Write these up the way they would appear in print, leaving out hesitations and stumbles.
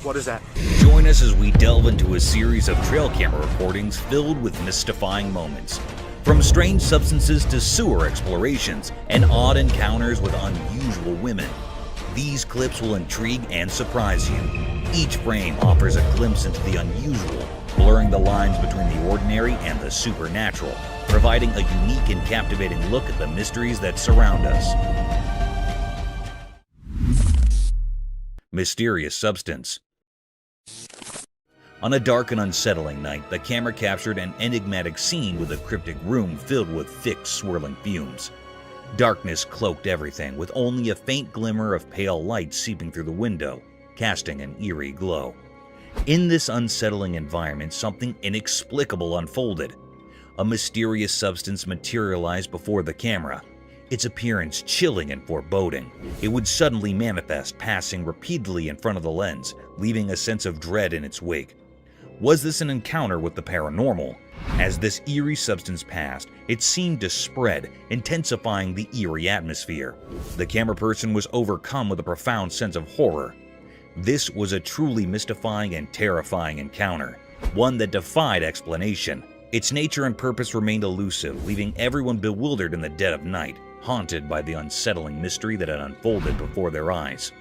What is that? Join us as we delve into a series of trail camera recordings filled with mystifying moments. From strange substances to sewer explorations and odd encounters with unusual women. These clips will intrigue and surprise you. Each frame offers a glimpse into the unusual, blurring the lines between the ordinary and the supernatural, providing a unique and captivating look at the mysteries that surround us. Mysterious substance. On a dark and unsettling night, the camera captured an enigmatic scene with a cryptic room filled with thick, swirling fumes. Darkness cloaked everything, with only a faint glimmer of pale light seeping through the window, casting an eerie glow. In this unsettling environment, something inexplicable unfolded. A mysterious substance materialized before the camera, its appearance chilling and foreboding. It would suddenly manifest, passing repeatedly in front of the lens, leaving a sense of dread in its wake. Was this an encounter with the paranormal? As this eerie substance passed, it seemed to spread, intensifying the eerie atmosphere. The camera person was overcome with a profound sense of horror. This was a truly mystifying and terrifying encounter, one that defied explanation. Its nature and purpose remained elusive, leaving everyone bewildered in the dead of night, haunted by the unsettling mystery that had unfolded before their eyes.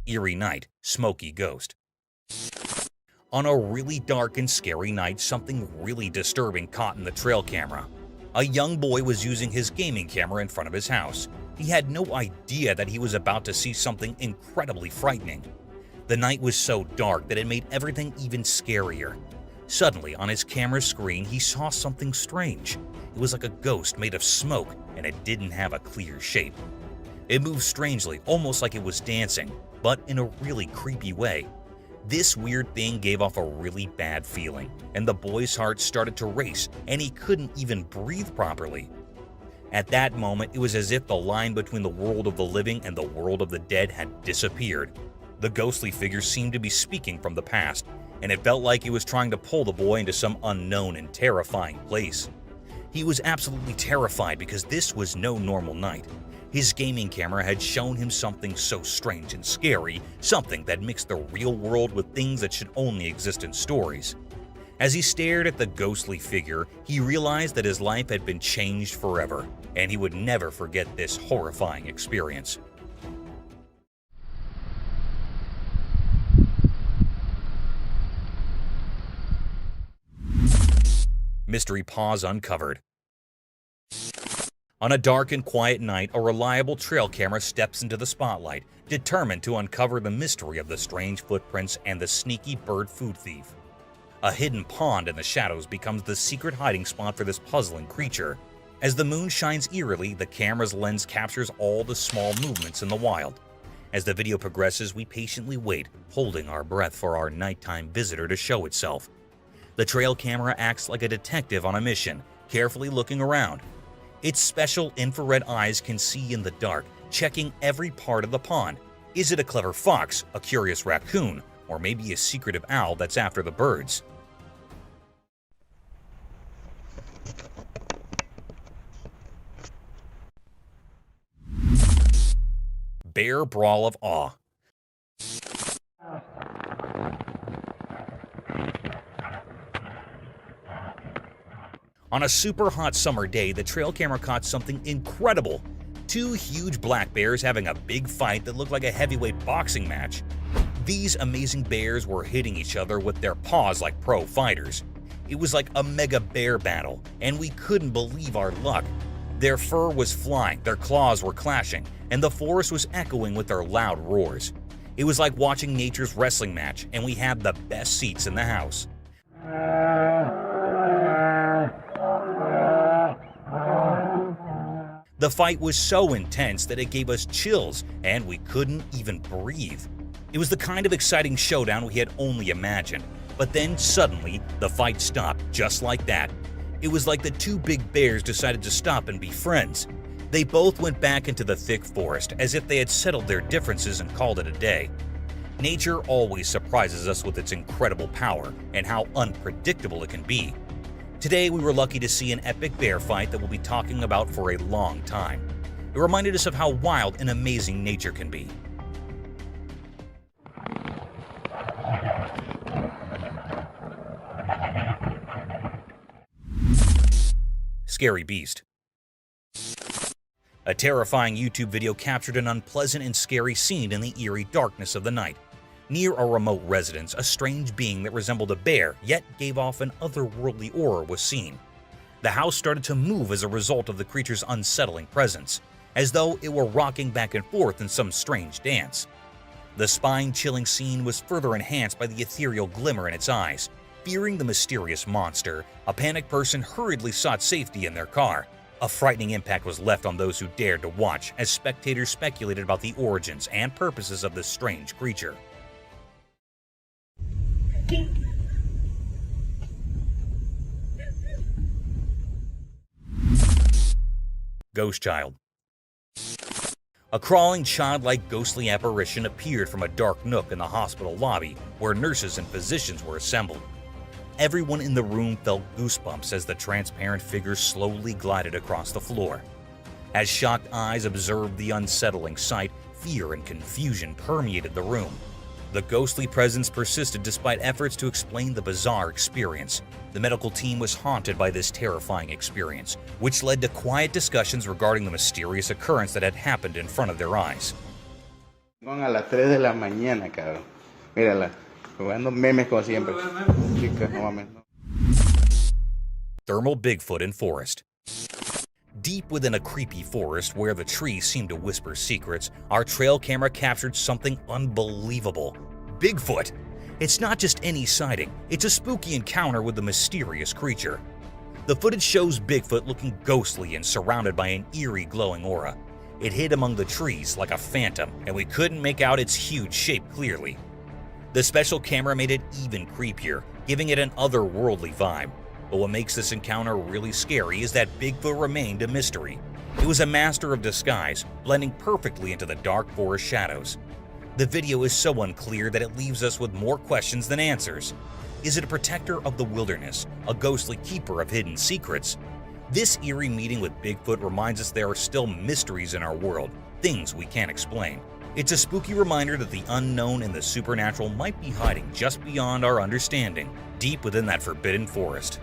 Eerie night, smoky ghost. On a really dark and scary night, something really disturbing caught in the trail camera. A young boy was using his gaming camera in front of his house. He had no idea that he was about to see something incredibly frightening. The night was so dark that it made everything even scarier. Suddenly, on his camera screen, he saw something strange. It was like a ghost made of smoke, and it didn't have a clear shape. It moved strangely, almost like it was dancing, but in a really creepy way. This weird thing gave off a really bad feeling, and the boy's heart started to race, and he couldn't even breathe properly. At that moment, it was as if the line between the world of the living and the world of the dead had disappeared. The ghostly figure seemed to be speaking from the past, and it felt like it was trying to pull the boy into some unknown and terrifying place. He was absolutely terrified because this was no normal night. His gaming camera had shown him something so strange and scary, something that mixed the real world with things that should only exist in stories. As he stared at the ghostly figure, he realized that his life had been changed forever, and he would never forget this horrifying experience. Mystery paws uncovered. On a dark and quiet night, a reliable trail camera steps into the spotlight, determined to uncover the mystery of the strange footprints and the sneaky bird food thief. A hidden pond in the shadows becomes the secret hiding spot for this puzzling creature. As the moon shines eerily, the camera's lens captures all the small movements in the wild. As the video progresses, we patiently wait, holding our breath for our nighttime visitor to show itself. The trail camera acts like a detective on a mission, carefully looking around. Its special infrared eyes can see in the dark, checking every part of the pond. Is it a clever fox, a curious raccoon, or maybe a secretive owl that's after the birds? Bear brawl of awe. On a super hot summer day, the trail camera caught something incredible. Two huge black bears having a big fight that looked like a heavyweight boxing match. These amazing bears were hitting each other with their paws like pro fighters. It was like a mega bear battle, and we couldn't believe our luck. Their fur was flying, their claws were clashing, and the forest was echoing with their loud roars. It was like watching nature's wrestling match, and we had the best seats in the house. The fight was so intense that it gave us chills, and we couldn't even breathe. It was the kind of exciting showdown we had only imagined. But then suddenly, the fight stopped just like that. It was like the two big bears decided to stop and be friends. They both went back into the thick forest as if they had settled their differences and called it a day. Nature always surprises us with its incredible power and how unpredictable it can be. Today, we were lucky to see an epic bear fight that we'll be talking about for a long time. It reminded us of how wild and amazing nature can be. Scary beast. A terrifying YouTube video captured an unpleasant and scary scene in the eerie darkness of the night. Near a remote residence, a strange being that resembled a bear yet gave off an otherworldly aura was seen. The house started to move as a result of the creature's unsettling presence, as though it were rocking back and forth in some strange dance. The spine-chilling scene was further enhanced by the ethereal glimmer in its eyes. Fearing the mysterious monster, a panicked person hurriedly sought safety in their car. A frightening impact was left on those who dared to watch as spectators speculated about the origins and purposes of this strange creature. Ghost Child. A crawling, childlike, ghostly apparition appeared from a dark nook in the hospital lobby where nurses and physicians were assembled. Everyone in the room felt goosebumps as the transparent figure slowly glided across the floor. As shocked eyes observed the unsettling sight, fear and confusion permeated the room. The ghostly presence persisted despite efforts to explain the bizarre experience. The medical team was haunted by this terrifying experience, which led to quiet discussions regarding the mysterious occurrence that had happened in front of their eyes. A las 3 de la mañana, cabrón. Mírala, jugando memes como siempre. Chicas, no mames. Thermal Bigfoot in Forest. Deep within a creepy forest where the trees seemed to whisper secrets, our trail camera captured something unbelievable. Bigfoot! It's not just any sighting, it's a spooky encounter with the mysterious creature. The footage shows Bigfoot looking ghostly and surrounded by an eerie glowing aura. It hid among the trees like a phantom, and we couldn't make out its huge shape clearly. The special camera made it even creepier, giving it an otherworldly vibe. But what makes this encounter really scary is that Bigfoot remained a mystery. It was a master of disguise, blending perfectly into the dark forest shadows. The video is so unclear that it leaves us with more questions than answers. Is it a protector of the wilderness, a ghostly keeper of hidden secrets? This eerie meeting with Bigfoot reminds us there are still mysteries in our world, things we can't explain. It's a spooky reminder that the unknown and the supernatural might be hiding just beyond our understanding, deep within that forbidden forest.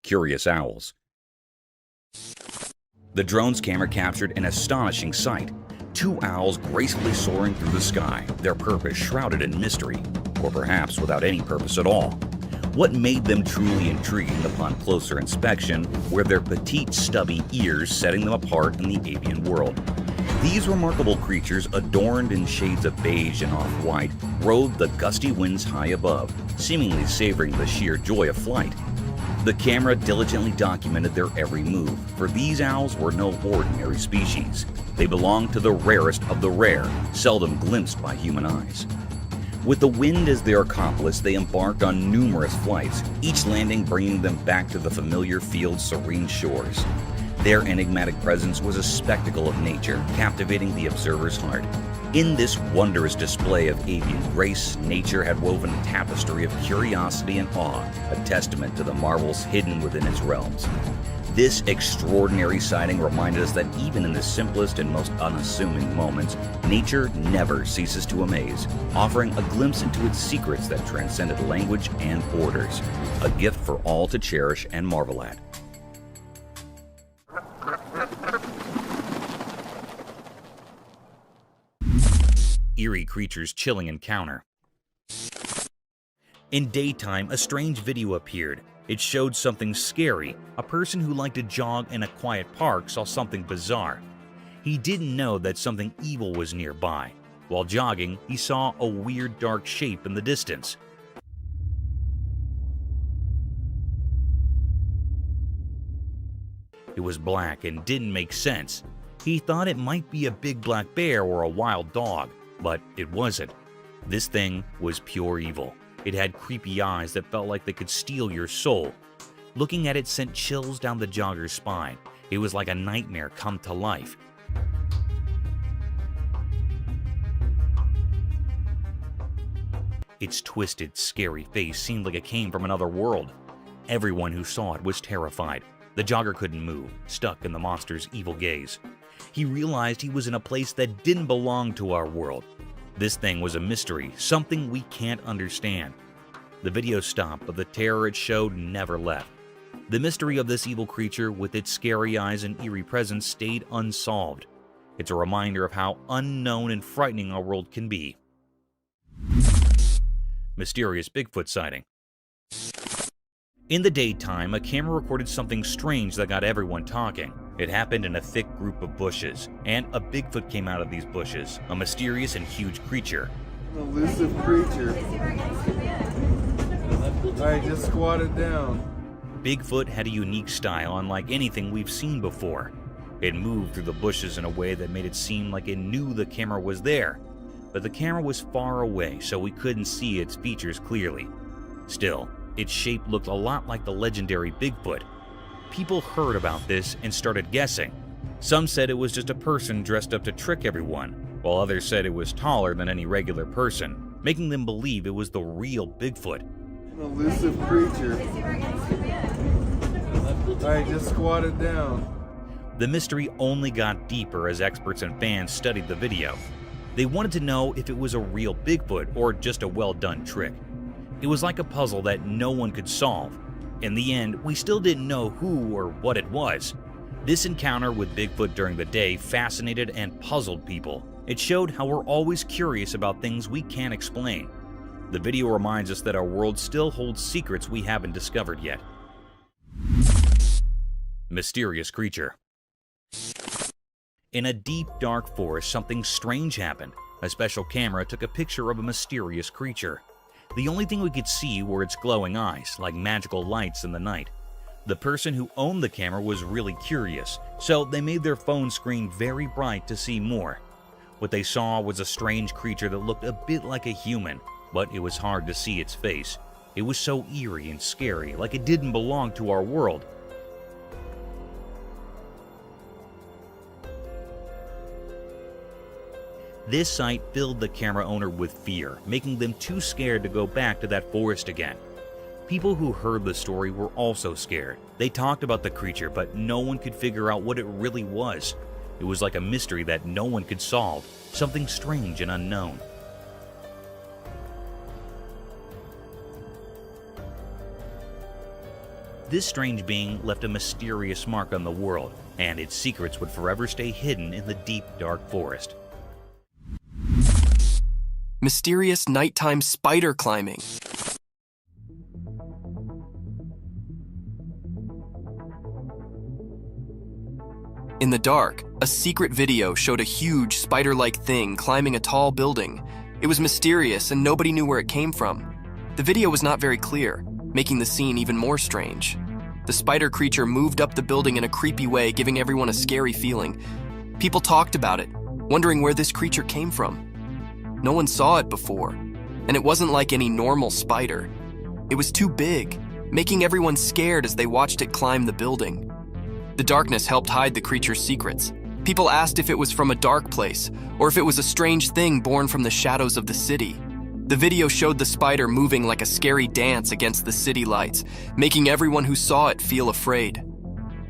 Curious owls. The drone's camera captured an astonishing sight. 2 owls gracefully soaring through the sky, their purpose shrouded in mystery, or perhaps without any purpose at all. What made them truly intriguing upon closer inspection were their petite, stubby ears setting them apart in the avian world. These remarkable creatures, adorned in shades of beige and off-white, rode the gusty winds high above, seemingly savoring the sheer joy of flight. The camera diligently documented their every move, for these owls were no ordinary species. They belonged to the rarest of the rare, seldom glimpsed by human eyes. With the wind as their accomplice, they embarked on numerous flights, each landing bringing them back to the familiar field's serene shores. Their enigmatic presence was a spectacle of nature, captivating the observer's heart. In this wondrous display of avian grace, nature had woven a tapestry of curiosity and awe, a testament to the marvels hidden within its realms. This extraordinary sighting reminded us that even in the simplest and most unassuming moments, nature never ceases to amaze, offering a glimpse into its secrets that transcended language and borders, a gift for all to cherish and marvel at. Eerie creature's chilling encounter. In daytime, a strange video appeared. It showed something scary. A person who liked to jog in a quiet park saw something bizarre. He didn't know that something evil was nearby. While jogging, he saw a weird dark shape in the distance. It was black and didn't make sense. He thought it might be a big black bear or a wild dog, but it wasn't. This thing was pure evil. It had creepy eyes that felt like they could steal your soul. Looking at it sent chills down the jogger's spine. It was like a nightmare come to life. Its twisted, scary face seemed like it came from another world. Everyone who saw it was terrified. The jogger couldn't move, stuck in the monster's evil gaze. He realized he was in a place that didn't belong to our world. This thing was a mystery, something we can't understand. The video stopped, but the terror it showed never left. The mystery of this evil creature with its scary eyes and eerie presence stayed unsolved. It's a reminder of how unknown and frightening our world can be. Mysterious Bigfoot sighting. In the daytime, a camera recorded something strange that got everyone talking. It happened in a thick group of bushes, and a Bigfoot came out of these bushes, a mysterious and huge creature. An elusive creature. Alright, just squat it down. Bigfoot had a unique style unlike anything we've seen before. It moved through the bushes in a way that made it seem like it knew the camera was there, but the camera was far away, so we couldn't see its features clearly. Still, its shape looked a lot like the legendary Bigfoot. People heard about this and started guessing. Some said it was just a person dressed up to trick everyone, while others said it was taller than any regular person, making them believe it was the real Bigfoot. An elusive creature. Alright, just squat it down. The mystery only got deeper as experts and fans studied the video. They wanted to know if it was a real Bigfoot or just a well-done trick. It was like a puzzle that no one could solve. In the end, we still didn't know who or what it was. This encounter with Bigfoot during the day fascinated and puzzled people. It showed how we're always curious about things we can't explain. The video reminds us that our world still holds secrets we haven't discovered yet. Mysterious creature. In a deep, dark forest, something strange happened. A special camera took a picture of a mysterious creature. The only thing we could see were its glowing eyes, like magical lights in the night. The person who owned the camera was really curious, so they made their phone screen very bright to see more. What they saw was a strange creature that looked a bit like a human, but it was hard to see its face. It was so eerie and scary, like it didn't belong to our world. This sight filled the camera owner with fear, making them too scared to go back to that forest again. People who heard the story were also scared. They talked about the creature, but no one could figure out what it really was. It was like a mystery that no one could solve, something strange and unknown. This strange being left a mysterious mark on the world, and its secrets would forever stay hidden in the deep, dark forest. Mysterious nighttime spider climbing. In the dark, a secret video showed a huge spider-like thing climbing a tall building. It was mysterious and nobody knew where it came from. The video was not very clear, making the scene even more strange. The spider creature moved up the building in a creepy way, giving everyone a scary feeling. People talked about it, wondering where this creature came from. No one saw it before, and it wasn't like any normal spider. It was too big, making everyone scared as they watched it climb the building. The darkness helped hide the creature's secrets. People asked if it was from a dark place, or if it was a strange thing born from the shadows of the city. The video showed the spider moving like a scary dance against the city lights, making everyone who saw it feel afraid.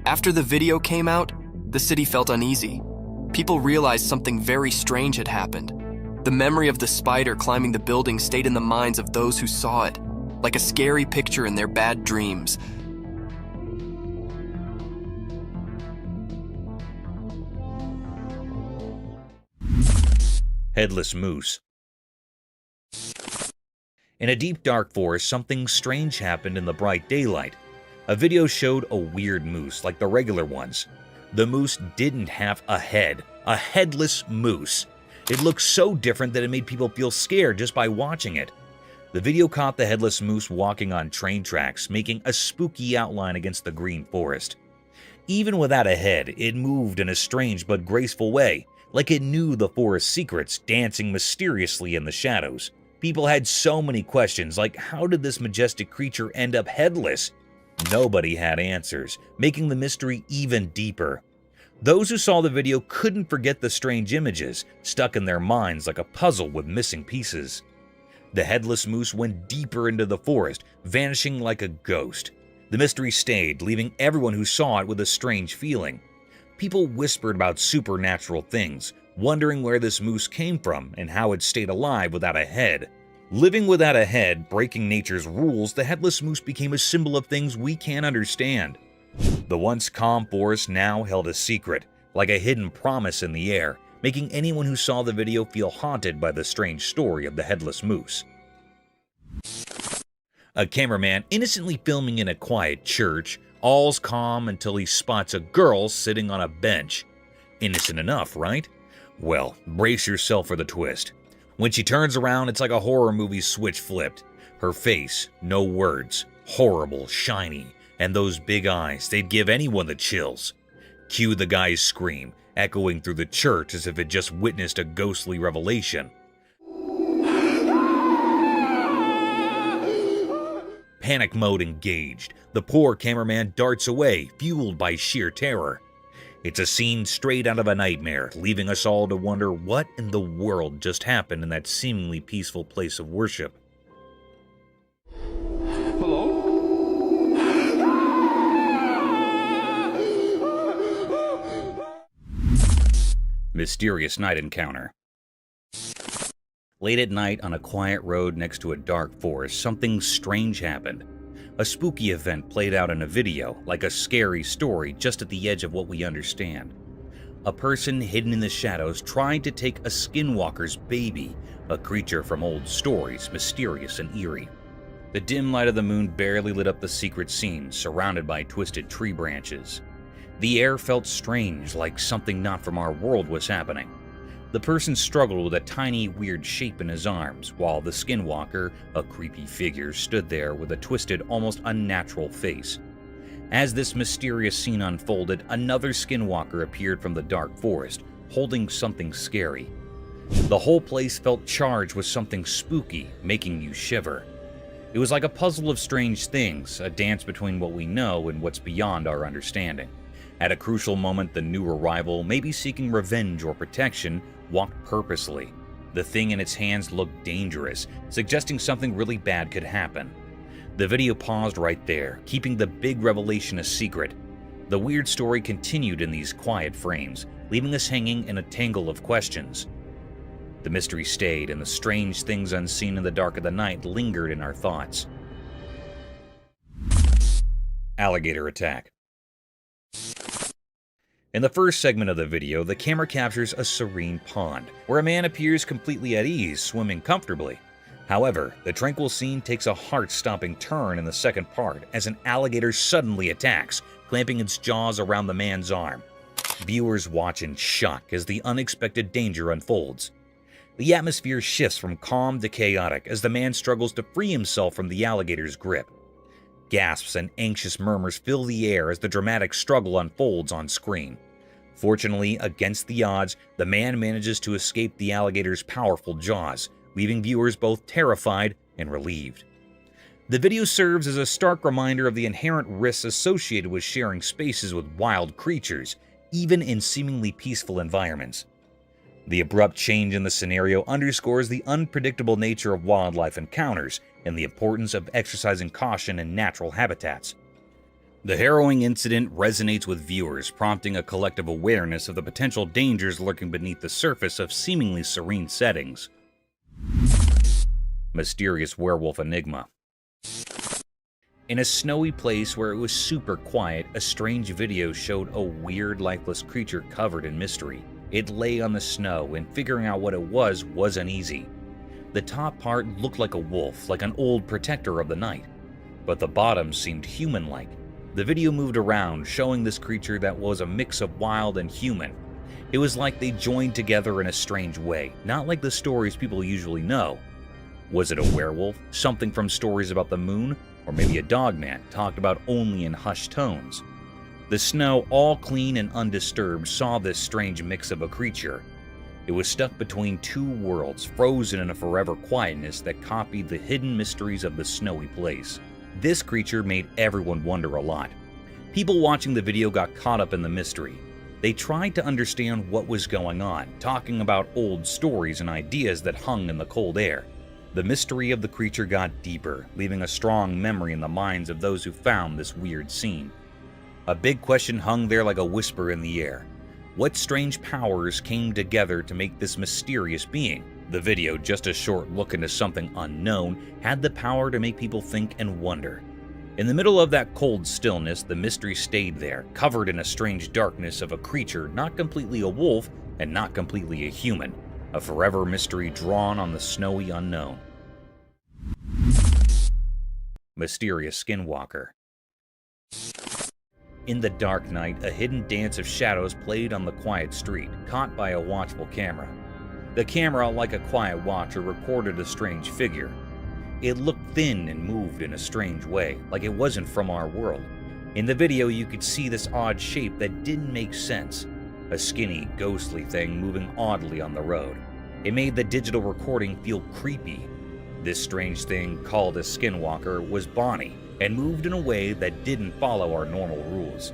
After the video came out, the city felt uneasy. People realized something very strange had happened. The memory of the spider climbing the building stayed in the minds of those who saw it, like a scary picture in their bad dreams. Headless moose. In a deep, dark forest, something strange happened in the bright daylight. A video showed a weird moose, like the regular ones. The moose didn't have a head. A headless moose. It looked so different that it made people feel scared just by watching it. The video caught the headless moose walking on train tracks, making a spooky outline against the green forest. Even without a head, it moved in a strange but graceful way, like it knew the forest's secrets, dancing mysteriously in the shadows. People had so many questions, like how did this majestic creature end up headless? Nobody had answers, making the mystery even deeper. Those who saw the video couldn't forget the strange images, stuck in their minds like a puzzle with missing pieces. The headless moose went deeper into the forest, vanishing like a ghost. The mystery stayed, leaving everyone who saw it with a strange feeling. People whispered about supernatural things, wondering where this moose came from and how it stayed alive without a head. Living without a head, breaking nature's rules, the headless moose became a symbol of things we can't understand. The once calm forest now held a secret, like a hidden promise in the air, making anyone who saw the video feel haunted by the strange story of the headless moose. A cameraman innocently filming in a quiet church, all's calm until he spots a girl sitting on a bench. Innocent enough, right? Well, brace yourself for the twist. When she turns around, it's like a horror movie switch flipped. Her face, no words, horrible, shiny, and those big eyes, they'd give anyone the chills. Cue the guy's scream, echoing through the church as if it just witnessed a ghostly revelation. Panic mode engaged. The poor cameraman darts away, fueled by sheer terror. It's a scene straight out of a nightmare, leaving us all to wonder what in the world just happened in that seemingly peaceful place of worship. Mysterious night encounter. Late at night on a quiet road next to a dark forest, something strange happened. A spooky event played out in a video, like a scary story just at the edge of what we understand. A person hidden in the shadows tried to take a skinwalker's baby, a creature from old stories, mysterious and eerie. The dim light of the moon barely lit up the secret scene, surrounded by twisted tree branches. The air felt strange, like something not from our world was happening. The person struggled with a tiny, weird shape in his arms, while the skinwalker, a creepy figure, stood there with a twisted, almost unnatural face. As this mysterious scene unfolded, another skinwalker appeared from the dark forest, holding something scary. The whole place felt charged with something spooky, making you shiver. It was like a puzzle of strange things, a dance between what we know and what's beyond our understanding. At a crucial moment, the new arrival, maybe seeking revenge or protection, walked purposely. The thing in its hands looked dangerous, suggesting something really bad could happen. The video paused right there, keeping the big revelation a secret. The weird story continued in these quiet frames, leaving us hanging in a tangle of questions. The mystery stayed, and the strange things unseen in the dark of the night lingered in our thoughts. Alligator attack. In the first segment of the video, the camera captures a serene pond, where a man appears completely at ease, swimming comfortably. However, the tranquil scene takes a heart-stopping turn in the second part as an alligator suddenly attacks, clamping its jaws around the man's arm. Viewers watch in shock as the unexpected danger unfolds. The atmosphere shifts from calm to chaotic as the man struggles to free himself from the alligator's grip. Gasps and anxious murmurs fill the air as the dramatic struggle unfolds on screen. Fortunately, against the odds, the man manages to escape the alligator's powerful jaws, leaving viewers both terrified and relieved. The video serves as a stark reminder of the inherent risks associated with sharing spaces with wild creatures, even in seemingly peaceful environments. The abrupt change in the scenario underscores the unpredictable nature of wildlife encounters and the importance of exercising caution in natural habitats. The harrowing incident resonates with viewers, prompting a collective awareness of the potential dangers lurking beneath the surface of seemingly serene settings. Mysterious werewolf enigma. In a snowy place where it was super quiet, a strange video showed a weird, lifeless creature covered in mystery. It lay on the snow, and figuring out what it was wasn't easy. The top part looked like a wolf, like an old protector of the night, but the bottom seemed human-like. The video moved around, showing this creature that was a mix of wild and human. It was like they joined together in a strange way, not like the stories people usually know. Was it a werewolf, something from stories about the moon, or maybe a dogman talked about only in hushed tones? The snow, all clean and undisturbed, saw this strange mix of a creature. It was stuck between two worlds, frozen in a forever quietness that copied the hidden mysteries of the snowy place. This creature made everyone wonder a lot. People watching the video got caught up in the mystery. They tried to understand what was going on, talking about old stories and ideas that hung in the cold air. The mystery of the creature got deeper, leaving a strong memory in the minds of those who found this weird scene. A big question hung there like a whisper in the air. What strange powers came together to make this mysterious being? The video, just a short look into something unknown, had the power to make people think and wonder. In the middle of that cold stillness, the mystery stayed there, covered in a strange darkness of a creature not completely a wolf and not completely a human. A forever mystery drawn on the snowy unknown. Mysterious Skinwalker. In the dark night, a hidden dance of shadows played on the quiet street, caught by a watchful camera. The camera, like a quiet watcher, recorded a strange figure. It looked thin and moved in a strange way, like it wasn't from our world. In the video, you could see this odd shape that didn't make sense. A skinny, ghostly thing moving oddly on the road. It made the digital recording feel creepy. This strange thing, called a skinwalker, was Bonnie, and moved in a way that didn't follow our normal rules.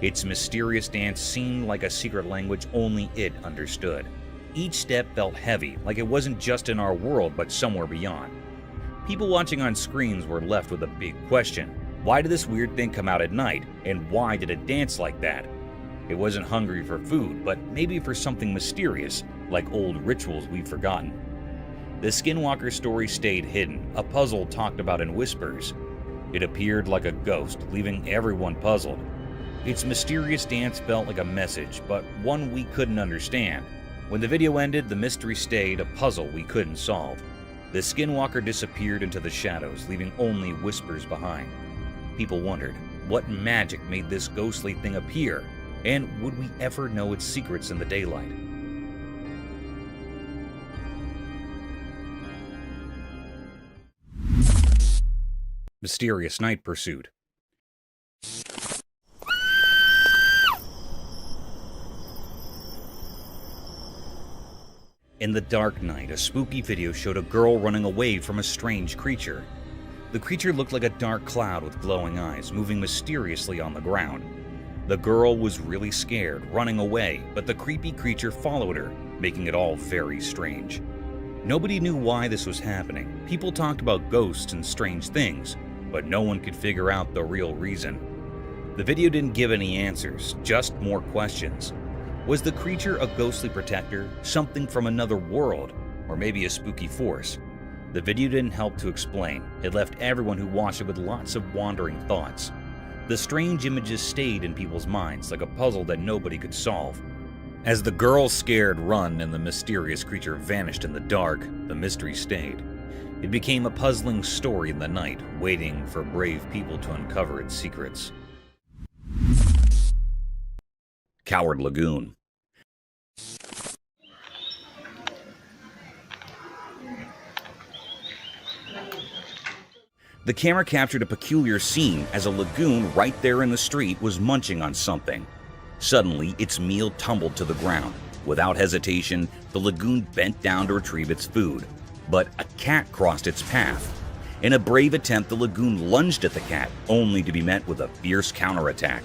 Its mysterious dance seemed like a secret language only it understood. Each step felt heavy, like it wasn't just in our world but somewhere beyond. People watching on screens were left with a big question. Why did this weird thing come out at night, and why did it dance like that? It wasn't hungry for food, but maybe for something mysterious, like old rituals we've forgotten. The Skinwalker story stayed hidden, a puzzle talked about in whispers. It appeared like a ghost, leaving everyone puzzled. Its mysterious dance felt like a message, but one we couldn't understand. When the video ended, the mystery stayed, a puzzle we couldn't solve. The Skinwalker disappeared into the shadows, leaving only whispers behind. People wondered, what magic made this ghostly thing appear? And would we ever know its secrets in the daylight? Mysterious Night Pursuit. In the dark night, a spooky video showed a girl running away from a strange creature. The creature looked like a dark cloud with glowing eyes, moving mysteriously on the ground. The girl was really scared, running away, but the creepy creature followed her, making it all very strange. Nobody knew why this was happening. People talked about ghosts and strange things, but no one could figure out the real reason. The video didn't give any answers, just more questions. Was the creature a ghostly protector, something from another world, or maybe a spooky force? The video didn't help to explain. It left everyone who watched it with lots of wandering thoughts. The strange images stayed in people's minds like a puzzle that nobody could solve. As the girl's scared run and the mysterious creature vanished in the dark, the mystery stayed. It became a puzzling story in the night, waiting for brave people to uncover its secrets. Coward Lagoon. The camera captured a peculiar scene as a lagoon right there in the street was munching on something. Suddenly, its meal tumbled to the ground. Without hesitation, the lagoon bent down to retrieve its food. But a cat crossed its path. In a brave attempt, the lagoon lunged at the cat, only to be met with a fierce counterattack.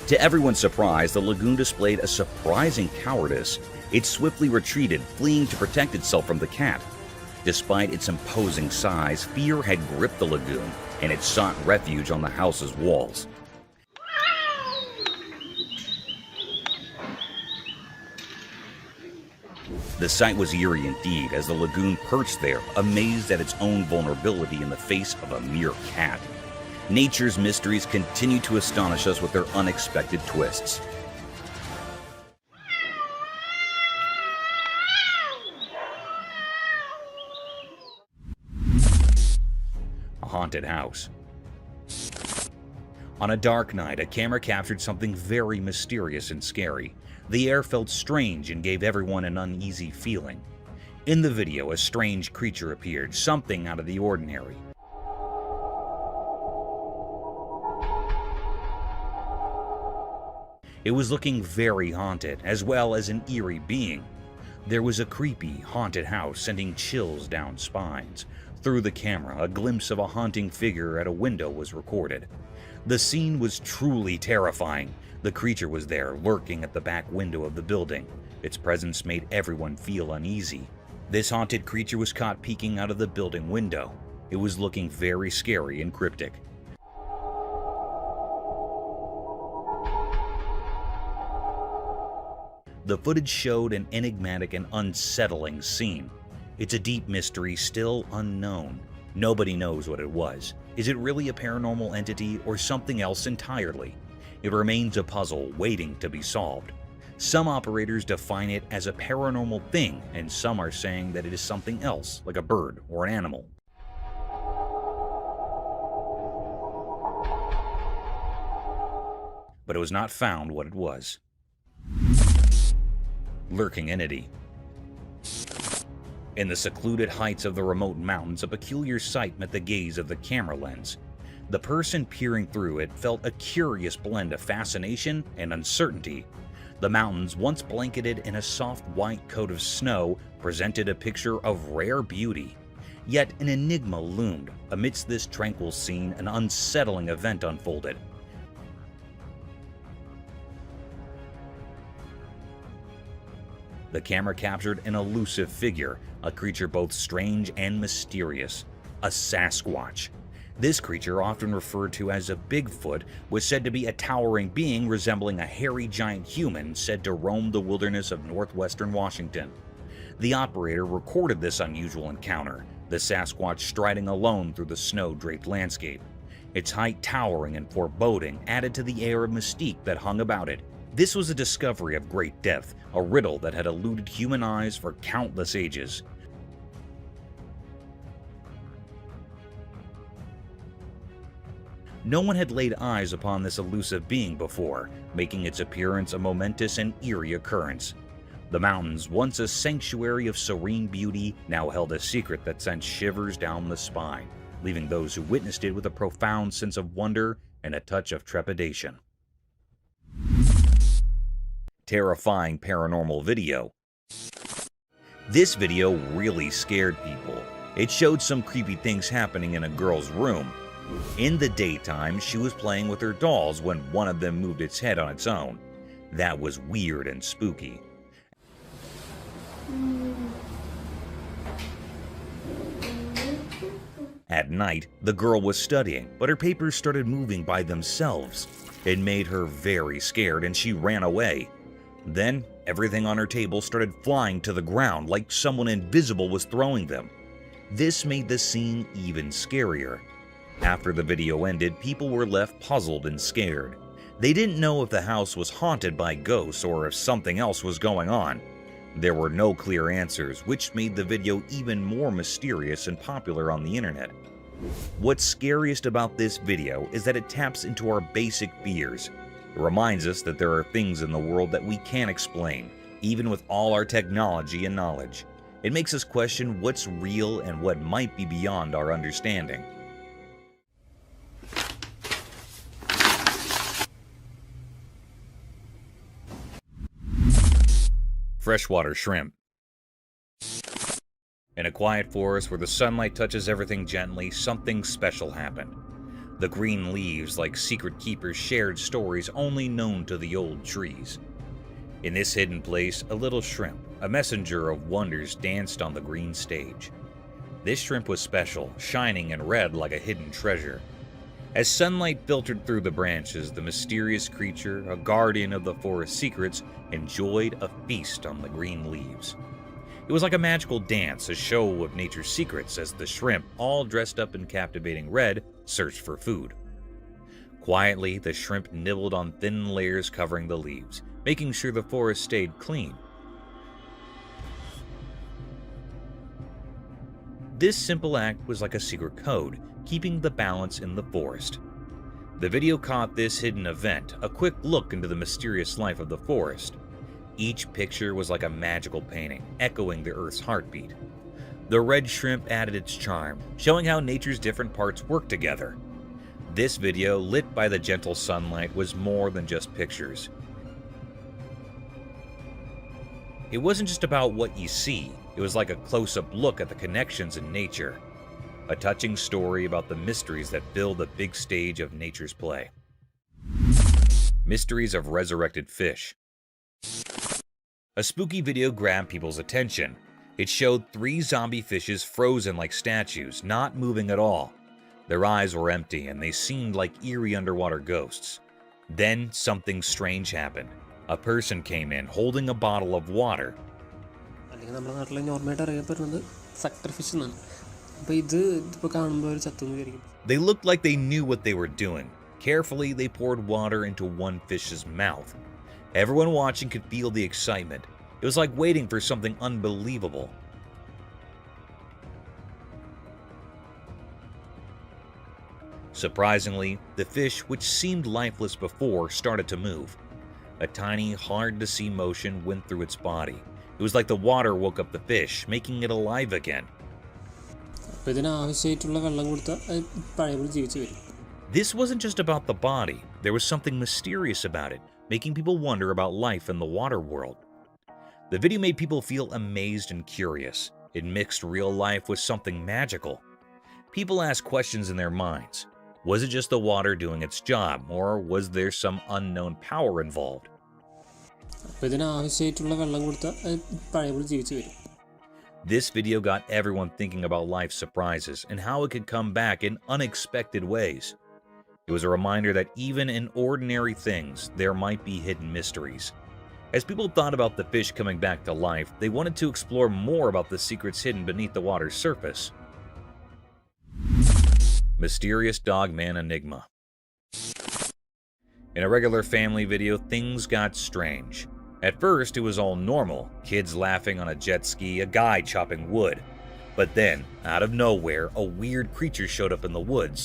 To everyone's surprise, the lagoon displayed a surprising cowardice. It swiftly retreated, fleeing to protect itself from the cat. Despite its imposing size, fear had gripped the lagoon, and it sought refuge on the house's walls. The sight was eerie indeed, as the lagoon perched there, amazed at its own vulnerability in the face of a mere cat. Nature's mysteries continue to astonish us with their unexpected twists. A haunted house. On a dark night, a camera captured something very mysterious and scary. The air felt strange and gave everyone an uneasy feeling. In the video, a strange creature appeared, something out of the ordinary. It was looking very haunted, as well as an eerie being. There was a creepy, haunted house sending chills down spines. Through the camera, a glimpse of a haunting figure at a window was recorded. The scene was truly terrifying. The creature was there, lurking at the back window of the building. Its presence made everyone feel uneasy. This haunted creature was caught peeking out of the building window. It was looking very scary and cryptic. The footage showed an enigmatic and unsettling scene. It's a deep mystery still unknown. Nobody knows what it was. Is it really a paranormal entity or something else entirely? It remains a puzzle waiting to be solved. Some operators define it as a paranormal thing, and some are saying that it is something else, like a bird or an animal. But it was not found what it was. Lurking entity. In the secluded heights of the remote mountains, a peculiar sight met the gaze of the camera lens. The person peering through it felt a curious blend of fascination and uncertainty. The mountains, once blanketed in a soft white coat of snow, presented a picture of rare beauty. Yet an enigma loomed. Amidst this tranquil scene, an unsettling event unfolded. The camera captured an elusive figure, a creature both strange and mysterious, a Sasquatch. This creature, often referred to as a Bigfoot, was said to be a towering being resembling a hairy giant human said to roam the wilderness of northwestern Washington. The operator recorded this unusual encounter, the Sasquatch striding alone through the snow-draped landscape. Its height towering and foreboding added to the air of mystique that hung about it. This was a discovery of great depth, a riddle that had eluded human eyes for countless ages. No one had laid eyes upon this elusive being before, making its appearance a momentous and eerie occurrence. The mountains, once a sanctuary of serene beauty, now held a secret that sent shivers down the spine, leaving those who witnessed it with a profound sense of wonder and a touch of trepidation. Terrifying paranormal video. This video really scared people. It showed some creepy things happening in a girl's room. In the daytime, she was playing with her dolls when one of them moved its head on its own. That was weird and spooky. At night, the girl was studying, but her papers started moving by themselves. It made her very scared and she ran away. Then, everything on her table started flying to the ground like someone invisible was throwing them. This made the scene even scarier. After the video ended, people were left puzzled and scared. They didn't know if the house was haunted by ghosts or if something else was going on. There were no clear answers, which made the video even more mysterious and popular on the internet. What's scariest about this video is that it taps into our basic fears. It reminds us that there are things in the world that we can't explain, even with all our technology and knowledge. It makes us question what's real and what might be beyond our understanding. Freshwater shrimp. In a quiet forest where the sunlight touches everything gently, something special happened. The green leaves, like secret keepers, shared stories only known to the old trees. In this hidden place, a little shrimp, a messenger of wonders, danced on the green stage. This shrimp was special, shining and red like a hidden treasure. As sunlight filtered through the branches, the mysterious creature, a guardian of the forest's secrets, enjoyed a feast on the green leaves. It was like a magical dance, a show of nature's secrets as the shrimp, all dressed up in captivating red, searched for food. Quietly, the shrimp nibbled on thin layers covering the leaves, making sure the forest stayed clean. This simple act was like a secret code, keeping the balance in the forest. The video caught this hidden event, a quick look into the mysterious life of the forest. Each picture was like a magical painting, echoing the Earth's heartbeat. The red shrimp added its charm, showing how nature's different parts work together. This video, lit by the gentle sunlight, was more than just pictures. It wasn't just about what you see, it was like a close-up look at the connections in nature. A touching story about the mysteries that fill the big stage of nature's play. Mysteries of resurrected fish. A spooky video grabbed people's attention. It showed 3 zombie fishes frozen like statues, not moving at all. Their eyes were empty and they seemed like eerie underwater ghosts. Then something strange happened. A person came in holding a bottle of water. അല്ലെങ്കിൽ നമ്മുടെ നാട്ടിൽ നോർമലായിട്ട് അറിയപ്പെടുന്നത് സക്ടർ fish എന്നാണ്. അപ്പോൾ ഇതിപ്പോൾ കാണുമ്പോൾ ഒരു ചത്തുന്ന് വിചാരിക്കും. They looked like they knew what they were doing. Carefully, they poured water into one fish's mouth. Everyone watching could feel the excitement. It was like waiting for something unbelievable. Surprisingly, the fish, which seemed lifeless before, started to move. A tiny, hard-to-see motion went through its body. It was like the water woke up the fish, making it alive again. അപ്പോൾ ഇതിന് ആവശ്യമായിട്ടുള്ള വെള്ളം കൊടുത്താൽ അത് പഴയപോലെ ജീവിച്ച് വരും. This wasn't just about the body. There was something mysterious about it, making people wonder about life in the water world. The video made people feel amazed and curious. It mixed real life with something magical. People asked questions in their minds. Was it just the water doing its job, or was there some unknown power involved? അപ്പോൾ ഇതിന് ആവശ്യമായിട്ടുള്ള വെള്ളം കൊടുത്താൽ അത് പഴയപോലെ ജീവിച്ച് വരും. This video got everyone thinking about life's surprises and how it could come back in unexpected ways. It was a reminder that even in ordinary things, there might be hidden mysteries. As people thought about the fish coming back to life, they wanted to explore more about the secrets hidden beneath the water's surface. Mysterious Dogman Enigma. In a regular family video, things got strange. At first, it was all normal, kids laughing on a jet ski, a guy chopping wood. But then, out of nowhere, a weird creature showed up in the woods.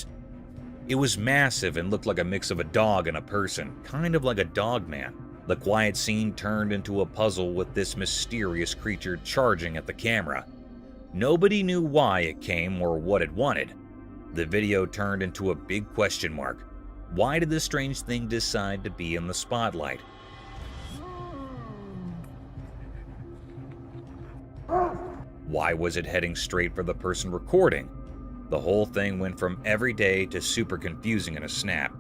It was massive and looked like a mix of a dog and a person, kind of like a dog man. The quiet scene turned into a puzzle with this mysterious creature charging at the camera. Nobody knew why it came or what it wanted. The video turned into a big question mark. Why did this strange thing decide to be in the spotlight? Why was it heading straight for the person recording? The whole thing went from everyday to super confusing in a snap.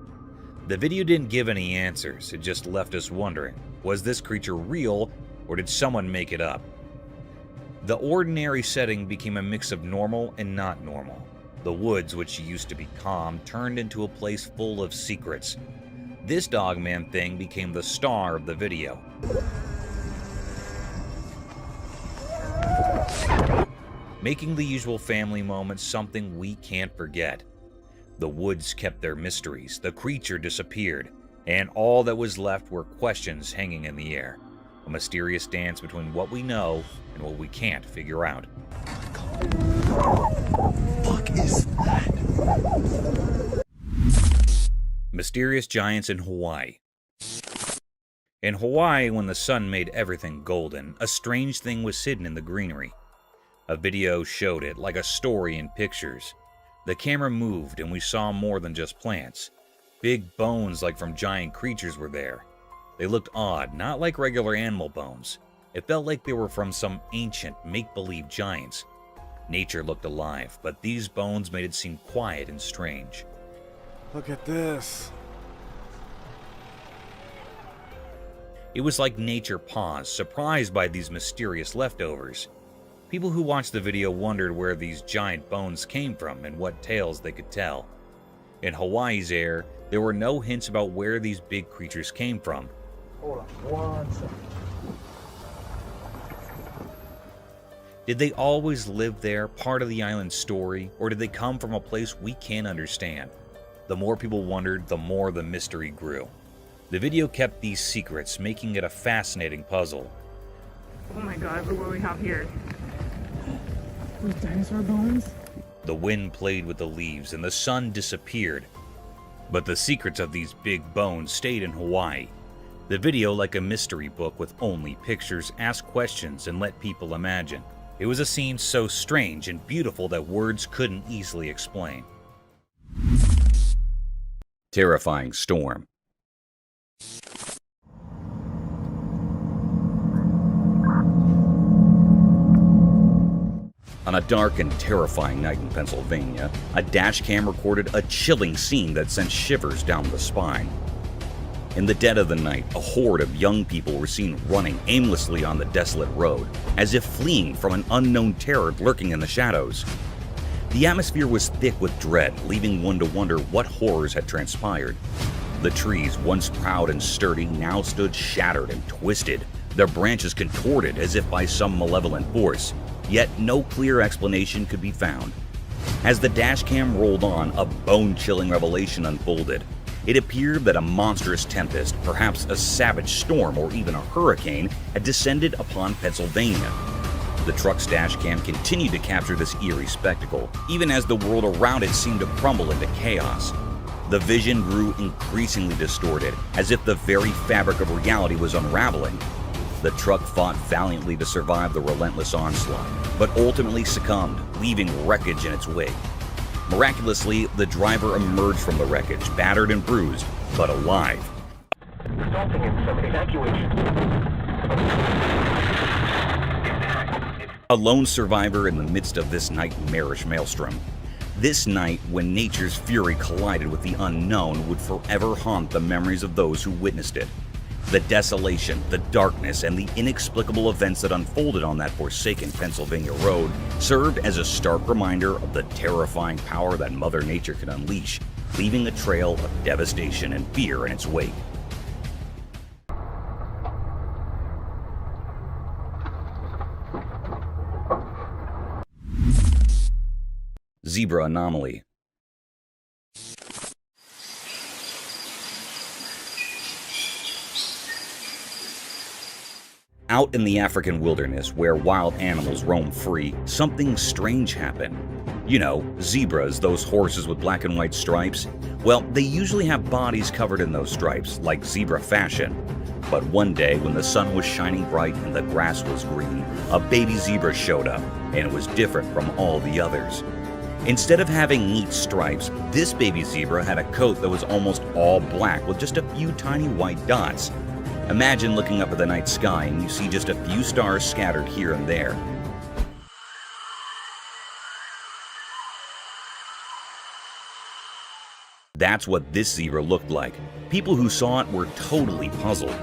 The video didn't give any answers, it just left us wondering, was this creature real or did someone make it up? The ordinary setting became a mix of normal and not normal. The woods, which used to be calm, turned into a place full of secrets. This Dogman thing became the star of the video. Making the usual family moments something we can't forget. The woods kept their mysteries, the creature disappeared, and all that was left were questions hanging in the air. A mysterious dance between what we know and what we can't figure out. Fuck is that? Mysterious giants in Hawaii. In Hawaii, when the sun made everything golden, a strange thing was hidden in the greenery. A video showed it, like a story in pictures. The camera moved and we saw more than just plants. Big bones like from giant creatures were there. They looked odd, not like regular animal bones. It felt like they were from some ancient, make-believe giants. Nature looked alive, but these bones made it seem quiet and strange. Look at this. It was like nature paused, surprised by these mysterious leftovers. People who watched the video wondered where these giant bones came from and what tales they could tell. In Hawaii's air, there were no hints about where these big creatures came from. Hold on 1 second. Did they always live there, part of the island's story, or did they come from a place we can't understand? The more people wondered, the more the mystery grew. The video kept these secrets, making it a fascinating puzzle. Oh my god, look what we have here. Those dinosaur bones? The wind played with the leaves and the sun disappeared. But the secrets of these big bones stayed in Hawaii. The video, like a mystery book with only pictures, asked questions and let people imagine. It was a scene so strange and beautiful that words couldn't easily explain. Terrifying storm. On a dark and terrifying night in Pennsylvania, a dash cam recorded a chilling scene that sent shivers down the spine. In the dead of the night, a horde of young people were seen running aimlessly on the desolate road, as if fleeing from an unknown terror lurking in the shadows. The atmosphere was thick with dread, leaving one to wonder what horrors had transpired. The trees, once proud and sturdy, now stood shattered and twisted, their branches contorted as if by some malevolent force, yet no clear explanation could be found. As the dashcam rolled on, a bone-chilling revelation unfolded. It appeared that a monstrous tempest, perhaps a savage storm or even a hurricane, had descended upon Pennsylvania. The truck's dashcam continued to capture this eerie spectacle, even as the world around it seemed to crumble into chaos. The vision grew increasingly distorted, as if the very fabric of reality was unraveling. The truck fought valiantly to survive the relentless onslaught, but ultimately succumbed, leaving wreckage in its wake. Miraculously, the driver emerged from the wreckage, battered and bruised, but alive. Resulting in some evacuation. A lone survivor in the midst of this nightmarish maelstrom. This night, when nature's fury collided with the unknown, would forever haunt the memories of those who witnessed it. The desolation, the darkness, and the inexplicable events that unfolded on that forsaken Pennsylvania road served as a stark reminder of the terrifying power that Mother Nature can unleash, leaving a trail of devastation and fear in its wake. Zebra anomaly. Out in the African wilderness, where wild animals roam free, something strange happened. You know, zebras, those horses with black and white stripes. Well, they usually have bodies covered in those stripes, like zebra fashion. But one day, when the sun was shining bright and the grass was green, a baby zebra showed up, and it was different from all the others. Instead of having neat stripes, this baby zebra had a coat that was almost all black with just a few tiny white dots. Imagine looking up at the night sky and you see just a few stars scattered here and there. That's what this zebra looked like. People who saw it were totally puzzled.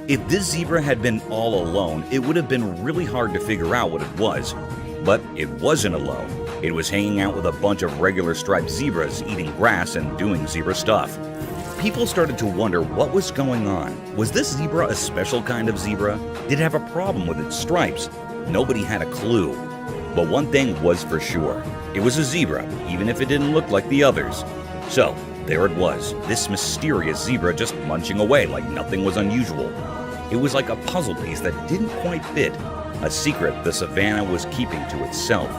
If this zebra had been all alone, it would have been really hard to figure out what it was. But it wasn't alone. It was hanging out with a bunch of regular striped zebras, eating grass and doing zebra stuff. People started to wonder what was going on. Was this zebra a special kind of zebra? Did it have a problem with its stripes? Nobody had a clue. But one thing was for sure. It was a zebra, even if it didn't look like the others. So, there it was, this mysterious zebra just munching away like nothing was unusual. It was like a puzzle piece that didn't quite fit, a secret the savannah was keeping to itself.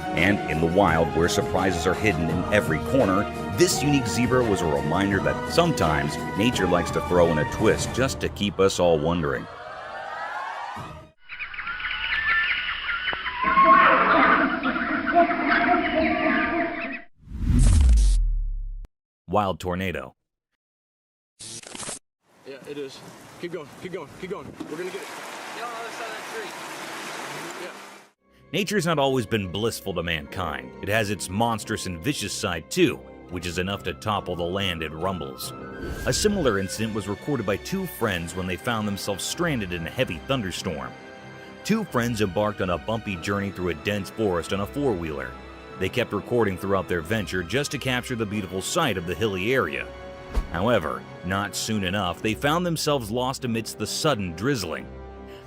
And in the wild, where surprises are hidden in every corner, this unique zebra was a reminder that sometimes nature likes to throw in a twist just to keep us all wondering. Wild tornado. Yeah, it is. Keep going, keep going, keep going. We're gonna get it. Get on the other side of that tree. Yeah. Nature's not always been blissful to mankind. It has its monstrous and vicious side too, which is enough to topple the land it rumbles. A similar incident was recorded by two friends when they found themselves stranded in a heavy thunderstorm. Two friends embarked on a bumpy journey through a dense forest on a four-wheeler. They kept recording throughout their venture just to capture the beautiful sight of the hilly area. However, not soon enough, they found themselves lost amidst the sudden drizzling.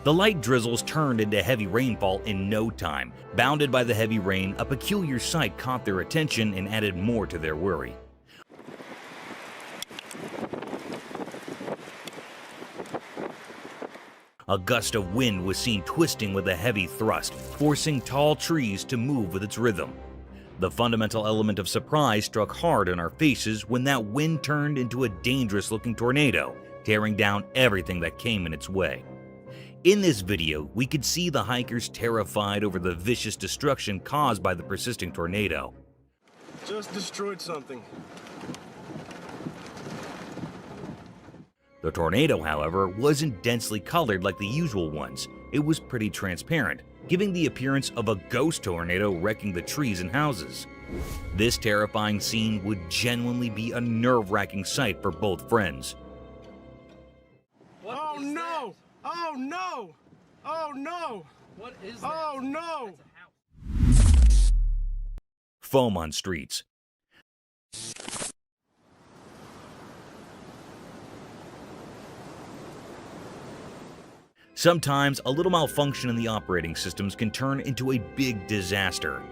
The light drizzles turned into heavy rainfall in no time. Bounded by the heavy rain, a peculiar sight caught their attention and added more to their worry. A gust of wind was seen twisting with a heavy thrust, forcing tall trees to move with its rhythm. The fundamental element of surprise struck hard in our faces when that wind turned into a dangerous-looking tornado, tearing down everything that came in its way. In this video, we could see the hikers terrified over the vicious destruction caused by the persisting tornado. Just destroyed something. The tornado, however, wasn't densely colored like the usual ones. It was pretty transparent, giving the appearance of a ghost tornado wrecking the trees and houses. This terrifying scene would genuinely be a nerve-wracking sight for both friends. Oh no! Oh no! What is that? Oh no! Foam on streets. Sometimes, a little malfunction in the operating systems can turn into a big disaster.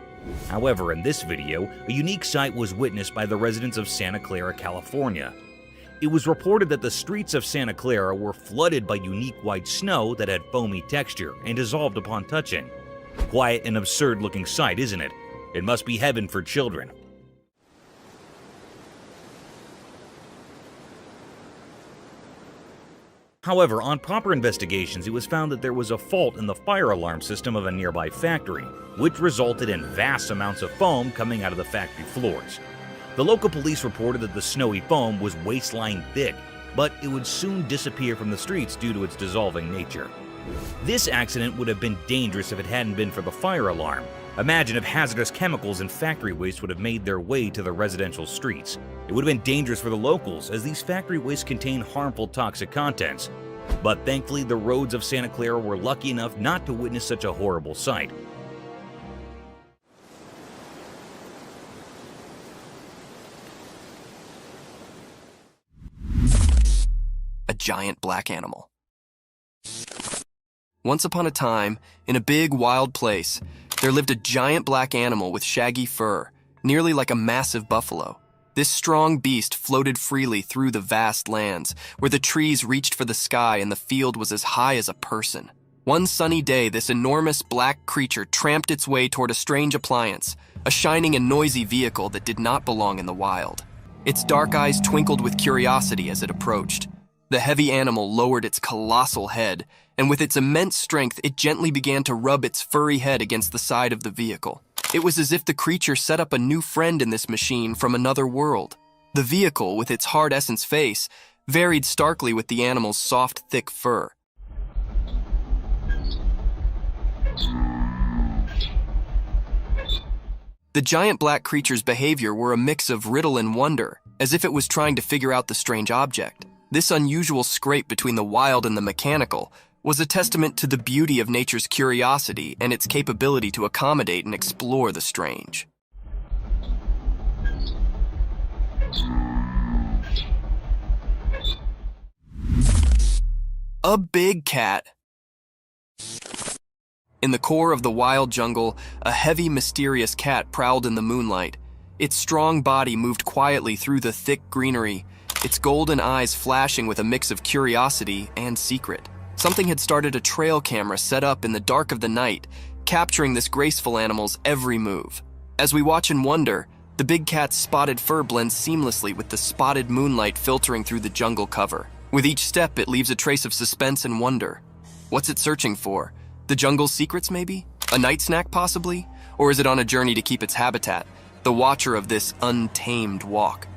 However, in this video, a unique sight was witnessed by the residents of Santa Clara, California. It was reported that the streets of Santa Clara were flooded by unique white snow that had foamy texture and dissolved upon touching. Quite an absurd-looking sight, isn't it? It must be heaven for children. However, on proper investigations, it was found that there was a fault in the fire alarm system of a nearby factory, which resulted in vast amounts of foam coming out of the factory floors. The local police reported that the snowy foam was waist-line thick, but it would soon disappear from the streets due to its dissolving nature. This accident would have been dangerous if it hadn't been for the fire alarm. Imagine if hazardous chemicals and factory waste would have made their way to the residential streets. It would have been dangerous for the locals, as these factory wastes contain harmful toxic contents. But thankfully, the roads of Santa Clara were lucky enough not to witness such a horrible sight. A giant black animal. Once upon a time, in a big, wild place, there lived a giant black animal with shaggy fur, nearly like a massive buffalo. This strong beast floated freely through the vast lands, where the trees reached for the sky and the field was as high as a person. One sunny day, this enormous black creature tramped its way toward a strange appliance, a shining and noisy vehicle that did not belong in the wild. Its dark eyes twinkled with curiosity as it approached. The heavy animal lowered its colossal head, and with its immense strength, it gently began to rub its furry head against the side of the vehicle. It was as if the creature set up a new friend in this machine from another world. The vehicle, with its hard essence face, varied starkly with the animal's soft, thick fur. The giant black creature's behavior were a mix of riddle and wonder, as if it was trying to figure out the strange object. This unusual scrape between the wild and the mechanical was a testament to the beauty of nature's curiosity and its capability to accommodate and explore the strange. A big cat. In the core of the wild jungle, a heavy, mysterious cat prowled in the moonlight. Its strong body moved quietly through the thick greenery, its golden eyes flashing with a mix of curiosity and secret. Something had started a trail camera set up in the dark of the night, capturing this graceful animal's every move. As we watch and wonder, the big cat's spotted fur blends seamlessly with the spotted moonlight filtering through the jungle cover. With each step, it leaves a trace of suspense and wonder. What's it searching for? The jungle's secrets, maybe? A night snack, possibly? Or is it on a journey to keep its habitat, the watcher of this untamed walk?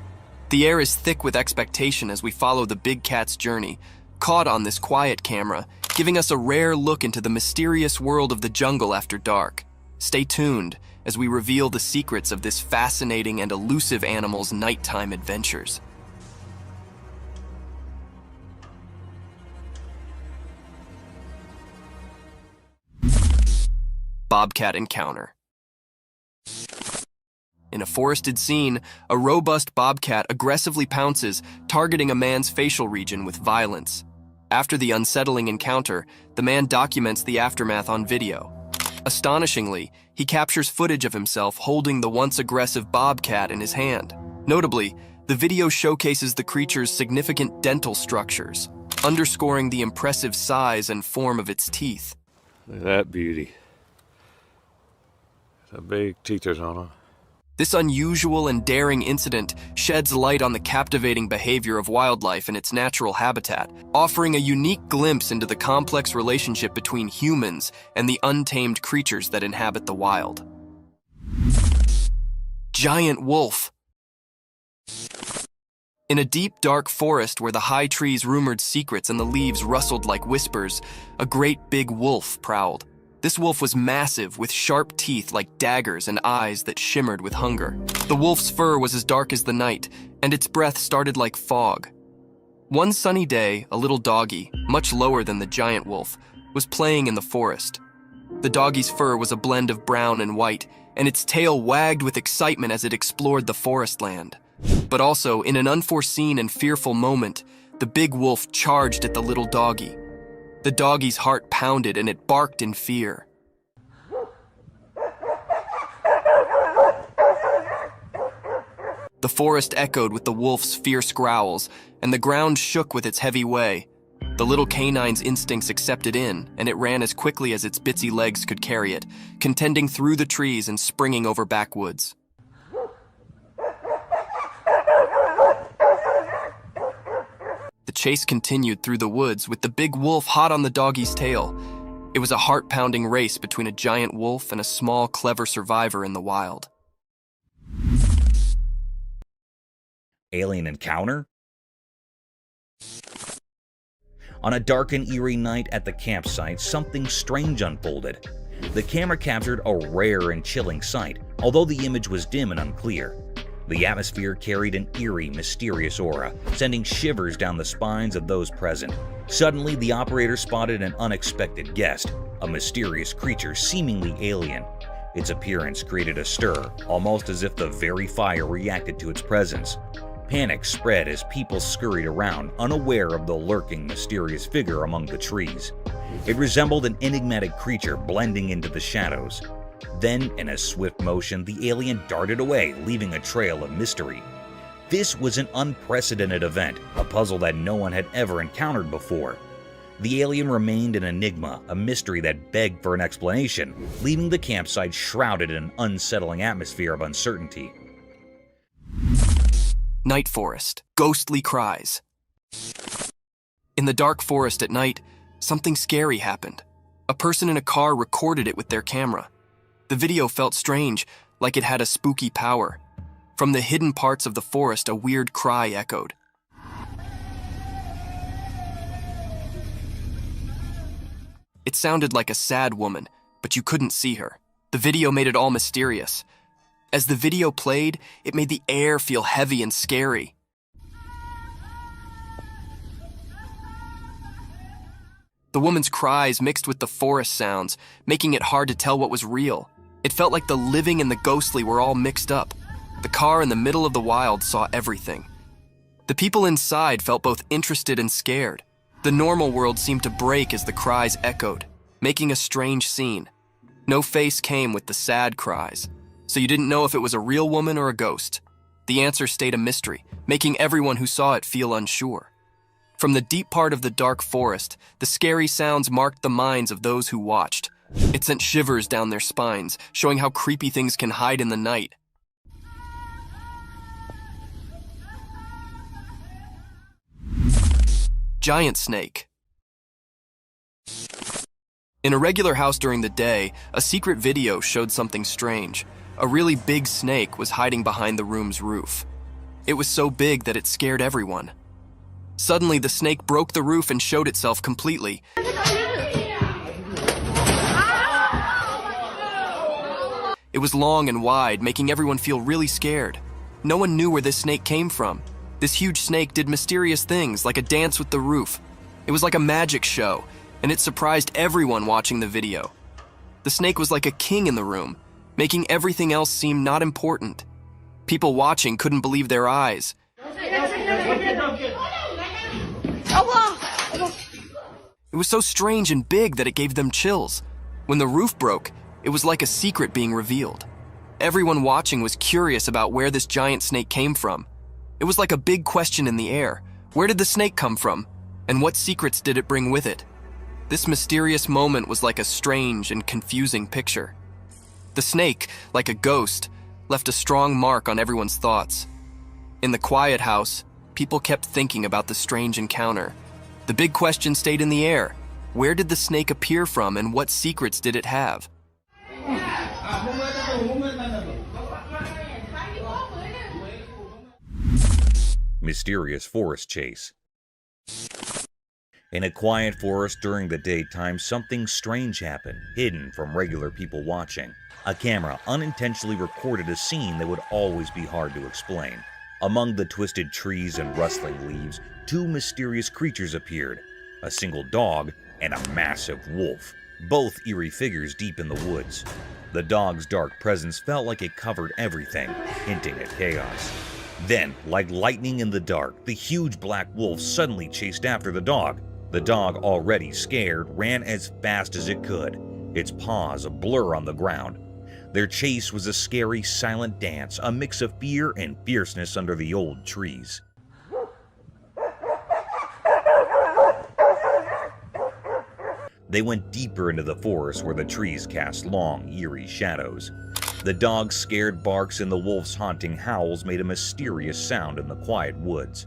The air is thick with expectation as we follow the big cat's journey, caught on this quiet camera, giving us a rare look into the mysterious world of the jungle after dark. Stay tuned as we reveal the secrets of this fascinating and elusive animal's nighttime adventures. Bobcat encounter. In a forested scene, a robust bobcat aggressively pounces, targeting a man's facial region with violence. After the unsettling encounter, the man documents the aftermath on video. Astonishingly, he captures footage of himself holding the once aggressive bobcat in his hand. Notably, the video showcases the creature's significant dental structures, underscoring the impressive size and form of its teeth. Look at that beauty. The big teethers on her. This unusual and daring incident sheds light on the captivating behavior of wildlife in its natural habitat, offering a unique glimpse into the complex relationship between humans and the untamed creatures that inhabit the wild. Giant wolf. In a deep, dark forest where the high trees rumored secrets and the leaves rustled like whispers, a great big wolf prowled. This wolf was massive, with sharp teeth like daggers and eyes that shimmered with hunger. The wolf's fur was as dark as the night, and its breath started like fog. One sunny day, a little doggy, much lower than the giant wolf, was playing in the forest. The doggy's fur was a blend of brown and white, and its tail wagged with excitement as it explored the forest land. But also, in an unforeseen and fearful moment, the big wolf charged at the little doggy. The doggy's heart pounded and it barked in fear. The forest echoed with the wolf's fierce growls, and the ground shook with its heavy way. The little canine's instincts accepted in, and it ran as quickly as its bitsy legs could carry it, contending through the trees and springing over backwoods. The chase continued through the woods with the big wolf hot on the doggy's tail. It was a heart-pounding race between a giant wolf and a small, clever survivor in the wild. Alien encounter? On a dark and eerie night at the campsite, something strange unfolded. The camera captured a rare and chilling sight, although the image was dim and unclear. The atmosphere carried an eerie, mysterious aura, sending shivers down the spines of those present. Suddenly, the operator spotted an unexpected guest, a mysterious creature seemingly alien. Its appearance created a stir, almost as if the very fire reacted to its presence. Panic spread as people scurried around, unaware of the lurking, mysterious figure among the trees. It resembled an enigmatic creature blending into the shadows. Then, in a swift motion, the alien darted away, leaving a trail of mystery. This was an unprecedented event, a puzzle that no one had ever encountered before. The alien remained an enigma, a mystery that begged for an explanation, leaving the campsite shrouded in an unsettling atmosphere of uncertainty. Night forest, ghostly cries. In the dark forest at night, something scary happened. A person in a car recorded it with their camera. The video felt strange, like it had a spooky power. From the hidden parts of the forest, a weird cry echoed. It sounded like a sad woman, but you couldn't see her. The video made it all mysterious. As the video played, it made the air feel heavy and scary. The woman's cries mixed with the forest sounds, making it hard to tell what was real. It felt like the living and the ghostly were all mixed up. The car in the middle of the wild saw everything. The people inside felt both interested and scared. The normal world seemed to break as the cries echoed, making a strange scene. No face came with the sad cries, so you didn't know if it was a real woman or a ghost. The answer stayed a mystery, making everyone who saw it feel unsure. From the deep part of the dark forest, the scary sounds marked the minds of those who watched. It sent shivers down their spines, showing how creepy things can hide in the night. Giant snake. In a regular house during the day, a secret video showed something strange. A really big snake was hiding behind the room's roof. It was so big that it scared everyone. Suddenly, the snake broke the roof and showed itself completely. It was long and wide, making everyone feel really scared. No one knew where this snake came from. This huge snake did mysterious things, like a dance with the roof. It was like a magic show, and it surprised everyone watching the video. The snake was like a king in the room, making everything else seem not important. People watching couldn't believe their eyes. It was so strange and big that it gave them chills. When the roof broke, it was like a secret being revealed. Everyone watching was curious about where this giant snake came from. It was like a big question in the air. Where did the snake come from? And what secrets did it bring with it? This mysterious moment was like a strange and confusing picture. The snake, like a ghost, left a strong mark on everyone's thoughts. In the quiet house, people kept thinking about the strange encounter. The big question stayed in the air. Where did the snake appear from and what secrets did it have? Mysterious forest chase. In a quiet forest during the daytime, something strange happened, hidden from regular people watching. A camera unintentionally recorded a scene that would always be hard to explain. Among the twisted trees and rustling leaves, two mysterious creatures appeared, a single dog and a massive wolf, both eerie figures deep in the woods. The dog's dark presence felt like it covered everything, hinting at chaos. Then, like lightning in the dark, the huge black wolf suddenly chased after the dog. The dog, already scared, ran as fast as it could, its paws a blur on the ground. Their chase was a scary, silent dance, a mix of fear and fierceness under the old trees. They went deeper into the forest where the trees cast long, eerie shadows. The dog's scared barks and the wolf's haunting howls made a mysterious sound in the quiet woods.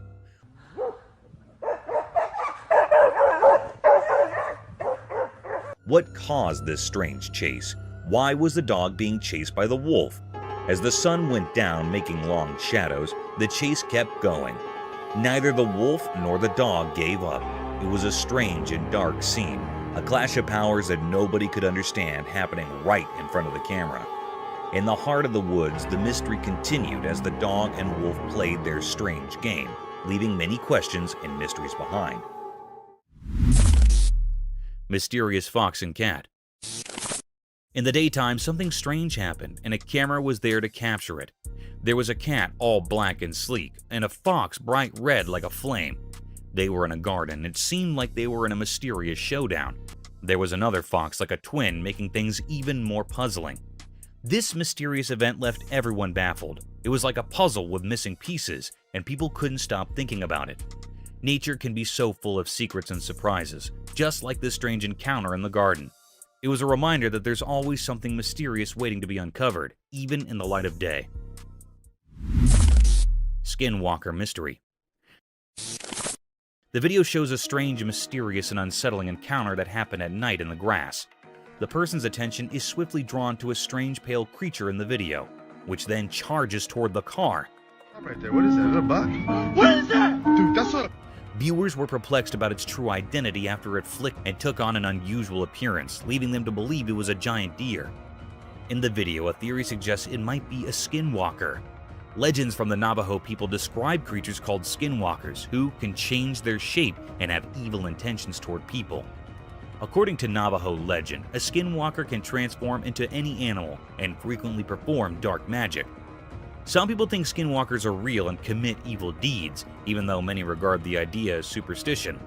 What caused this strange chase? Why was the dog being chased by the wolf? As the sun went down, making long shadows, the chase kept going. Neither the wolf nor the dog gave up. It was a strange and dark scene, a clash of powers that nobody could understand happening right in front of the camera. In the heart of the woods, the mystery continued as the dog and wolf played their strange game, leaving many questions and mysteries behind. Mysterious fox and cat. In the daytime, something strange happened, and a camera was there to capture it. There was a cat all black and sleek, and a fox bright red like a flame. They were in a garden, and it seemed like they were in a mysterious showdown. There was another fox like a twin, making things even more puzzling. This mysterious event left everyone baffled. It was like a puzzle with missing pieces, and people couldn't stop thinking about it. Nature can be so full of secrets and surprises, just like this strange encounter in the garden. It was a reminder that there's always something mysterious waiting to be uncovered, even in the light of day. Skinwalker Mystery. The video shows a strange, mysterious, and unsettling encounter that happened at night in the grass. The person's attention is swiftly drawn to a strange pale creature in the video, which then charges toward the car. Right there, what is that? Is that a buck? What is that? Dude, that's a... Viewers were perplexed about its true identity after it flicked and took on an unusual appearance, leading them to believe it was a giant deer. In the video, a theory suggests it might be a skinwalker. Legends from the Navajo people describe creatures called skinwalkers, who can change their shape and have evil intentions toward people. According to Navajo legend, a skinwalker can transform into any animal and frequently perform dark magic. Some people think skinwalkers are real and commit evil deeds, even though many regard the idea as superstition.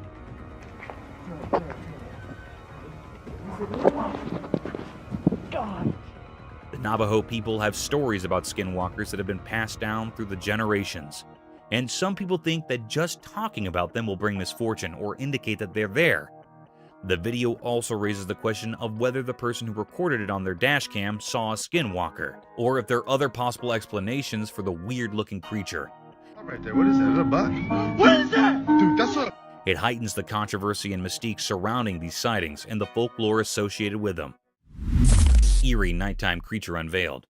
The Navajo people have stories about skinwalkers that have been passed down through the generations, and some people think that just talking about them will bring misfortune or indicate that they're there. The video also raises the question of whether the person who recorded it on their dashcam saw a skinwalker, or if there are other possible explanations for the weird-looking creature. Right there, what is that? Is that a buck? What is that? Dude, that's a... It heightens the controversy and mystique surrounding these sightings and the folklore associated with them. Eerie nighttime creature unveiled.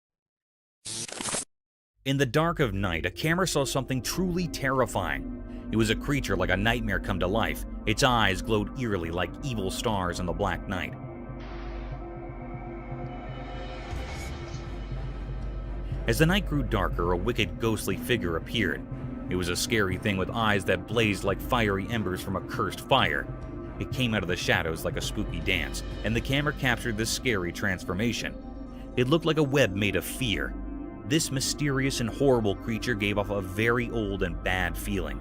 In the dark of night, a camera saw something truly terrifying. It was a creature like a nightmare come to life. Its eyes glowed eerily like evil stars in the black night. As the night grew darker, a wicked, ghostly figure appeared. It was a scary thing with eyes that blazed like fiery embers from a cursed fire. It came out of the shadows like a spooky dance, and the camera captured this scary transformation. It looked like a web made of fear. This mysterious and horrible creature gave off a very old and bad feeling,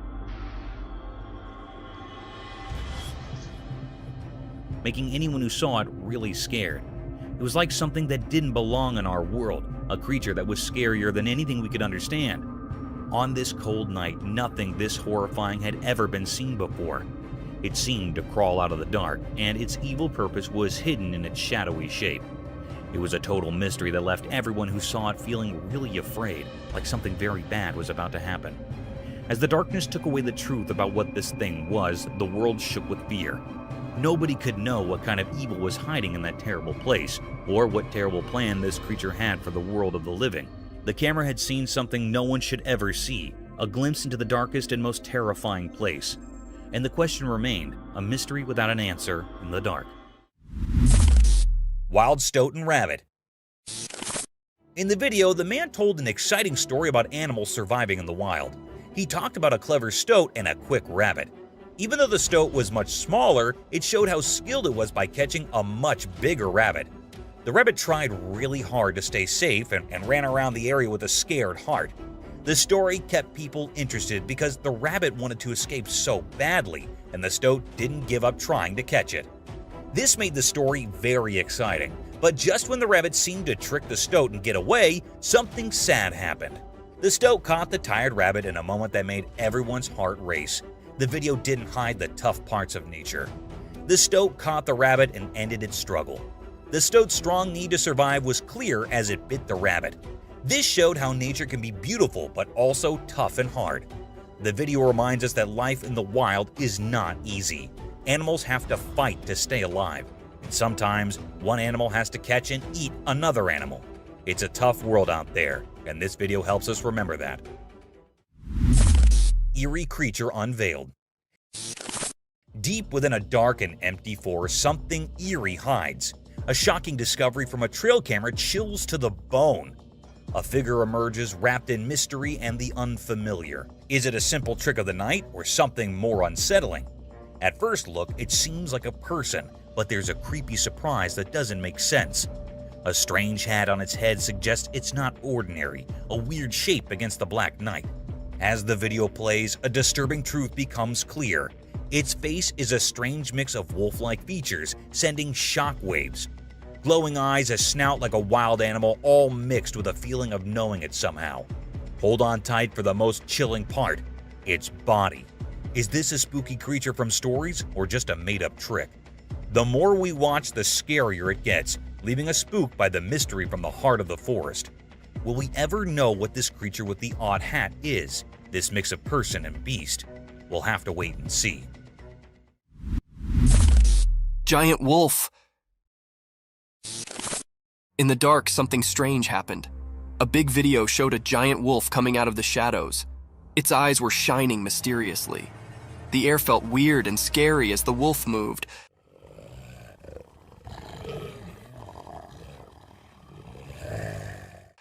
making anyone who saw it really scared. It was like something that didn't belong in our world, a creature that was scarier than anything we could understand. On this cold night, nothing this horrifying had ever been seen before. It seemed to crawl out of the dark, and its evil purpose was hidden in its shadowy shape. It was a total mystery that left everyone who saw it feeling really afraid, like something very bad was about to happen. As the darkness took away the truth about what this thing was, the world shook with fear. Nobody could know what kind of evil was hiding in that terrible place, or what terrible plan this creature had for the world of the living. The camera had seen something no one should ever see, a glimpse into the darkest and most terrifying place. And the question remained, a mystery without an answer in the dark. Wild Stoughton Rabbit. In the video, the man told an exciting story about animals surviving in the wild. He talked about a clever stoat and a quick rabbit. Even though the stoat was much smaller, it showed how skilled it was by catching a much bigger rabbit. The rabbit tried really hard to stay safe and ran around the area with a scared heart. The story kept people interested because the rabbit wanted to escape so badly, and the stoat didn't give up trying to catch it. This made the story very exciting, but just when the rabbit seemed to trick the stoat and get away, something sad happened. The stoat caught the tired rabbit in a moment that made everyone's heart race. The video didn't hide the tough parts of nature. The stoat caught the rabbit and ended its struggle. The stoat's strong need to survive was clear as it bit the rabbit. This showed how nature can be beautiful but also tough and hard. The video reminds us that life in the wild is not easy. Animals have to fight to stay alive, and sometimes one animal has to catch and eat another animal. It's a tough world out there, and this video helps us remember that. Eerie creature unveiled. Deep within a dark and empty forest, something eerie hides. A shocking discovery from a trail camera chills to the bone. A figure emerges wrapped in mystery and the unfamiliar. Is it a simple trick of the night or something more unsettling? At first look, it seems like a person, but there's a creepy surprise that doesn't make sense. A strange hat on its head suggests it's not ordinary, a weird shape against the black night. As the video plays, a disturbing truth becomes clear. Its face is a strange mix of wolf-like features, sending shock waves. Glowing eyes, a snout like a wild animal, all mixed with a feeling of knowing it somehow. Hold on tight for the most chilling part, its body. Is this a spooky creature from stories or just a made-up trick? The more we watch, the scarier it gets, leaving us spooked by the mystery from the heart of the forest. Will we ever know what this creature with the odd hat is, this mix of person and beast? We'll have to wait and see. Giant wolf! In the dark, something strange happened. A big video showed a giant wolf coming out of the shadows. Its eyes were shining mysteriously. The air felt weird and scary as the wolf moved.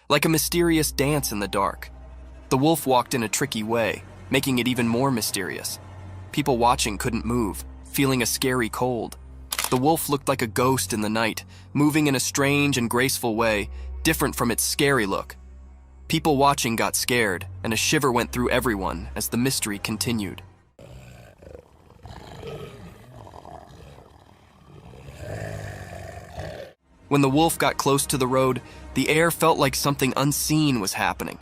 Like a mysterious dance in the dark. The wolf walked in a tricky way, making it even more mysterious. People watching couldn't move, feeling a scary cold. The wolf looked like a ghost in the night, moving in a strange and graceful way, different from its scary look. People watching got scared, and a shiver went through everyone as the mystery continued. When the wolf got close to the road, the air felt like something unseen was happening.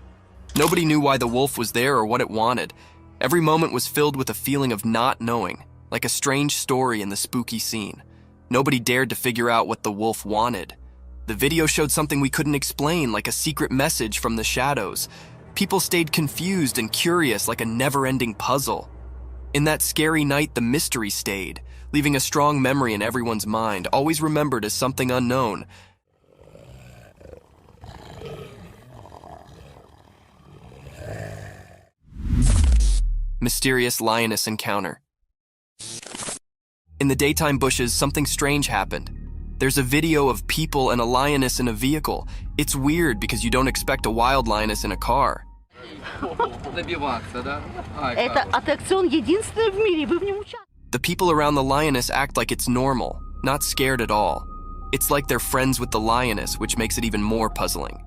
Nobody knew why the wolf was there or what it wanted. Every moment was filled with a feeling of not knowing, like a strange story in the spooky scene. Nobody dared to figure out what the wolf wanted. The video showed something we couldn't explain, like a secret message from the shadows. People stayed confused and curious, like a never-ending puzzle. In that scary night, the mystery stayed, leaving a strong memory in everyone's mind, always remembered as something unknown. Mysterious lioness encounter. In the daytime bushes, something strange happened. There's a video of people and a lioness in a vehicle. It's weird because you don't expect a wild lioness in a car. The people around the lioness act like it's normal, not scared at all. It's like they're friends with the lioness, which makes it even more puzzling.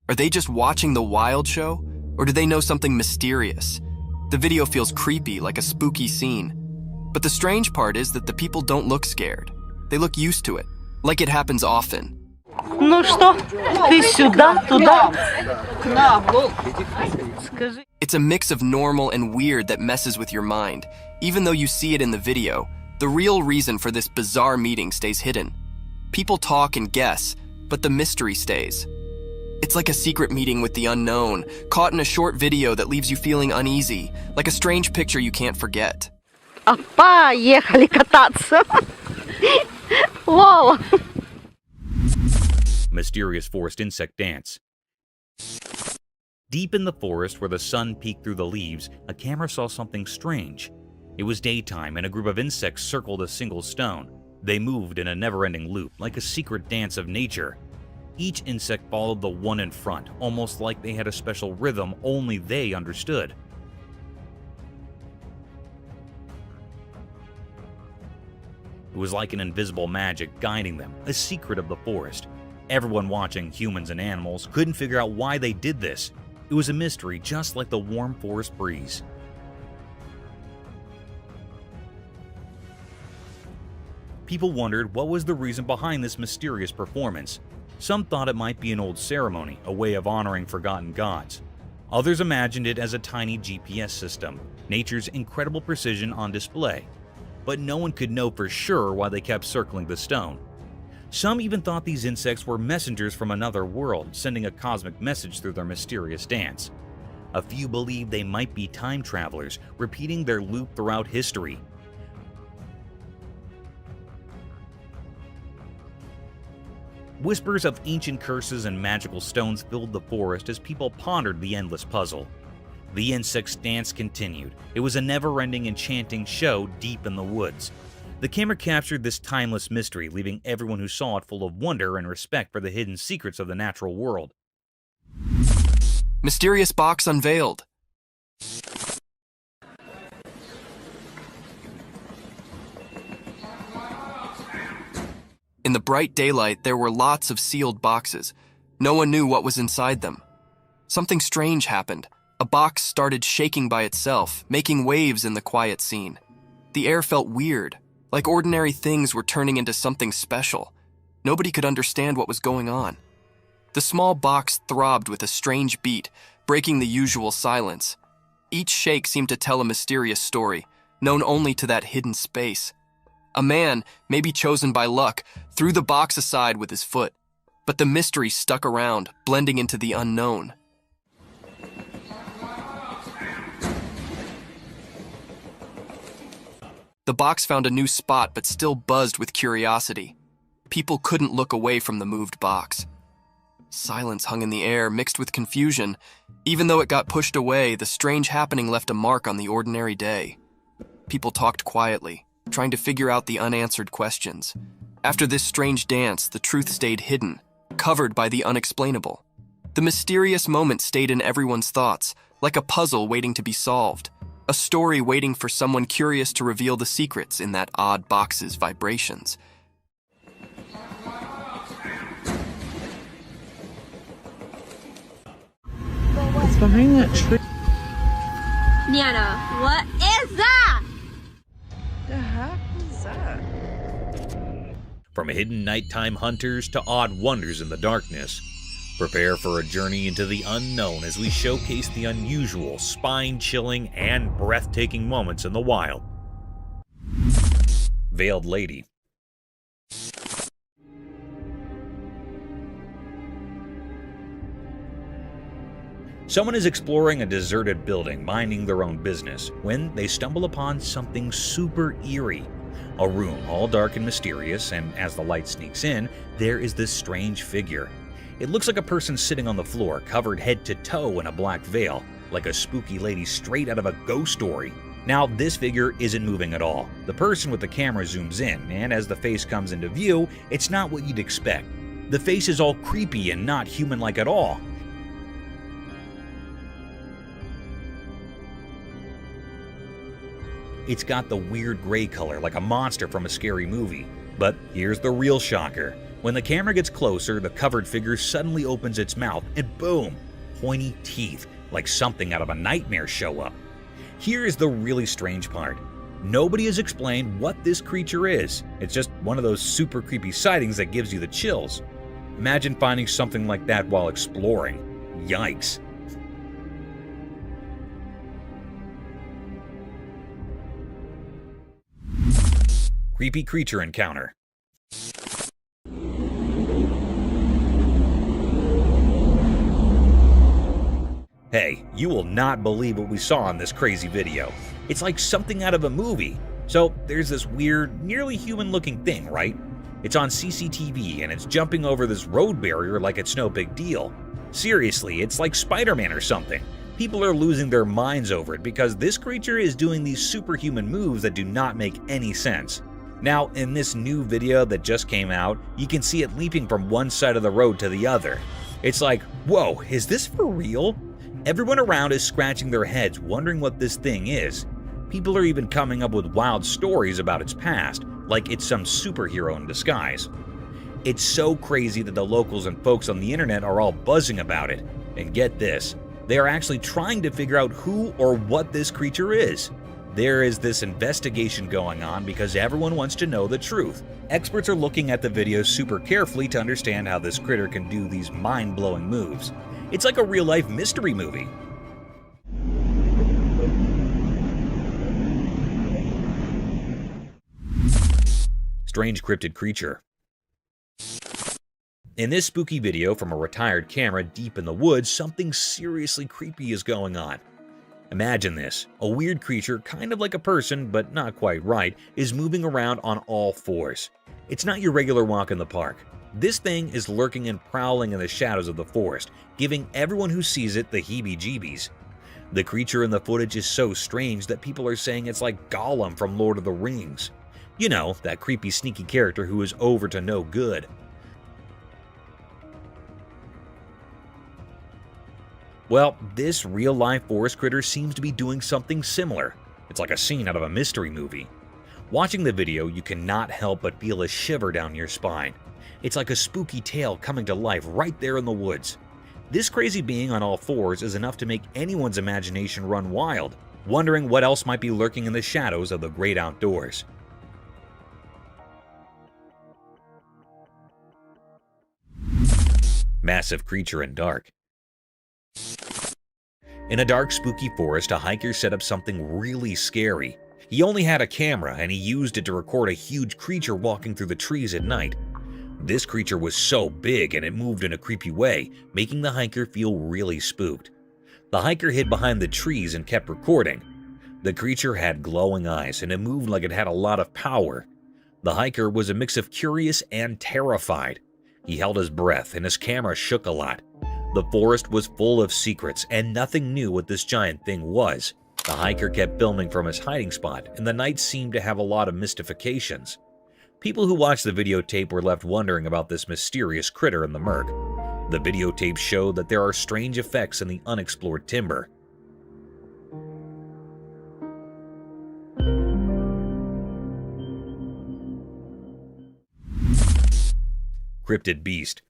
Are they just watching the wild show? Or do they know something mysterious? The video feels creepy, like a spooky scene. But the strange part is that the people don't look scared. They look used to it, like it happens often. It's a mix of normal and weird that messes with your mind. Even though you see it in the video, the real reason for this bizarre meeting stays hidden. People talk and guess, but the mystery stays. It's like a secret meeting with the unknown, caught in a short video that leaves you feeling uneasy, like a strange picture you can't forget. Mysterious forest insect dance. Deep in the forest where the sun peeked through the leaves, a camera saw something strange. It was daytime and a group of insects circled a single stone. They moved in a never-ending loop, like a secret dance of nature. Each insect followed the one in front, almost like they had a special rhythm only they understood. It was like an invisible magic guiding them, a secret of the forest. Everyone watching, humans and animals, couldn't figure out why they did this. It was a mystery, just like the warm forest breeze. People wondered what was the reason behind this mysterious performance. Some thought it might be an old ceremony, a way of honoring forgotten gods. Others imagined it as a tiny GPS system, nature's incredible precision on display. But no one could know for sure why they kept circling the stone. Some even thought these insects were messengers from another world, sending a cosmic message through their mysterious dance. A few believed they might be time travelers, repeating their loop throughout history. Whispers of ancient curses and magical stones filled the forest as people pondered the endless puzzle. The insects' dance continued. It was a never-ending enchanting show deep in the woods. The camera captured this timeless mystery, leaving everyone who saw it full of wonder and respect for the hidden secrets of the natural world. Mysterious box unveiled. In the bright daylight, there were lots of sealed boxes. No one knew what was inside them. Something strange happened. A box started shaking by itself, making waves in the quiet scene. The air felt weird, like ordinary things were turning into something special. Nobody could understand what was going on. The small box throbbed with a strange beat, breaking the usual silence. Each shake seemed to tell a mysterious story, known only to that hidden space. A man, maybe chosen by luck, threw the box aside with his foot, but the mystery stuck around, blending into the unknown. The box found a new spot but still buzzed with curiosity. People couldn't look away from the moved box. Silence hung in the air, mixed with confusion. Even though it got pushed away, the strange happening left a mark on the ordinary day. People talked quietly, trying to figure out the unanswered questions. After this strange dance, the truth stayed hidden, covered by the unexplainable. The mysterious moment stayed in everyone's thoughts, like a puzzle waiting to be solved, a story waiting for someone curious to reveal the secrets in that odd box's vibrations. It's behind that tree. Nana, what is that? The heck is that? From hidden nighttime hunters to odd wonders in the darkness, prepare for a journey into the unknown as we showcase the unusual, spine-chilling, and breathtaking moments in the wild. Veiled Lady. Someone is exploring a deserted building, minding their own business, when they stumble upon something super eerie. A room all dark and mysterious, and as the light sneaks in, there is this strange figure. It looks like a person sitting on the floor, covered head to toe in a black veil, like a spooky lady straight out of a ghost story. Now, this figure isn't moving at all. The person with the camera zooms in, and as the face comes into view, it's not what you'd expect. The face is all creepy and not human-like at all. It's got the weird gray color like a monster from a scary movie. But here's the real shocker. When the camera gets closer, the covered figure suddenly opens its mouth and boom, pointy teeth, like something out of a nightmare show up. Here is the really strange part. Nobody has explained what this creature is. It's just one of those super creepy sightings that gives you the chills. Imagine finding something like that while exploring. Yikes. Creepy creature encounter. Hey, you will not believe what we saw in this crazy video. It's like something out of a movie. So there's this weird, nearly human-looking thing, right? It's on CCTV and it's jumping over this road barrier like it's no big deal. Seriously, it's like Spider-Man or something. People are losing their minds over it because this creature is doing these superhuman moves that do not make any sense. Now, in this new video that just came out, you can see it leaping from one side of the road to the other. It's like, whoa, is this for real? Everyone around is scratching their heads wondering what this thing is. People are even coming up with wild stories about its past, like it's some superhero in disguise. It's so crazy that the locals and folks on the internet are all buzzing about it. And get this, they are actually trying to figure out who or what this creature is. There is this investigation going on because everyone wants to know the truth. Experts are looking at the video super carefully to understand how this critter can do these mind-blowing moves. It's like a real-life mystery movie. Strange cryptid creature. In this spooky video from a retired camera deep in the woods, something seriously creepy is going on. Imagine this, a weird creature, kind of like a person, but not quite right, is moving around on all fours. It's not your regular walk in the park. This thing is lurking and prowling in the shadows of the forest, giving everyone who sees it the heebie-jeebies. The creature in the footage is so strange that people are saying it's like Gollum from Lord of the Rings. You know, that creepy sneaky character who is over to no good. Well, this real-life forest critter seems to be doing something similar. It's like a scene out of a mystery movie. Watching the video, you cannot help but feel a shiver down your spine. It's like a spooky tale coming to life right there in the woods. This crazy being on all fours is enough to make anyone's imagination run wild, wondering what else might be lurking in the shadows of the great outdoors. Massive creature in dark. In a dark, spooky forest, a hiker set up something really scary. He only had a camera, and he used it to record a huge creature walking through the trees at night. This creature was so big and it moved in a creepy way, making the hiker feel really spooked. The hiker hid behind the trees and kept recording. The creature had glowing eyes, and it moved like it had a lot of power. The hiker was a mix of curious and terrified. He held his breath, and his camera shook a lot. The forest was full of secrets, and nothing knew what this giant thing was. The hiker kept filming from his hiding spot, and the night seemed to have a lot of mystifications. People who watched the videotape were left wondering about this mysterious critter in the murk. The videotape showed that there are strange effects in the unexplored timber. Cryptid beast.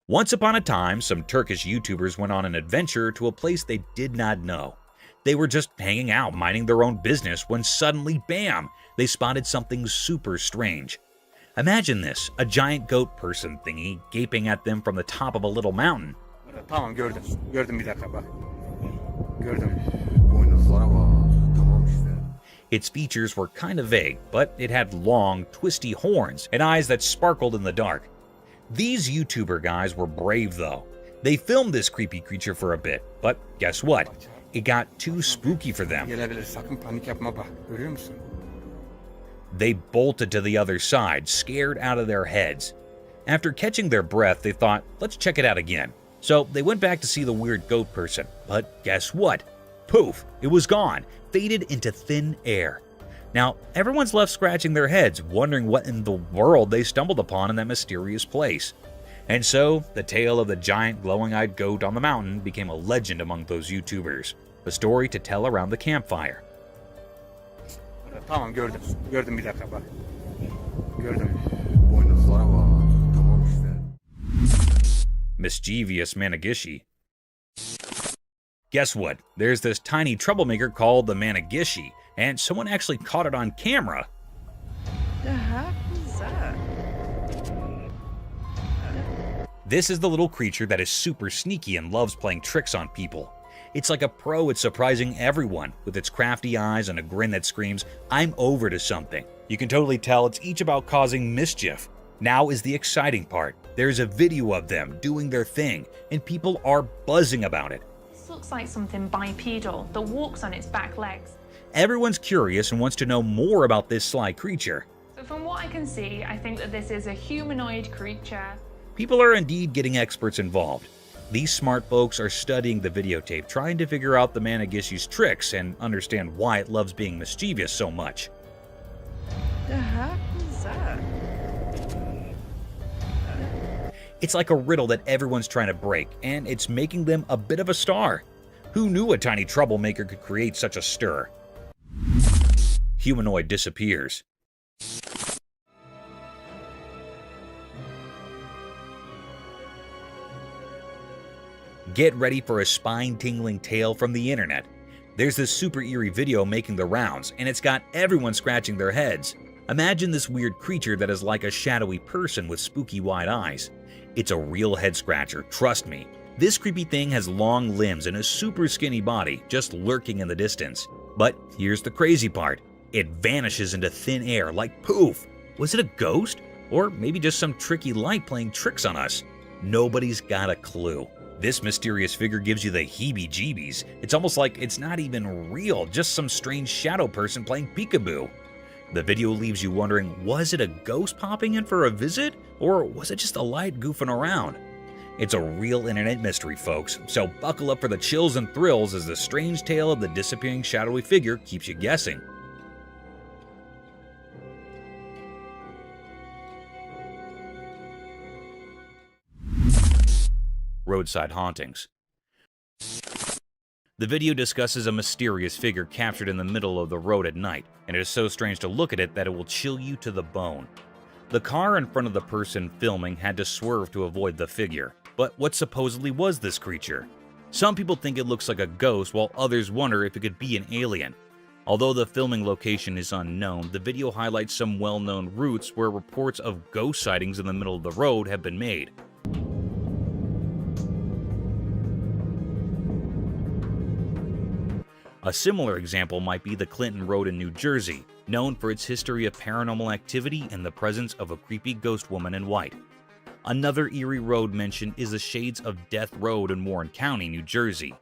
Once upon a time, some Turkish YouTubers went on an adventure to a place they did not know. They were just hanging out, minding their own business, when suddenly, bam, they spotted something super strange. Imagine this, a giant goat person thingy gaping at them from the top of a little mountain. Tamam gördüm. Gördüm bir dakika bak. Gördüm. Its features were kind of vague, but it had long, twisty horns and eyes that sparkled in the dark. These YouTuber guys were brave though. They filmed this creepy creature for a bit, but guess what? It got too spooky for them. Gelebilir, sakın panik yapma bak. Görüyor musun? They bolted to the other side, scared out of their heads. After catching their breath, they thought, let's check it out again. So they went back to see the weird goat person, but guess what? Poof, it was gone, faded into thin air. Now, everyone's left scratching their heads, wondering what in the world they stumbled upon in that mysterious place. And so, the tale of the giant glowing-eyed goat on the mountain became a legend among those YouTubers, a story to tell around the campfire. Tamam gördüm. Gördüm bir dakika bak. Gördüm. Mischievous Managishi. Guess what? There's this tiny troublemaker called the Managishi, and someone actually caught it on camera. The heck was that? This is the little creature that is super sneaky and loves playing tricks on people. It's like a pro at surprising everyone, with its crafty eyes and a grin that screams, I'm over to something. You can totally tell it's each about causing mischief. Now is the exciting part. There's a video of them doing their thing, and people are buzzing about it. This looks like something bipedal that walks on its back legs. Everyone's curious and wants to know more about this sly creature. So from what I can see, I think that this is a humanoid creature. People are indeed getting experts involved. These smart folks are studying the videotape, trying to figure out the Managishi's tricks and understand why it loves being mischievous so much. The heck is that? It's like a riddle that everyone's trying to break, and it's making them a bit of a star. Who knew a tiny troublemaker could create such a stir? Humanoid disappears. Get ready for a spine-tingling tale from the internet. There's this super eerie video making the rounds, and it's got everyone scratching their heads. Imagine this weird creature that is like a shadowy person with spooky wide eyes. It's a real head-scratcher, trust me. This creepy thing has long limbs and a super skinny body, just lurking in the distance. But here's the crazy part. It vanishes into thin air like poof. Was it a ghost? Or maybe just some tricky light playing tricks on us? Nobody's got a clue. This mysterious figure gives you the heebie-jeebies. It's almost like it's not even real, just some strange shadow person playing peekaboo. The video leaves you wondering, was it a ghost popping in for a visit? Or was it just a light goofing around? It's a real internet mystery, folks, so buckle up for the chills and thrills as the strange tale of the disappearing shadowy figure keeps you guessing. Roadside hauntings. The video discusses a mysterious figure captured in the middle of the road at night, and it is so strange to look at it that it will chill you to the bone. The car in front of the person filming had to swerve to avoid the figure. But what supposedly was this creature? Some people think it looks like a ghost, while others wonder if it could be an alien. Although the filming location is unknown, the video highlights some well-known routes where reports of ghost sightings in the middle of the road have been made. A similar example might be the Clinton Road in New Jersey, known for its history of paranormal activity and the presence of a creepy ghost woman in white. Another eerie road mentioned is the Shades of Death Road in Warren County, New Jersey.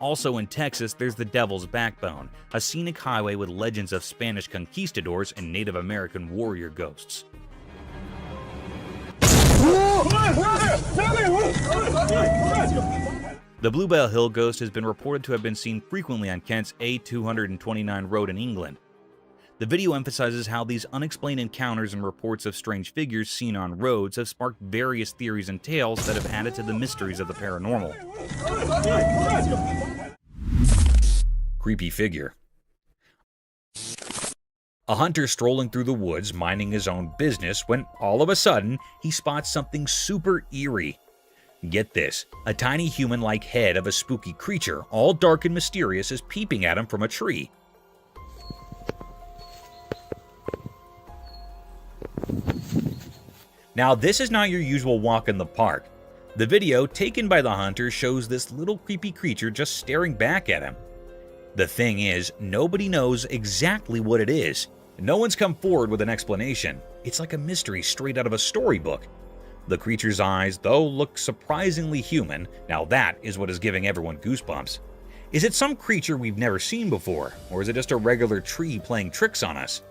Also in Texas, there's the Devil's Backbone, a scenic highway with legends of Spanish conquistadors and Native American warrior ghosts. The Bluebell Hill ghost has been reported to have been seen frequently on Kent's A229 road in England. The video emphasizes how these unexplained encounters and reports of strange figures seen on roads have sparked various theories and tales that have added to the mysteries of the paranormal. Creepy figure. A hunter strolling through the woods minding his own business when all of a sudden he spots something super eerie. Get this, a tiny human-like head of a spooky creature, all dark and mysterious, is peeping at him from a tree. Now, this is not your usual walk in the park. The video taken by the hunter shows this little creepy creature just staring back at him. The thing is, nobody knows exactly what it is. No one's come forward with an explanation. It's like a mystery straight out of a storybook. The creature's eyes, though, look surprisingly human. Now that is what is giving everyone goosebumps. Is it some creature we've never seen before, or is it just a regular tree playing tricks on us?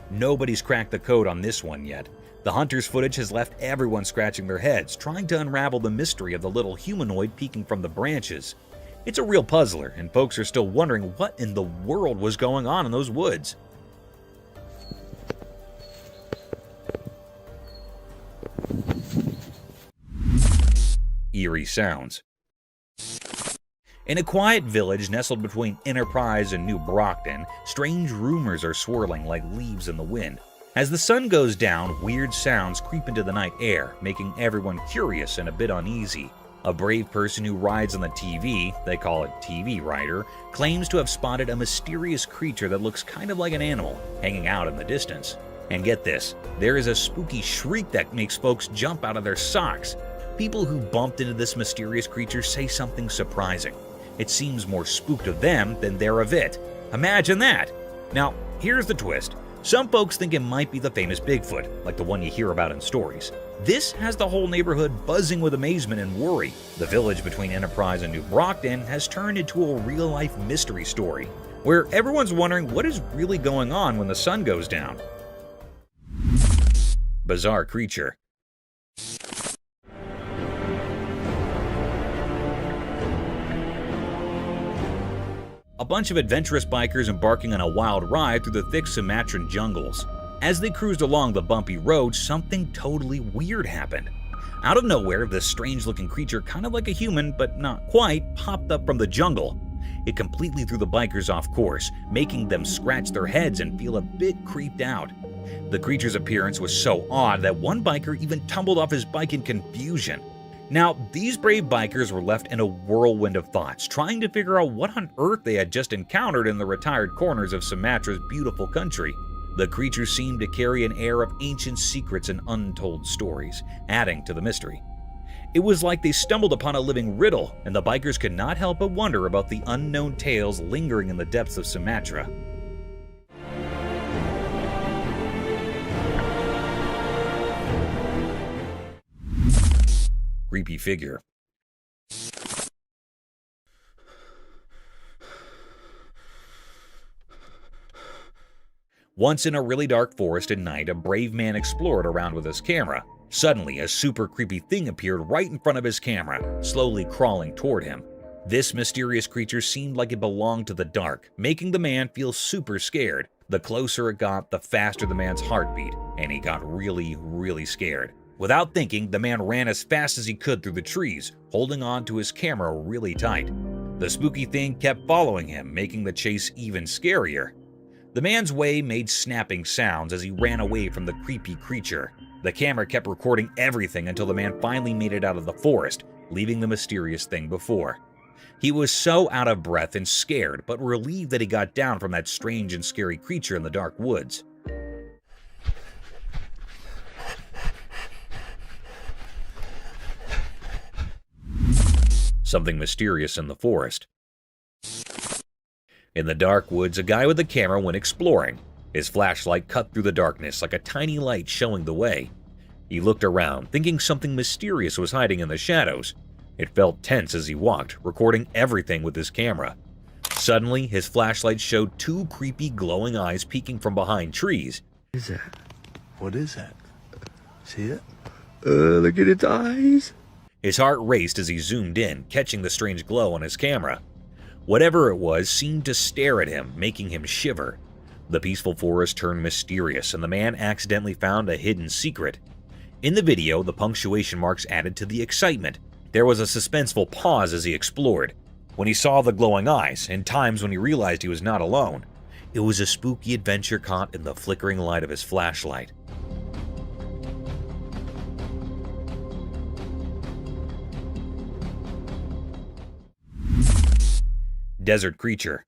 Nobody's cracked the code on this one yet. The hunter's footage has left everyone scratching their heads, trying to unravel the mystery of the little humanoid peeking from the branches. It's a real puzzler, and folks are still wondering what in the world was going on in those woods. Eerie sounds. In a quiet village nestled between Enterprise and New Brockton, strange rumors are swirling like leaves in the wind. As the sun goes down, weird sounds creep into the night air, making everyone curious and a bit uneasy. A brave person who rides on the TV, they call it TV rider, claims to have spotted a mysterious creature that looks kind of like an animal, hanging out in the distance. And get this, there is a spooky shriek that makes folks jump out of their socks. People who bumped into this mysterious creature say something surprising. It seems more spooked of them than they're of it. Imagine that! Now, here's the twist. Some folks think it might be the famous Bigfoot, like the one you hear about in stories. This has the whole neighborhood buzzing with amazement and worry. The village between Enterprise and New Brockton has turned into a real-life mystery story, where everyone's wondering what is really going on when the sun goes down. Bizarre creature. A bunch of adventurous bikers embarking on a wild ride through the thick Sumatran jungles. As they cruised along the bumpy road, something totally weird happened. Out of nowhere, this strange-looking creature, kind of like a human but not quite, popped up from the jungle. It completely threw the bikers off course, making them scratch their heads and feel a bit creeped out. The creature's appearance was so odd that one biker even tumbled off his bike in confusion. Now, these brave bikers were left in a whirlwind of thoughts, trying to figure out what on earth they had just encountered in the retired corners of Sumatra's beautiful country. The creature seemed to carry an air of ancient secrets and untold stories, adding to the mystery. It was like they stumbled upon a living riddle, and the bikers could not help but wonder about the unknown tales lingering in the depths of Sumatra. Creepy figure. Once in a really dark forest at night, a brave man explored around with his camera. Suddenly, a super creepy thing appeared right in front of his camera, slowly crawling toward him. This mysterious creature seemed like it belonged to the dark, making the man feel super scared. The closer it got, the faster the man's heart beat, and he got really scared. Without thinking, the man ran as fast as he could through the trees, holding on to his camera really tight. The spooky thing kept following him, making the chase even scarier. The man's way made snapping sounds as he ran away from the creepy creature. The camera kept recording everything until the man finally made it out of the forest, leaving the mysterious thing before. He was so out of breath and scared, but relieved that he got down from that strange and scary creature in the dark woods. Something mysterious in the forest. In the dark woods, a guy with a camera went exploring. His flashlight cut through the darkness like a tiny light showing the way. He looked around, thinking something mysterious was hiding in the shadows. It felt tense as he walked, recording everything with his camera. Suddenly, his flashlight showed two creepy glowing eyes peeking from behind trees. What is that? What is that? See it? Look at its eyes. His heart raced as he zoomed in, catching the strange glow on his camera. Whatever it was seemed to stare at him, making him shiver. The peaceful forest turned mysterious, and the man accidentally found a hidden secret. In the video, the punctuation marks added to the excitement. There was a suspenseful pause as he explored. When he saw the glowing eyes, and times when he realized he was not alone, it was a spooky adventure caught in the flickering light of his flashlight. Desert creature.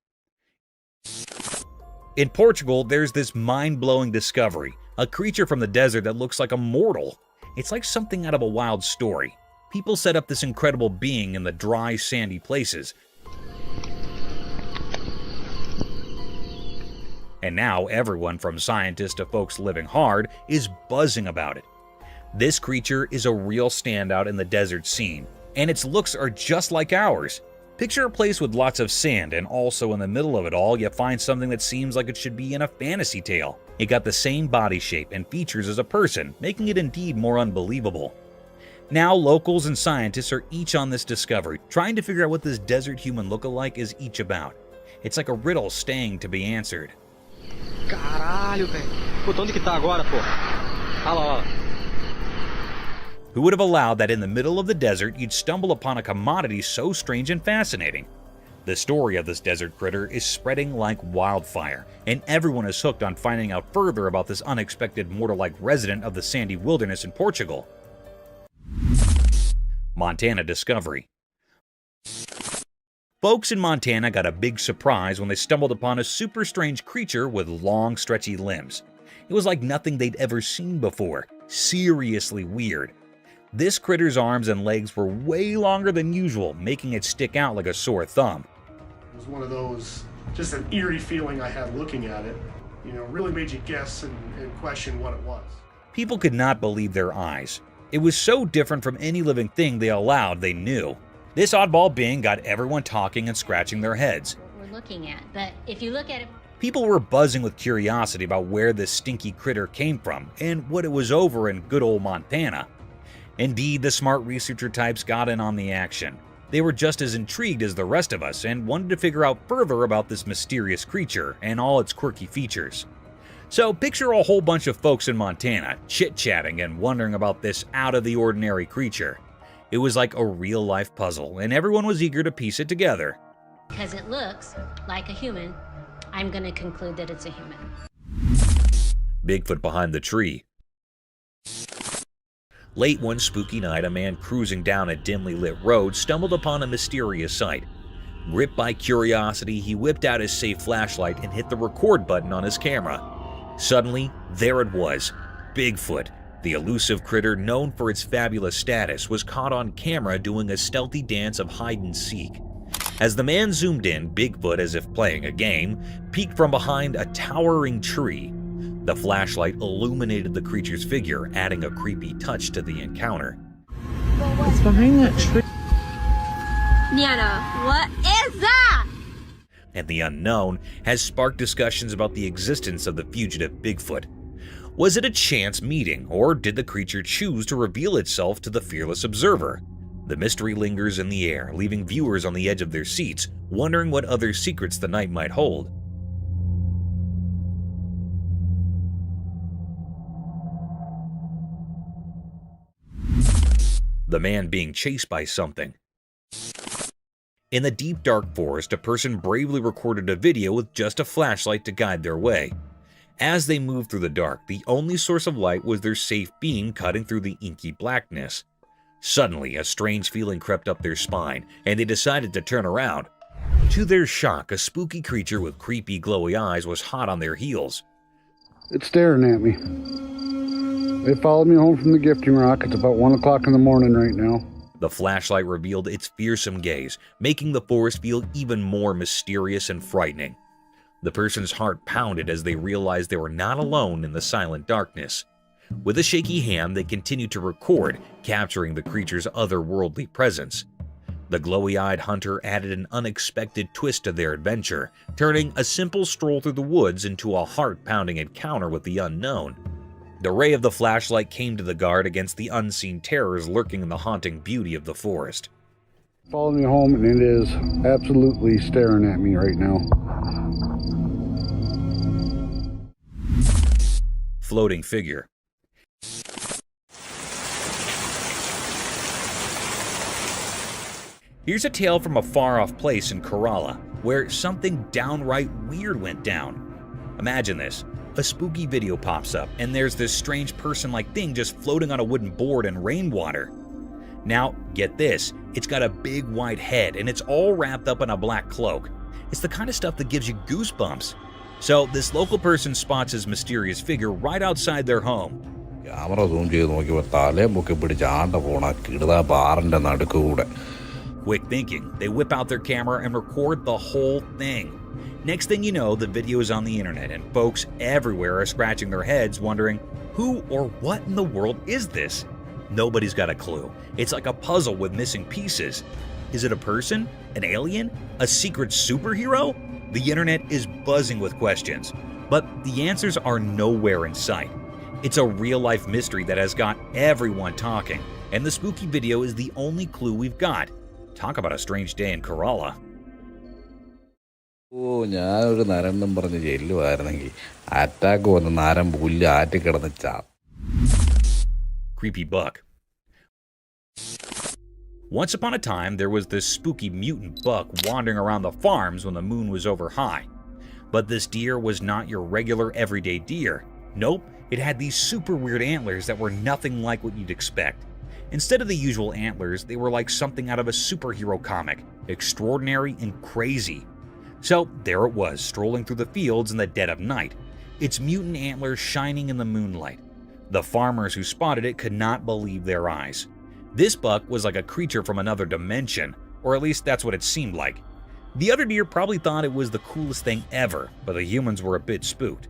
In Portugal, there's this mind-blowing discovery, a creature from the desert that looks like a mortal. It's like something out of a wild story. People set up this incredible being in the dry, sandy places. And now everyone from scientists to folks living hard is buzzing about it. This creature is a real standout in the desert scene, and its looks are just like ours. Picture a place with lots of sand, and also in the middle of it all, you find something that seems like it should be in a fantasy tale. It got the same body shape and features as a person, making it indeed more unbelievable. Now, locals and scientists are each on this discovery, trying to figure out what this desert human look-alike is each about. It's like a riddle staying to be answered. Caralho, velho. Puta, onde que tá agora, pô? Olha lá, olha lá. Who would have allowed that in the middle of the desert you'd stumble upon a commodity so strange and fascinating? The story of this desert critter is spreading like wildfire, and everyone is hooked on finding out further about this unexpected mortal-like resident of the sandy wilderness in Portugal. Montana discovery. Folks in Montana got a big surprise when they stumbled upon a super strange creature with long, stretchy limbs. It was like nothing they'd ever seen before. Seriously weird. This critter's arms and legs were way longer than usual, making it stick out like a sore thumb. It was one of those, just an eerie feeling I had looking at it. You know, really made you guess and question what it was. People could not believe their eyes. It was so different from any living thing they allowed they knew. This oddball being got everyone talking and scratching their heads. What we're looking at, but if you look at it, people were buzzing with curiosity about where this stinky critter came from and what it was over in good old Montana. Indeed, the smart researcher types got in on the action. They were just as intrigued as the rest of us and wanted to figure out further about this mysterious creature and all its quirky features. So picture a whole bunch of folks in Montana chit-chatting and wondering about this out-of-the-ordinary creature. It was like a real-life puzzle, and everyone was eager to piece it together. Because it looks like a human, I'm going to conclude that it's a human. Bigfoot behind the tree. Late one spooky night, a man cruising down a dimly lit road stumbled upon a mysterious sight. Gripped by curiosity, he whipped out his safe flashlight and hit the record button on his camera. Suddenly, there it was. Bigfoot, the elusive critter known for its fabulous status, was caught on camera doing a stealthy dance of hide and seek. As the man zoomed in, Bigfoot, as if playing a game, peeked from behind a towering tree. The flashlight illuminated the creature's figure, adding a creepy touch to the encounter. It's behind that tree. Niana, what is that? And the unknown has sparked discussions about the existence of the fugitive Bigfoot. Was it a chance meeting, or did the creature choose to reveal itself to the fearless observer? The mystery lingers in the air, leaving viewers on the edge of their seats, wondering what other secrets the night might hold. The man being chased by something. In the deep dark forest, a person bravely recorded a video with just a flashlight to guide their way. As they moved through the dark, the only source of light was their safe beam cutting through the inky blackness. Suddenly, a strange feeling crept up their spine, and they decided to turn around. To their shock, a spooky creature with creepy glowy eyes was hot on their heels. It's staring at me. They followed me home from the gifting rock. It's about 1 o'clock in the morning right now. The flashlight revealed its fearsome gaze, making the forest feel even more mysterious and frightening. The person's heart pounded as they realized they were not alone in the silent darkness. With a shaky hand, they continued to record, capturing the creature's otherworldly presence. The glowy-eyed hunter added an unexpected twist to their adventure, turning a simple stroll through the woods into a heart-pounding encounter with the unknown. The ray of the flashlight came to the guard against the unseen terrors lurking in the haunting beauty of the forest. Followed me home, and it is absolutely staring at me right now. Floating figure. Here's a tale from a far-off place in Kerala, where something downright weird went down. Imagine this. A spooky video pops up, and there's this strange person-like thing just floating on a wooden board in rainwater. Now, get this. It's got a big white head, and it's all wrapped up in a black cloak. It's the kind of stuff that gives you goosebumps. So, this local person spots his mysterious figure right outside their home. Quick thinking, they whip out their camera and record the whole thing. Next thing you know, the video is on the internet, and folks everywhere are scratching their heads wondering, who or what in the world is this? Nobody's got a clue. It's like a puzzle with missing pieces. Is it a person? An alien? A secret superhero? The internet is buzzing with questions, but the answers are nowhere in sight. It's a real-life mystery that has got everyone talking, and the spooky video is the only clue we've got. Talk about a strange day in Kerala. Creepy buck. Once upon a time, there was this spooky mutant buck wandering around the farms when the moon was over high. But this deer was not your regular everyday deer. Nope, it had these super weird antlers that were nothing like what you'd expect. Instead of the usual antlers, they were like something out of a superhero comic, extraordinary and crazy. So there it was, strolling through the fields in the dead of night, its mutant antlers shining in the moonlight. The farmers who spotted it could not believe their eyes. This buck was like a creature from another dimension, or at least that's what it seemed like. The other deer probably thought it was the coolest thing ever, but the humans were a bit spooked.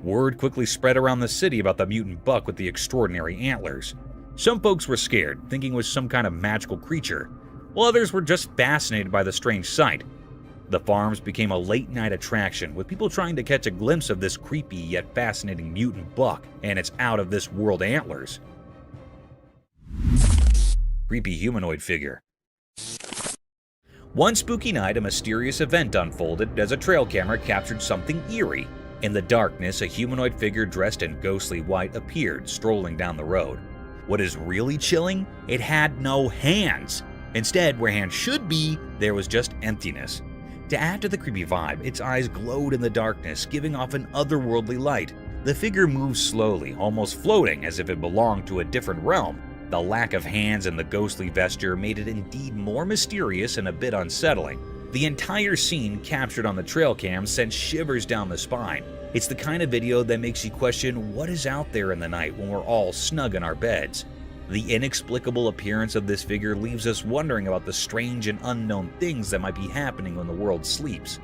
Word quickly spread around the city about the mutant buck with the extraordinary antlers. Some folks were scared, thinking it was some kind of magical creature, while others were just fascinated by the strange sight. The farms became a late-night attraction, with people trying to catch a glimpse of this creepy yet fascinating mutant buck and its out-of-this-world antlers. Creepy humanoid figure. One spooky night, a mysterious event unfolded as a trail camera captured something eerie. In the darkness, a humanoid figure dressed in ghostly white appeared, strolling down the road. What is really chilling? It had no hands. Instead, where hands should be, there was just emptiness. To add to the creepy vibe, its eyes glowed in the darkness, giving off an otherworldly light. The figure moved slowly, almost floating as if it belonged to a different realm. The lack of hands and the ghostly vesture made it indeed more mysterious and a bit unsettling. The entire scene captured on the trail cam sent shivers down the spine. It's the kind of video that makes you question what is out there in the night when we're all snug in our beds. The inexplicable appearance of this figure leaves us wondering about the strange and unknown things that might be happening when the world sleeps.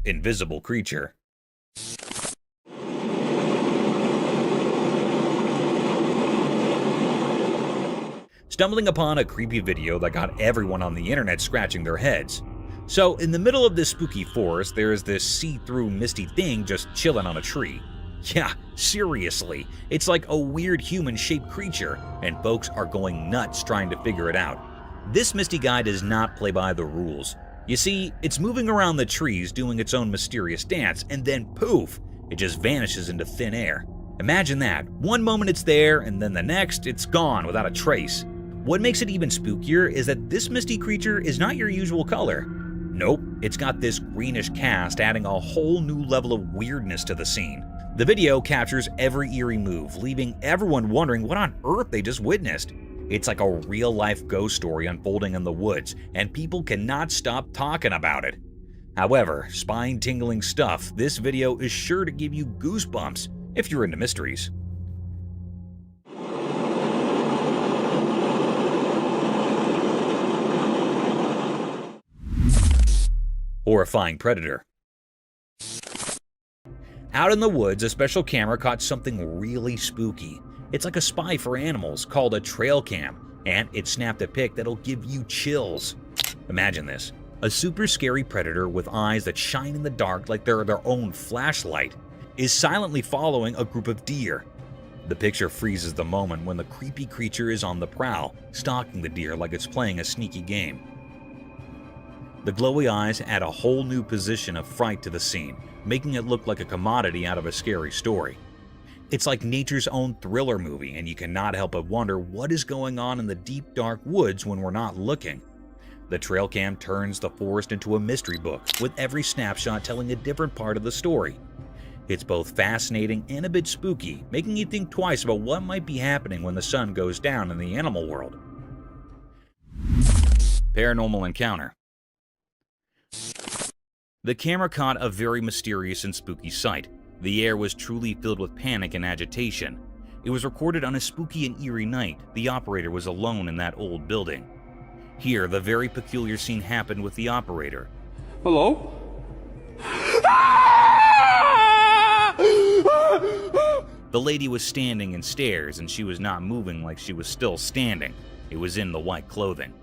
Invisible creature. Stumbling upon a creepy video that got everyone on the internet scratching their heads. So, in the middle of this spooky forest, there is this see-through misty thing just chilling on a tree. Yeah, seriously, it's like a weird human-shaped creature, and folks are going nuts trying to figure it out. This misty guy does not play by the rules. You see, it's moving around the trees doing its own mysterious dance, and then poof, it just vanishes into thin air. Imagine that. One moment it's there, and then the next, it's gone without a trace. What makes it even spookier is that this misty creature is not your usual color. Nope, it's got this greenish cast, adding a whole new level of weirdness to the scene. The video captures every eerie move, leaving everyone wondering what on earth they just witnessed. It's like a real-life ghost story unfolding in the woods, and people cannot stop talking about it. However, spine-tingling stuff, this video is sure to give you goosebumps if you're into mysteries. Horrifying predator. Out in the woods, a special camera caught something really spooky. It's like a spy for animals called a trail cam, and it snapped a pic that'll give you chills. Imagine this. A super scary predator with eyes that shine in the dark like they're their own flashlight is silently following a group of deer. The picture freezes the moment when the creepy creature is on the prowl, stalking the deer like it's playing a sneaky game. The glowy eyes add a whole new position of fright to the scene, making it look like a commodity out of a scary story. It's like nature's own thriller movie, and you cannot help but wonder what is going on in the deep, dark woods when we're not looking. The trail cam turns the forest into a mystery book, with every snapshot telling a different part of the story. It's both fascinating and a bit spooky, making you think twice about what might be happening when the sun goes down in the animal world. Paranormal encounter. The camera caught a very mysterious and spooky sight. The air was truly filled with panic and agitation. It was recorded on a spooky and eerie night. The operator was alone in that old building. Here, the very peculiar scene happened with the operator. Hello? The lady was standing in stairs, and she was not moving like she was still standing. It was in the white clothing.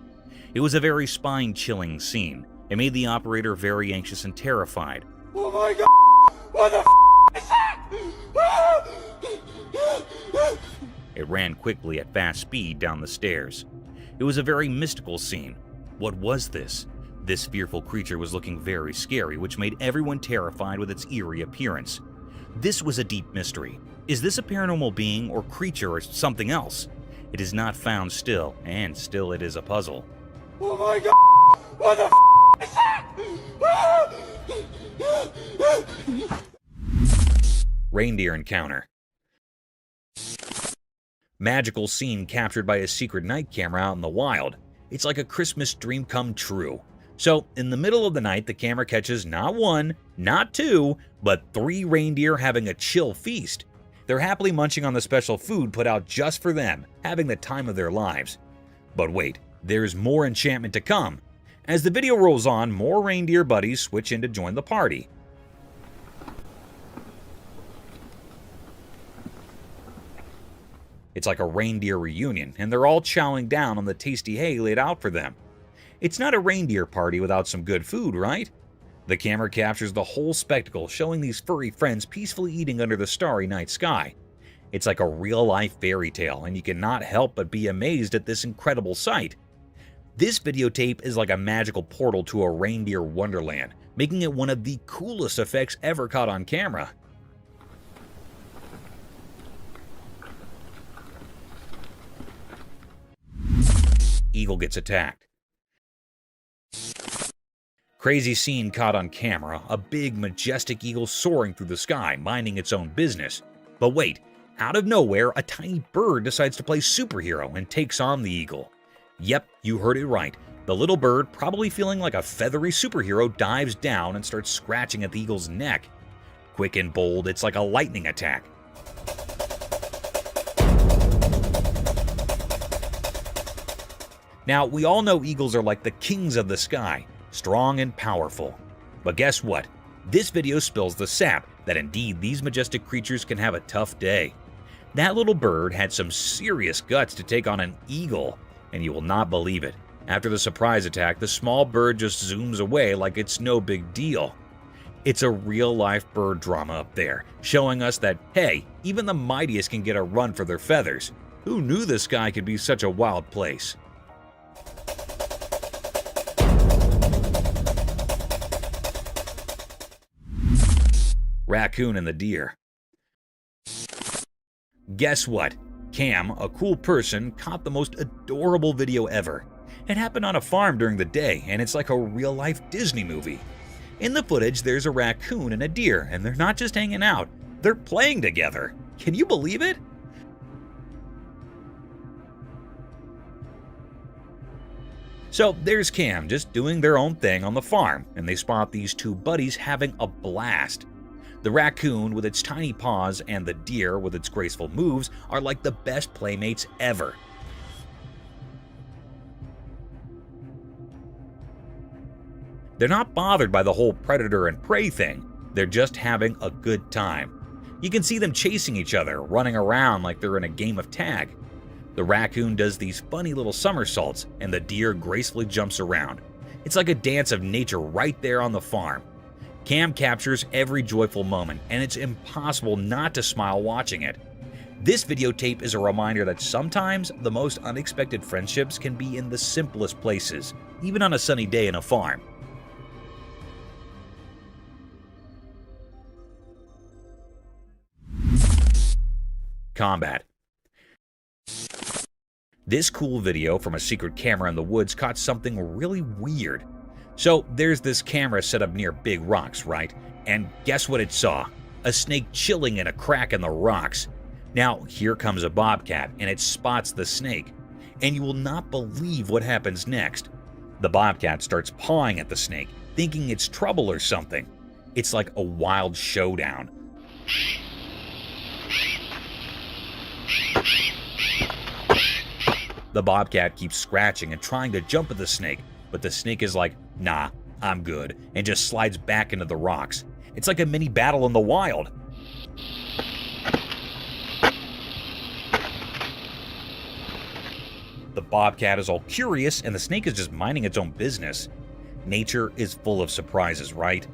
It was a very spine-chilling scene. It made the operator very anxious and terrified. Oh my god! What the is that? It ran quickly at fast speed down the stairs. It was a very mystical scene. What was this? This fearful creature was looking very scary, which made everyone terrified with its eerie appearance. This was a deep mystery. Is this a paranormal being or creature or something else? It is not found still, and still it is a puzzle. Oh my god! What the is that? Reindeer encounter. Magical scene captured by a secret night camera out in the wild. It's like a Christmas dream come true. So, in the middle of the night, the camera catches not one, not two, but 3 reindeer having a chill feast. They're happily munching on the special food put out just for them, having the time of their lives. But wait, there's more enchantment to come. As the video rolls on, more reindeer buddies switch in to join the party. It's like a reindeer reunion, and they're all chowing down on the tasty hay laid out for them. It's not a reindeer party without some good food, right? The camera captures the whole spectacle, showing these furry friends peacefully eating under the starry night sky. It's like a real-life fairy tale, and you cannot help but be amazed at this incredible sight. This videotape is like a magical portal to a reindeer wonderland, making it one of the coolest effects ever caught on camera. Eagle gets attacked. Crazy scene caught on camera, a big majestic eagle soaring through the sky, minding its own business. But wait, out of nowhere, a tiny bird decides to play superhero and takes on the eagle. Yep, you heard it right. The little bird, probably feeling like a feathery superhero, dives down and starts scratching at the eagle's neck. Quick and bold, it's like a lightning attack. Now, we all know eagles are like the kings of the sky, strong and powerful. But guess what? This video spills the sap that indeed these majestic creatures can have a tough day. That little bird had some serious guts to take on an eagle, and you will not believe it. After the surprise attack, the small bird just zooms away like it's no big deal. It's a real-life bird drama up there, showing us that, hey, even the mightiest can get a run for their feathers. Who knew the sky could be such a wild place? Raccoon and the deer. Guess what? Cam, a cool person, caught the most adorable video ever. It happened on a farm during the day, and it's like a real-life Disney movie. In the footage, there's a raccoon and a deer, and they're not just hanging out, they're playing together. Can you believe it? So there's Cam just doing their own thing on the farm, and they spot these two buddies having a blast. The raccoon with its tiny paws and the deer with its graceful moves are like the best playmates ever. They're not bothered by the whole predator and prey thing, they're just having a good time. You can see them chasing each other, running around like they're in a game of tag. The raccoon does these funny little somersaults, and the deer gracefully jumps around. It's like a dance of nature right there on the farm. Cam captures every joyful moment, and it's impossible not to smile watching it. This videotape is a reminder that sometimes the most unexpected friendships can be in the simplest places, even on a sunny day in a farm. Combat. This cool video from a secret camera in the woods caught something really weird. So there's this camera set up near big rocks, right? And guess what it saw? A snake chilling in a crack in the rocks. Now here comes a bobcat and it spots the snake. And you will not believe what happens next. The bobcat starts pawing at the snake, thinking it's trouble or something. It's like a wild showdown. The bobcat keeps scratching and trying to jump at the snake, but the snake is like, nah, I'm good, and just slides back into the rocks. It's like a mini battle in the wild. The bobcat is all curious, and the snake is just minding its own business. Nature is full of surprises, right?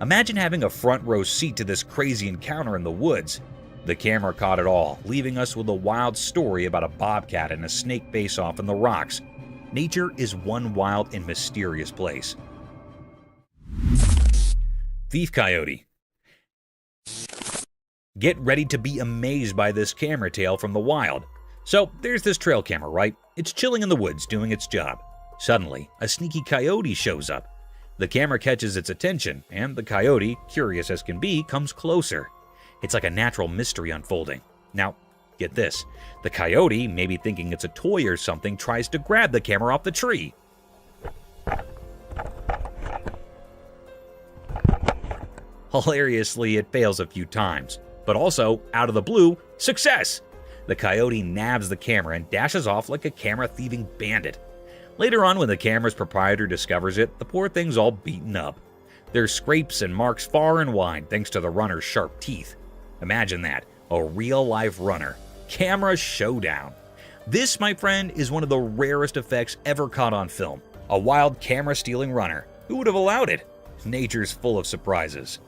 Imagine having a front row seat to this crazy encounter in the woods. The camera caught it all, leaving us with a wild story about a bobcat and a snake face-off in the rocks. Nature is one wild and mysterious place. Thief coyote. Get ready to be amazed by this camera tale from the wild. So there's this trail camera, right? It's chilling in the woods doing its job. Suddenly, a sneaky coyote shows up. The camera catches its attention, and the coyote, curious as can be, comes closer. It's like a natural mystery unfolding. Now, get this. The coyote, maybe thinking it's a toy or something, tries to grab the camera off the tree. Hilariously, it fails a few times. But also, out of the blue, success! The coyote nabs the camera and dashes off like a camera-thieving bandit. Later on, when the camera's proprietor discovers it, the poor thing's all beaten up. There's scrapes and marks far and wide thanks to the runner's sharp teeth. Imagine that, a real-life runner. Camera showdown. This, my friend, is one of the rarest effects ever caught on film. A wild camera-stealing runner. Who would have allowed it? Nature's full of surprises.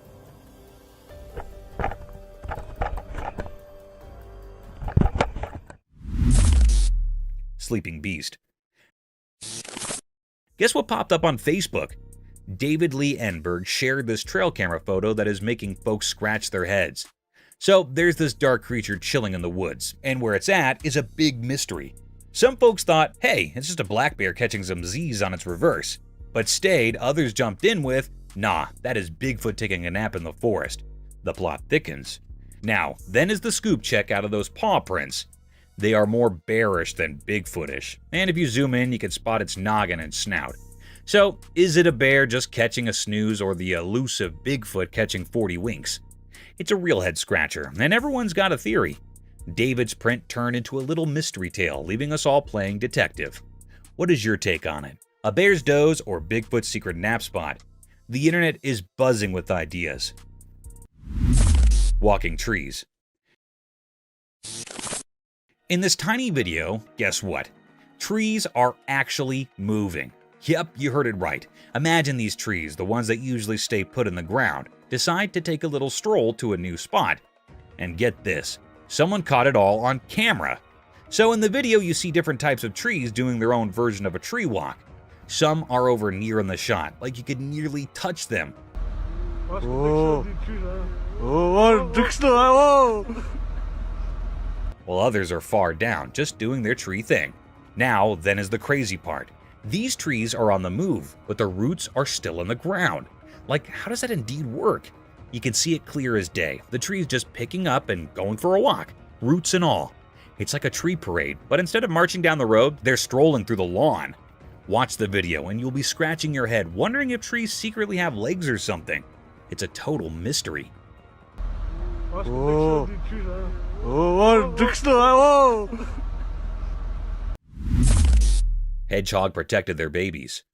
sleeping beast. Guess what popped up on Facebook? David Lee Enberg shared this trail camera photo that is making folks scratch their heads. So there's this dark creature chilling in the woods, and where it's at is a big mystery. Some folks thought, hey, it's just a black bear catching some Z's on its reverse. But stayed, others jumped in with, nah, that is Bigfoot taking a nap in the forest. The plot thickens. Now, then is the scoop check out of those paw prints. They are more bearish than Bigfootish, and if you zoom in, you can spot its noggin and snout. So, is it a bear just catching a snooze or the elusive Bigfoot catching 40 winks? It's a real head scratcher, and everyone's got a theory. David's print turned into a little mystery tale, leaving us all playing detective. What is your take on it? A bear's doze or Bigfoot's secret nap spot? The internet is buzzing with ideas. Walking trees. In this tiny video, guess what? Trees are actually moving. Yep, you heard it right. Imagine these trees, the ones that usually stay put in the ground, decide to take a little stroll to a new spot. And get this, someone caught it all on camera. So in the video you see different types of trees doing their own version of a tree walk. Some are over near in the shot, like you could nearly touch them. While others are far down, just doing their tree thing. Now, then is the crazy part. These trees are on the move, but their roots are still in the ground. Like, how does that indeed work? You can see it clear as day. The tree is just picking up and going for a walk, roots and all. It's like a tree parade, but instead of marching down the road, they're strolling through the lawn. Watch the video and you'll be scratching your head, wondering if trees secretly have legs or something. It's a total mystery. Hedgehog protected their babies.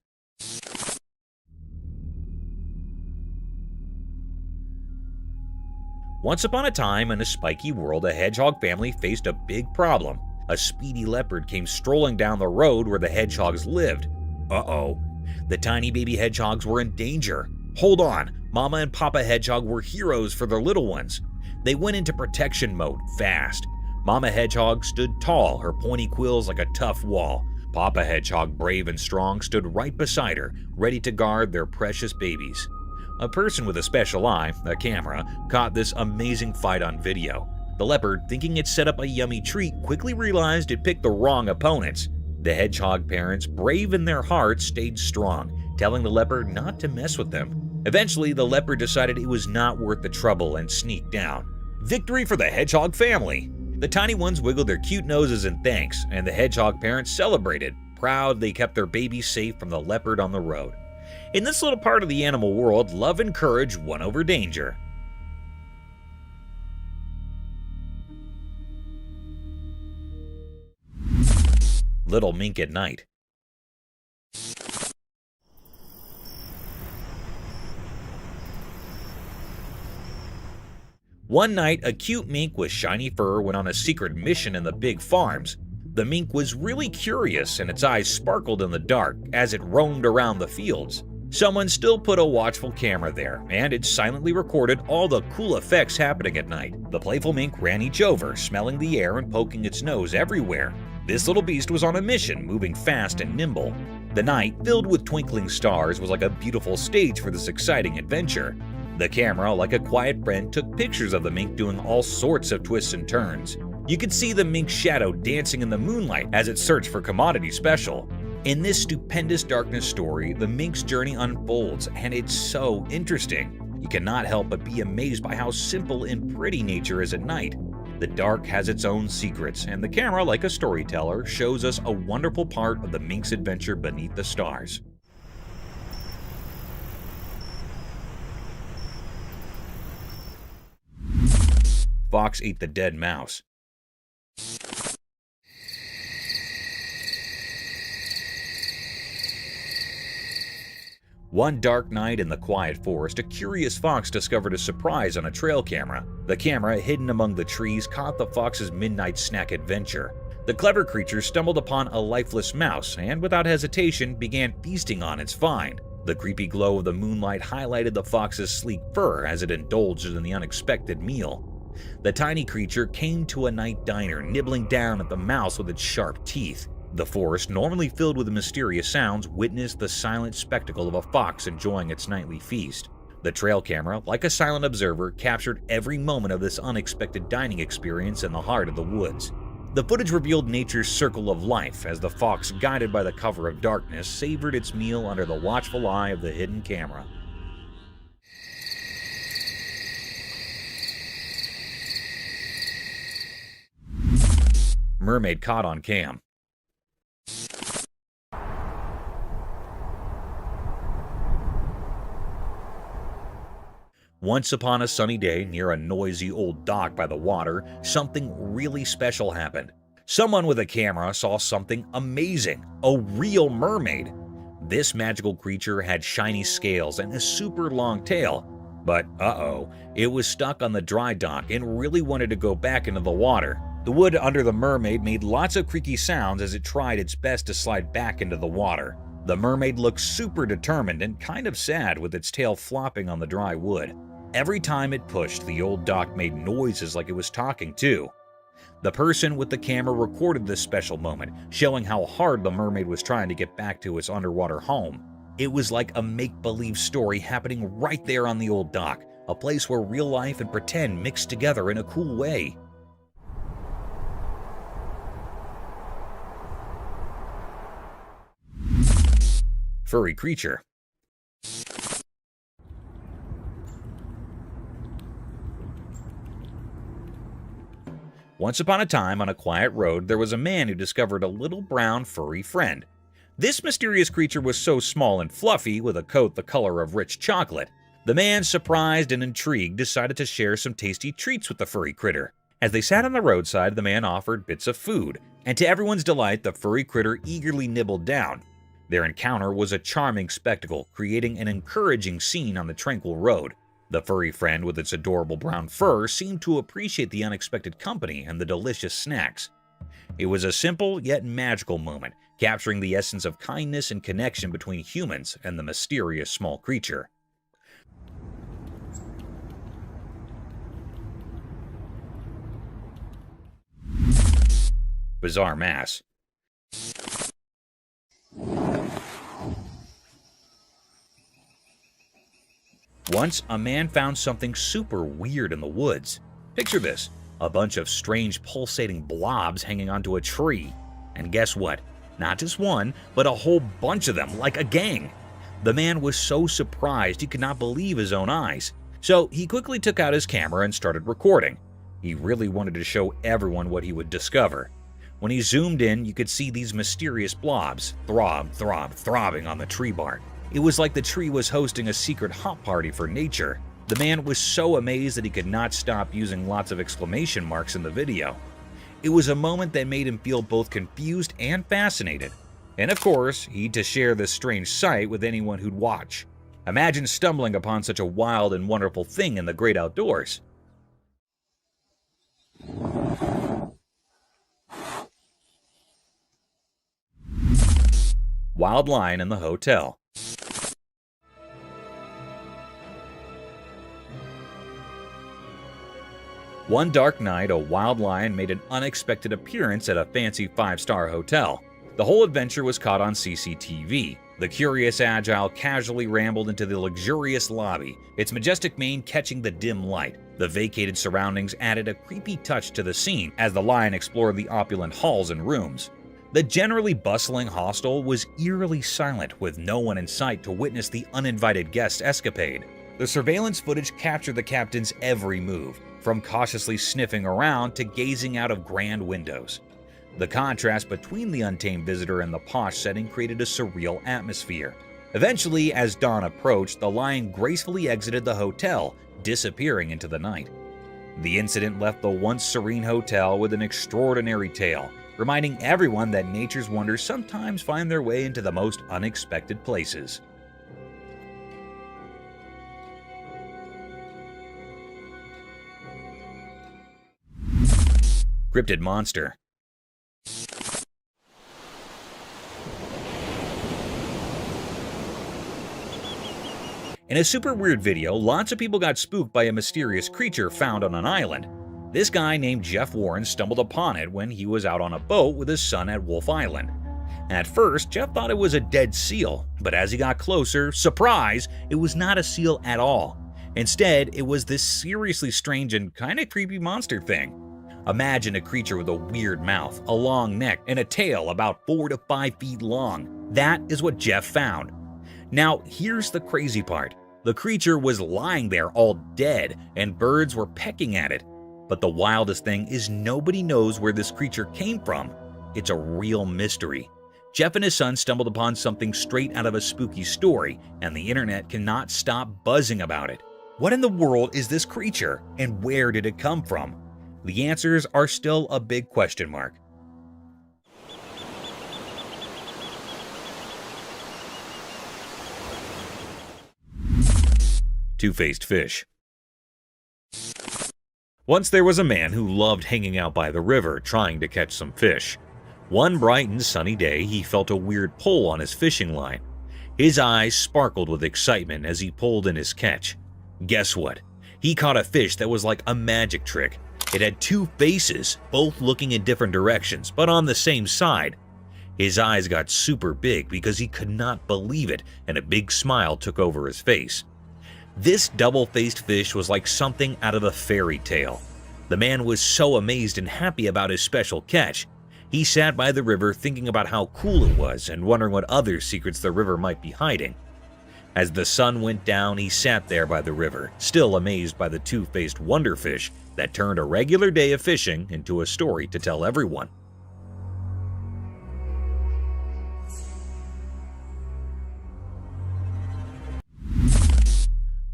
Once upon a time in a spiky world, a hedgehog family faced a big problem. A speedy leopard came strolling down the road where the hedgehogs lived. Uh-oh. The tiny baby hedgehogs were in danger. Hold on, Mama and Papa Hedgehog were heroes for their little ones. They went into protection mode fast. Mama Hedgehog stood tall, her pointy quills like a tough wall. Papa Hedgehog, brave and strong, stood right beside her, ready to guard their precious babies. A person with a special eye, a camera, caught this amazing fight on video. The leopard, thinking it set up a yummy treat, quickly realized it picked the wrong opponents. The hedgehog parents, brave in their hearts, stayed strong, telling the leopard not to mess with them. Eventually, the leopard decided it was not worth the trouble and sneaked down. Victory for the hedgehog family! The tiny ones wiggled their cute noses in thanks, and the hedgehog parents celebrated, proud they kept their babies safe from the leopard on the road. In this little part of the animal world, love and courage won over danger. Little mink at night. One night, a cute mink with shiny fur went on a secret mission in the big farms. The mink was really curious and its eyes sparkled in the dark as it roamed around the fields. Someone still put a watchful camera there, and it silently recorded all the cool effects happening at night. The playful mink ran each over, smelling the air and poking its nose everywhere. This little beast was on a mission, moving fast and nimble. The night, filled with twinkling stars, was like a beautiful stage for this exciting adventure. The camera, like a quiet friend, took pictures of the mink doing all sorts of twists and turns. You could see the mink's shadow dancing in the moonlight as it searched for commodity special. In this stupendous darkness story, the mink's journey unfolds, and it's so interesting. You cannot help but be amazed by how simple and pretty nature is at night. The dark has its own secrets, and the camera, like a storyteller, shows us a wonderful part of the mink's adventure beneath the stars. Fox ate the dead mouse. One dark night in the quiet forest, a curious fox discovered a surprise on a trail camera. The camera, hidden among the trees, caught the fox's midnight snack adventure. The clever creature stumbled upon a lifeless mouse and, without hesitation, began feasting on its find. The creepy glow of the moonlight highlighted the fox's sleek fur as it indulged in the unexpected meal. The tiny creature came to a night diner, nibbling down at the mouse with its sharp teeth. The forest, normally filled with mysterious sounds, witnessed the silent spectacle of a fox enjoying its nightly feast. The trail camera, like a silent observer, captured every moment of this unexpected dining experience in the heart of the woods. The footage revealed nature's circle of life as the fox, guided by the cover of darkness, savored its meal under the watchful eye of the hidden camera. Mermaid caught on cam. Once upon a sunny day near a noisy old dock by the water, something really special happened. Someone with a camera saw something amazing, a real mermaid. This magical creature had shiny scales and a super long tail. But it was stuck on the dry dock and really wanted to go back into the water. The wood under the mermaid made lots of creaky sounds as it tried its best to slide back into the water. The mermaid looked super determined and kind of sad with its tail flopping on the dry wood. Every time it pushed, the old dock made noises like it was talking too. The person with the camera recorded this special moment, showing how hard the mermaid was trying to get back to its underwater home. It was like a make-believe story happening right there on the old dock, a place where real life and pretend mixed together in a cool way. Furry creature. Once upon a time, on a quiet road, there was a man who discovered a little brown furry friend. This mysterious creature was so small and fluffy, with a coat the color of rich chocolate. The man, surprised and intrigued, decided to share some tasty treats with the furry critter. As they sat on the roadside, the man offered bits of food, and to everyone's delight, the furry critter eagerly nibbled down. Their encounter was a charming spectacle, creating an encouraging scene on the tranquil road. The furry friend with its adorable brown fur seemed to appreciate the unexpected company and the delicious snacks. It was a simple yet magical moment, capturing the essence of kindness and connection between humans and the mysterious small creature. Bizarre mass. Once, a man found something super weird in the woods. Picture this, a bunch of strange pulsating blobs hanging onto a tree. And guess what? Not just one, but a whole bunch of them, like a gang. The man was so surprised he could not believe his own eyes. So he quickly took out his camera and started recording. He really wanted to show everyone what he would discover. When he zoomed in, you could see these mysterious blobs throbbing on the tree bark. It was like the tree was hosting a secret hot party for nature. The man was so amazed that he could not stop using lots of exclamation marks in the video. It was a moment that made him feel both confused and fascinated. And of course, he'd to share this strange sight with anyone who'd watch. Imagine stumbling upon such a wild and wonderful thing in the great outdoors. Wild lion in the hotel. One dark night, a wild lion made an unexpected appearance at a fancy 5-star hotel. The whole adventure was caught on CCTV. The curious agile casually rambled into the luxurious lobby, its majestic mane catching the dim light. The vacated surroundings added a creepy touch to the scene as the lion explored the opulent halls and rooms. The generally bustling hostel was eerily silent, with no one in sight to witness the uninvited guest escapade. The surveillance footage captured the captain's every move, from cautiously sniffing around to gazing out of grand windows. The contrast between the untamed visitor and the posh setting created a surreal atmosphere. Eventually, as dawn approached, the lion gracefully exited the hotel, disappearing into the night. The incident left the once serene hotel with an extraordinary tale, reminding everyone that nature's wonders sometimes find their way into the most unexpected places. Cryptid monster. In a super weird video, lots of people got spooked by a mysterious creature found on an island. This guy named Jeff Warren stumbled upon it when he was out on a boat with his son at Wolf Island. At first, Jeff thought it was a dead seal, but as he got closer, surprise, it was not a seal at all. Instead, it was this seriously strange and kind of creepy monster thing. Imagine a creature with a weird mouth, a long neck, and a tail about 4 to 5 feet long. That is what Jeff found. Now, here's the crazy part. The creature was lying there all dead, and birds were pecking at it. But the wildest thing is nobody knows where this creature came from. It's a real mystery. Jeff and his son stumbled upon something straight out of a spooky story, and the internet cannot stop buzzing about it. What in the world is this creature, and where did it come from? The answers are still a big question mark. Two-faced fish. Once there was a man who loved hanging out by the river trying to catch some fish. One bright and sunny day, he felt a weird pull on his fishing line. His eyes sparkled with excitement as he pulled in his catch. Guess what? He caught a fish that was like a magic trick. It had 2 faces, both looking in different directions, but on the same side. His eyes got super big because he could not believe it, and a big smile took over his face. This double-faced fish was like something out of a fairy tale. The man was so amazed and happy about his special catch. He sat by the river thinking about how cool it was and wondering what other secrets the river might be hiding. As the sun went down, he sat there by the river, still amazed by the two-faced wonderfish that turned a regular day of fishing into a story to tell everyone.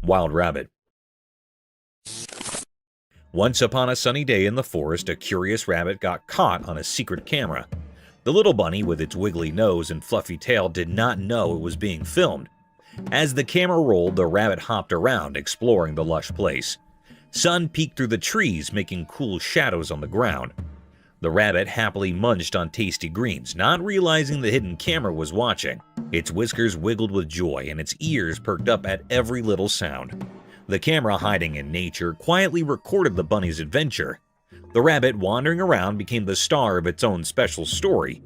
Wild rabbit. Once upon a sunny day in the forest, a curious rabbit got caught on a secret camera. The little bunny with its wiggly nose and fluffy tail did not know it was being filmed. As the camera rolled, the rabbit hopped around, exploring the lush place. Sun peeked through the trees, making cool shadows on the ground. The rabbit happily munched on tasty greens, not realizing the hidden camera was watching. Its whiskers wiggled with joy, and its ears perked up at every little sound. The camera, hiding in nature, quietly recorded the bunny's adventure. The rabbit, wandering around, became the star of its own special story.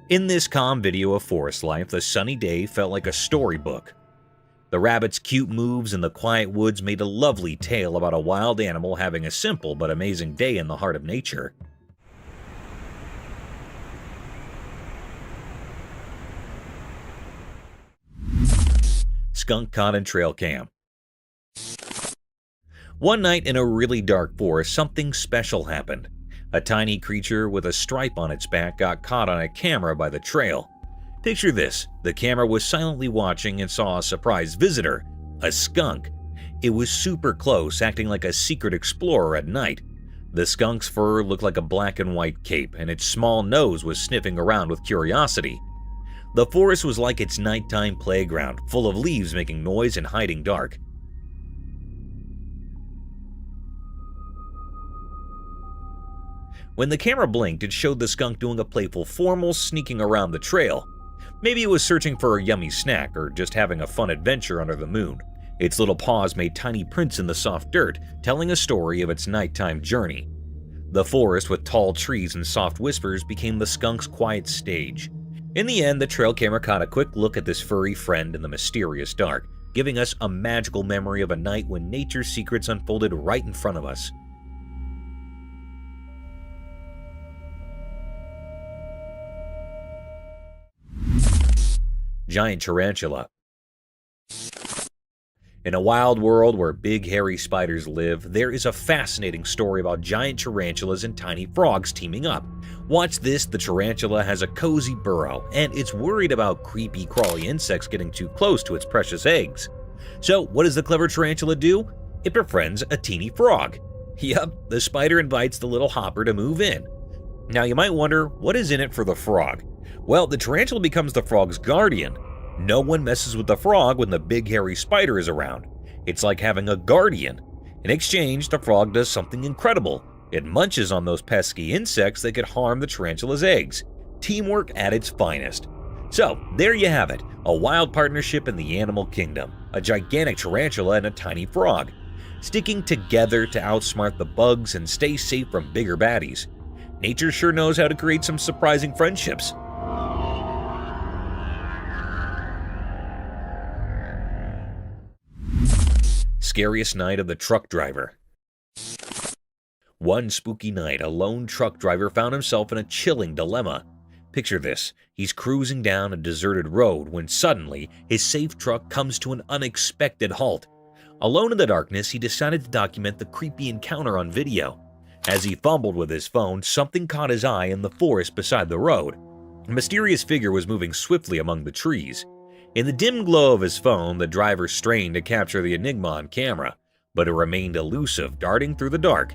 In this calm video of forest life, the sunny day felt like a storybook. The rabbit's cute moves in the quiet woods made a lovely tale about a wild animal having a simple but amazing day in the heart of nature. Skunk caught in trail cam. One night in a really dark forest, something special happened. A tiny creature with a stripe on its back got caught on a camera by the trail. Picture this, the camera was silently watching and saw a surprise visitor, a skunk. It was super close, acting like a secret explorer at night. The skunk's fur looked like a black and white cape, and its small nose was sniffing around with curiosity. The forest was like its nighttime playground, full of leaves making noise and hiding dark. When the camera blinked, it showed the skunk doing a playful formal sneaking around the trail. Maybe it was searching for a yummy snack or just having a fun adventure under the moon. Its little paws made tiny prints in the soft dirt, telling a story of its nighttime journey. The forest with tall trees and soft whispers became the skunk's quiet stage. In the end, the trail camera caught a quick look at this furry friend in the mysterious dark, giving us a magical memory of a night when nature's secrets unfolded right in front of us. Giant tarantula. In a wild world where big hairy spiders live, there is a fascinating story about giant tarantulas and tiny frogs teaming up. Watch this, the tarantula has a cozy burrow, and it's worried about creepy crawly insects getting too close to its precious eggs. So what does the clever tarantula do? It befriends a teeny frog. Yup, the spider invites the little hopper to move in. Now you might wonder, what is in it for the frog? Well, the tarantula becomes the frog's guardian. No one messes with the frog when the big hairy spider is around. It's like having a guardian. In exchange, the frog does something incredible. It munches on those pesky insects that could harm the tarantula's eggs. Teamwork at its finest. So, there you have it, a wild partnership in the animal kingdom. A gigantic tarantula and a tiny frog. sticking together to outsmart the bugs and stay safe from bigger baddies. Nature sure knows how to create some surprising friendships. Scariest night of the truck driver. One spooky night, a lone truck driver found himself in a chilling dilemma. Picture this, he's cruising down a deserted road when suddenly his safe truck comes to an unexpected halt. Alone in the darkness, he decided to document the creepy encounter on video. As he fumbled with his phone, something caught his eye in the forest beside the road. A mysterious figure was moving swiftly among the trees. In the dim glow of his phone, the driver strained to capture the enigma on camera, but it remained elusive, darting through the dark.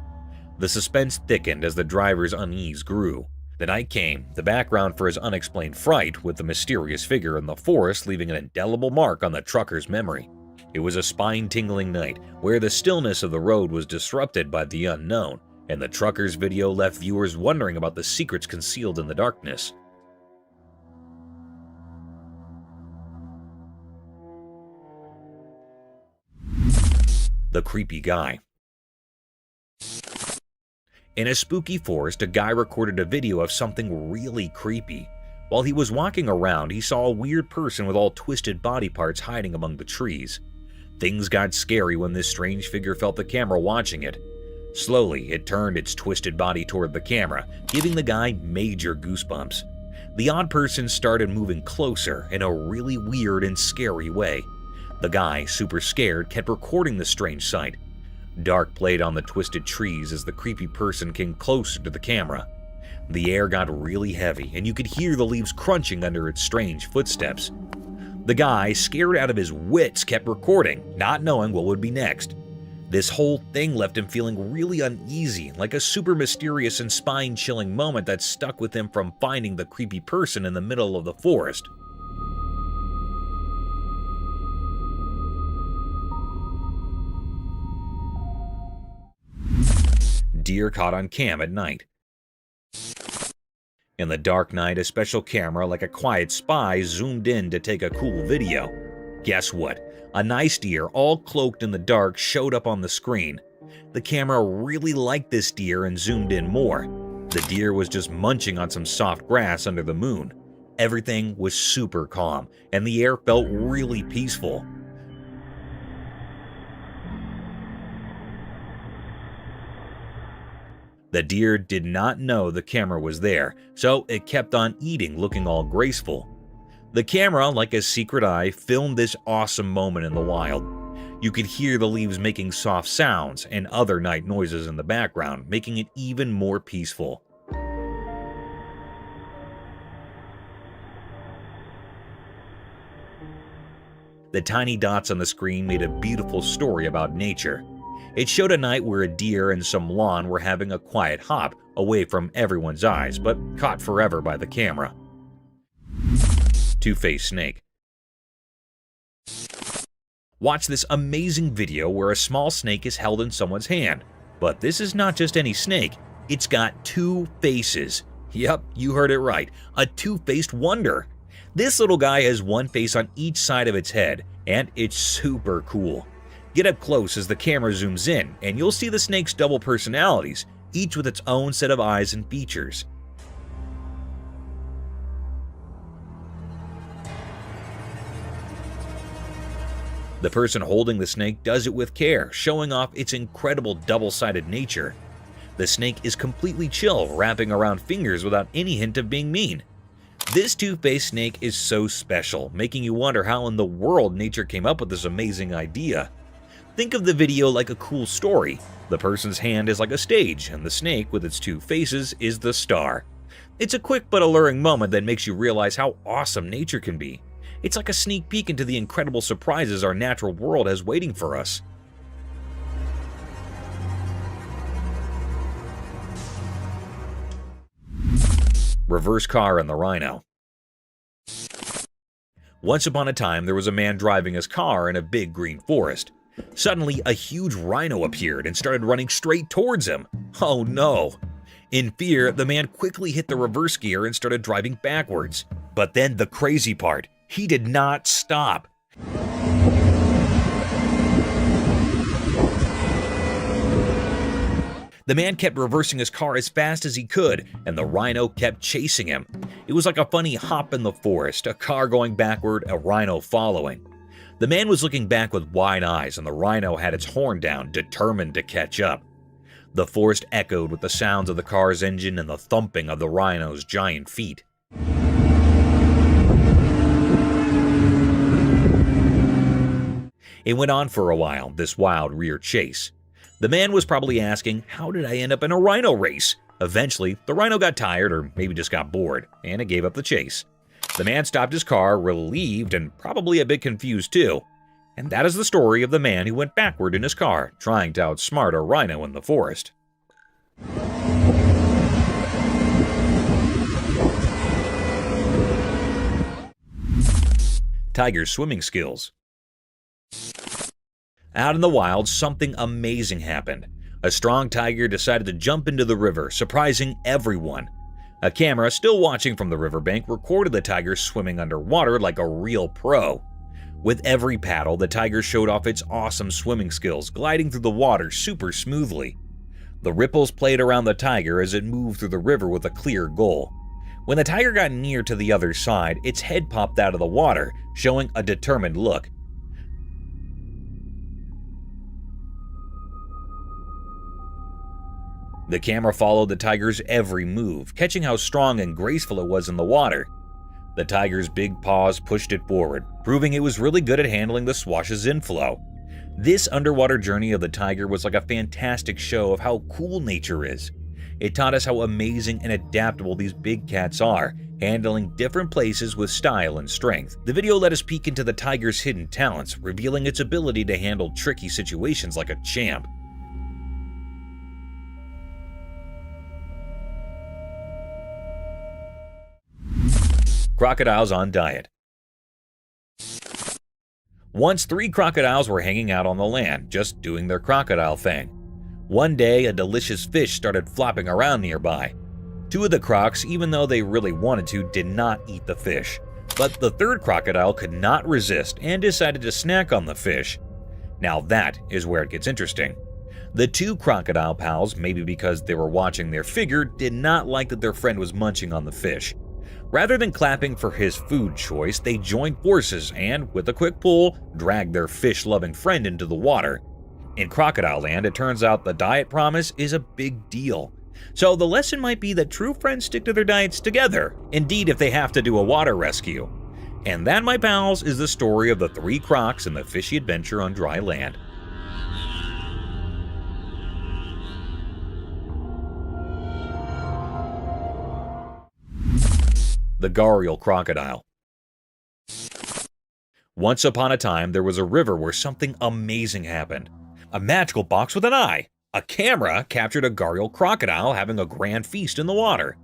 The suspense thickened as the driver's unease grew. The night came, the background for his unexplained fright, with the mysterious figure in the forest leaving an indelible mark on the trucker's memory. It was a spine-tingling night, where the stillness of the road was disrupted by the unknown, and the trucker's video left viewers wondering about the secrets concealed in the darkness. The creepy guy. In a spooky forest, a guy recorded a video of something really creepy. While he was walking around, he saw a weird person with all twisted body parts hiding among the trees. Things got scary when this strange figure felt the camera watching it. Slowly, it turned its twisted body toward the camera, giving the guy major goosebumps. The odd person started moving closer in a really weird and scary way. The guy, super scared, kept recording the strange sight. Dark played on the twisted trees as the creepy person came closer to the camera. The air got really heavy, and you could hear the leaves crunching under its strange footsteps. The guy, scared out of his wits, kept recording, not knowing what would be next. This whole thing left him feeling really uneasy, like a super mysterious and spine-chilling moment that stuck with him from finding the creepy person in the middle of the forest. Deer caught on cam at night. In the dark night, a special camera like a quiet spy zoomed in to take a cool video. Guess what? A nice deer, all cloaked in the dark, showed up on the screen. The camera really liked this deer and zoomed in more. The deer was just munching on some soft grass under the moon. Everything was super calm, and the air felt really peaceful. The deer did not know the camera was there, so it kept on eating, looking all graceful. The camera, like a secret eye, filmed this awesome moment in the wild. You could hear the leaves making soft sounds and other night noises in the background, making it even more peaceful. The tiny dots on the screen made a beautiful story about nature. It showed a night where a deer and some lawn were having a quiet hop away from everyone's eyes, but caught forever by the camera. Two-faced snake. Watch this amazing video where a small snake is held in someone's hand. But this is not just any snake, it's got two faces. Yep, you heard it right, a two-faced wonder. This little guy has one face on each side of its head, and it's super cool. Get up close as the camera zooms in, and you'll see the snake's double personalities, each with its own set of eyes and features. The person holding the snake does it with care, showing off its incredible double-sided nature. The snake is completely chill, wrapping around fingers without any hint of being mean. This two-faced snake is so special, making you wonder how in the world nature came up with this amazing idea. Think of the video like a cool story. The person's hand is like a stage, and the snake, with its two faces, is the star. It's a quick but alluring moment that makes you realize how awesome nature can be. It's like a sneak peek into the incredible surprises our natural world has waiting for us. Reverse car and the rhino. Once upon a time, there was a man driving his car in a big green forest. Suddenly, a huge rhino appeared and started running straight towards him. Oh no! In fear, the man quickly hit the reverse gear and started driving backwards. But then the crazy part, he did not stop. The man kept reversing his car as fast as he could, and the rhino kept chasing him. It was like a funny hop in the forest, a car going backward, a rhino following. The man was looking back with wide eyes, and the rhino had its horn down, determined to catch up. The forest echoed with the sounds of the car's engine and the thumping of the rhino's giant feet. It went on for a while, this wild rear chase. The man was probably asking, how did I end up in a rhino race? Eventually, the rhino got tired, or maybe just got bored, and it gave up the chase. The man stopped his car, relieved and probably a bit confused too. And that is the story of the man who went backward in his car, trying to outsmart a rhino in the forest. Tiger swimming skills. Out in the wild, something amazing happened. A strong tiger decided to jump into the river, surprising everyone. A camera, still watching from the riverbank, recorded the tiger swimming underwater like a real pro. With every paddle, the tiger showed off its awesome swimming skills, gliding through the water super smoothly. The ripples played around the tiger as it moved through the river with a clear goal. When the tiger got near to the other side, its head popped out of the water, showing a determined look. The camera followed the tiger's every move, catching how strong and graceful it was in the water. The tiger's big paws pushed it forward, proving it was really good at handling the swash's inflow. This underwater journey of the tiger was like a fantastic show of how cool nature is. It taught us how amazing and adaptable these big cats are, handling different places with style and strength. The video let us peek into the tiger's hidden talents, revealing its ability to handle tricky situations like a champ. Crocodiles on diet. Once 3 crocodiles were hanging out on the land, just doing their crocodile thing. One day, a delicious fish started flopping around nearby. 2 of the crocs, even though they really wanted to, did not eat the fish. But the 3rd crocodile could not resist and decided to snack on the fish. Now that is where it gets interesting. The 2 crocodile pals, maybe because they were watching their figure, did not like that their friend was munching on the fish. Rather than clapping for his food choice, they joined forces and, with a quick pull, dragged their fish-loving friend into the water. In Crocodile Land, it turns out the diet promise is a big deal. So the lesson might be that true friends stick to their diets together, indeed if they have to do a water rescue. And that, my pals, is the story of the 3 crocs and the fishy adventure on dry land. The gharial crocodile. Once upon a time, there was a river where something amazing happened. A magical box with an eye. A camera captured a gharial crocodile having a grand feast in the water.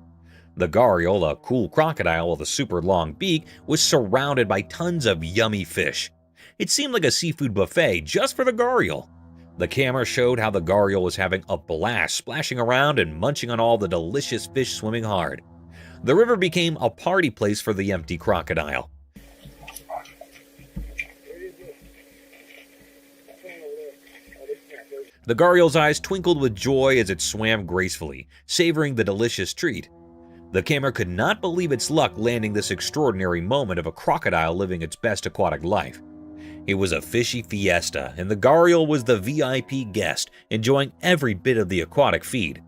The gharial, a cool crocodile with a super long beak, was surrounded by tons of yummy fish. It seemed like a seafood buffet just for the gharial. The camera showed how the gharial was having a blast, splashing around and munching on all the delicious fish swimming hard. The river became a party place for the empty crocodile. The gharial's eyes twinkled with joy as it swam gracefully, savoring the delicious treat. The camera could not believe its luck landing this extraordinary moment of a crocodile living its best aquatic life. It was a fishy fiesta, and the gharial was the VIP guest, enjoying every bit of the aquatic feed.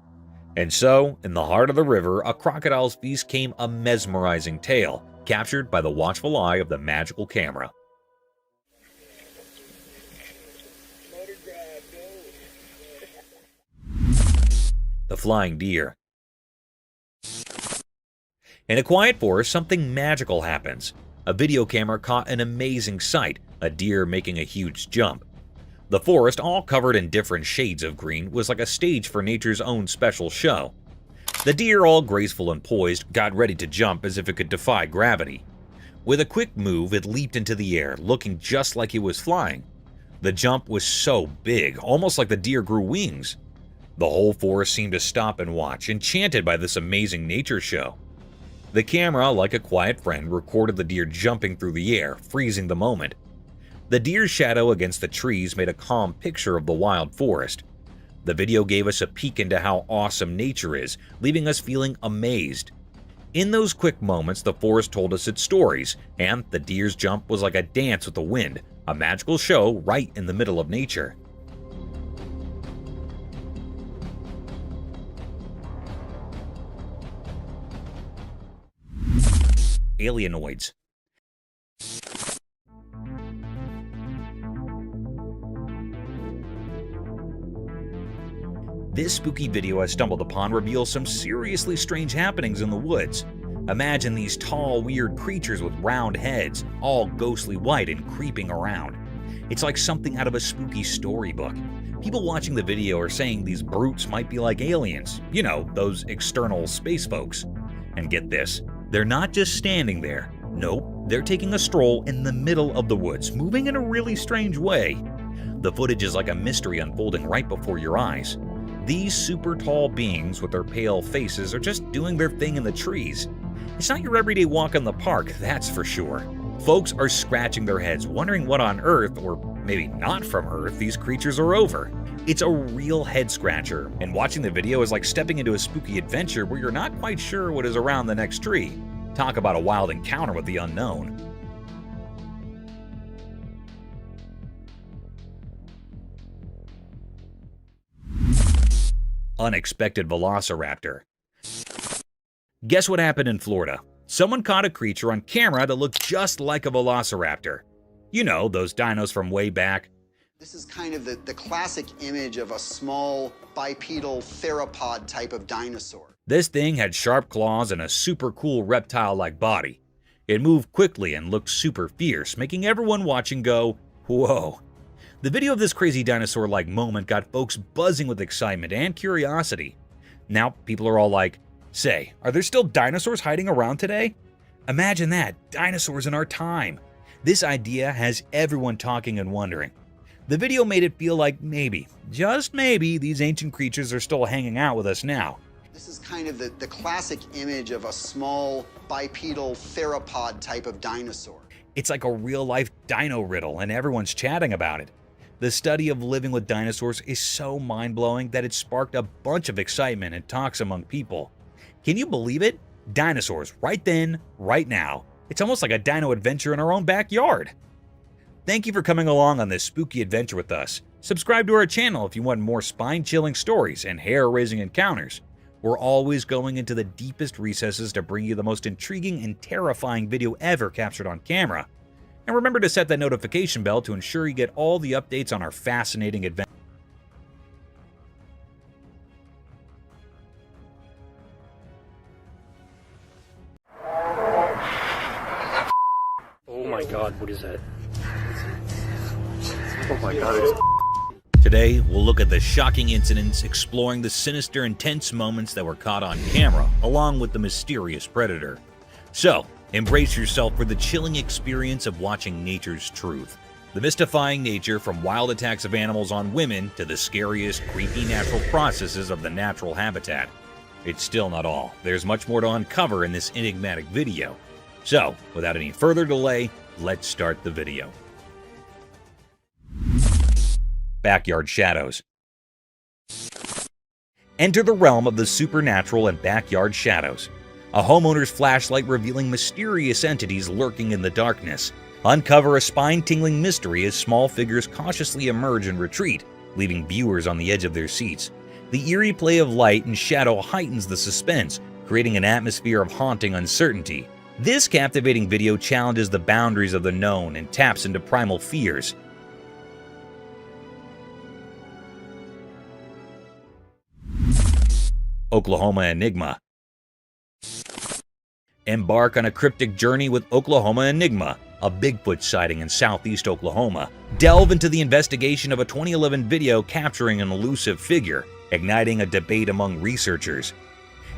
And so, in the heart of the river, a crocodile's feast came a mesmerizing tale, captured by the watchful eye of the magical camera. The flying deer. In a quiet forest, something magical happens. A video camera caught an amazing sight, a deer making a huge jump. The forest, all covered in different shades of green, was like a stage for nature's own special show. The deer, all graceful and poised, got ready to jump as if it could defy gravity. With a quick move, it leaped into the air, looking just like it was flying. The jump was so big, almost like the deer grew wings. The whole forest seemed to stop and watch, enchanted by this amazing nature show. The camera, like a quiet friend, recorded the deer jumping through the air, freezing the moment. The deer's shadow against the trees made a calm picture of the wild forest. The video gave us a peek into how awesome nature is, leaving us feeling amazed. In those quick moments, the forest told us its stories, and the deer's jump was like a dance with the wind, a magical show right in the middle of nature. Alienoids. This spooky video I stumbled upon reveals some seriously strange happenings in the woods. Imagine these tall, weird creatures with round heads, all ghostly white and creeping around. It's like something out of a spooky storybook. People watching the video are saying these brutes might be like aliens, you know, those external space folks. And get this, they're not just standing there. Nope, they're taking a stroll in the middle of the woods, moving in a really strange way. The footage is like a mystery unfolding right before your eyes. These super tall beings with their pale faces are just doing their thing in the trees. It's not your everyday walk in the park, that's for sure. Folks are scratching their heads, wondering what on Earth, or maybe not from Earth, these creatures are over. It's a real head scratcher, and watching the video is like stepping into a spooky adventure where you're not quite sure what is around the next tree. Talk about a wild encounter with the unknown. Unexpected velociraptor. Guess what happened in Florida? Someone caught a creature on camera that looked just like a velociraptor. You know, those dinos from way back. This is kind of the classic image of a small bipedal theropod type of dinosaur. This thing had sharp claws and a super cool reptile-like body. It moved quickly and looked super fierce, making everyone watching go, whoa. The video of this crazy dinosaur-like moment got folks buzzing with excitement and curiosity. Now people are all like, say, are there still dinosaurs hiding around today? Imagine that, dinosaurs in our time. This idea has everyone talking and wondering. The video made it feel like maybe, just maybe, these ancient creatures are still hanging out with us now. This is kind of the classic image of a small bipedal theropod type of dinosaur. It's like a real-life dino riddle, and everyone's chatting about it. The study of living with dinosaurs is so mind-blowing that it sparked a bunch of excitement and talks among people. Can you believe it? Dinosaurs, right then, right now. It's almost like a dino adventure in our own backyard. Thank you for coming along on this spooky adventure with us. Subscribe to our channel if you want more spine-chilling stories and hair-raising encounters. We're always going into the deepest recesses to bring you the most intriguing and terrifying video ever captured on camera. And remember to set that notification bell to ensure you get all the updates on our fascinating adventure. Oh my god, what is that? Oh my god. Today, we'll look at the shocking incidents, exploring the sinister and tense moments that were caught on camera, along with the mysterious predator. So, embrace yourself for the chilling experience of watching nature's truth. The mystifying nature from wild attacks of animals on women to the scariest, creepy natural processes of the natural habitat. It's still not all. There's much more to uncover in this enigmatic video. So, without any further delay, let's start the video. Backyard shadows. Enter the realm of the supernatural and backyard shadows. A homeowner's flashlight revealing mysterious entities lurking in the darkness. Uncover a spine-tingling mystery as small figures cautiously emerge and retreat, leaving viewers on the edge of their seats. The eerie play of light and shadow heightens the suspense, creating an atmosphere of haunting uncertainty. This captivating video challenges the boundaries of the known and taps into primal fears. Oklahoma Enigma. Embark on a cryptic journey with Oklahoma Enigma, a Bigfoot sighting in southeast Oklahoma. Delve into the investigation of a 2011 video capturing an elusive figure, igniting a debate among researchers.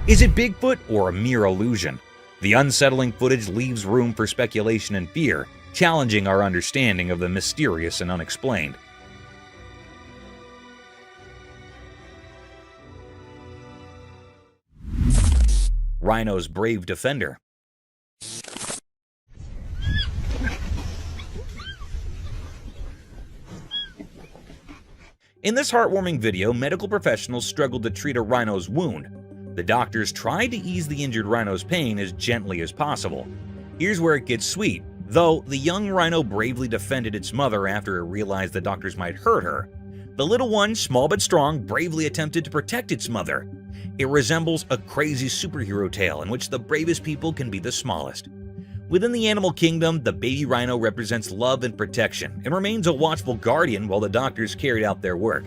Is it Bigfoot or a mere illusion? The unsettling footage leaves room for speculation and fear, challenging our understanding of the mysterious and unexplained. Rhino's brave defender. In this heartwarming video, medical professionals struggled to treat a rhino's wound. The doctors tried to ease the injured rhino's pain as gently as possible. Here's where it gets sweet. Though the young rhino bravely defended its mother after it realized the doctors might hurt her, the little one, small but strong, bravely attempted to protect its mother. It resembles a crazy superhero tale in which the bravest people can be the smallest. Within the animal kingdom, the baby rhino represents love and protection and remains a watchful guardian while the doctors carried out their work.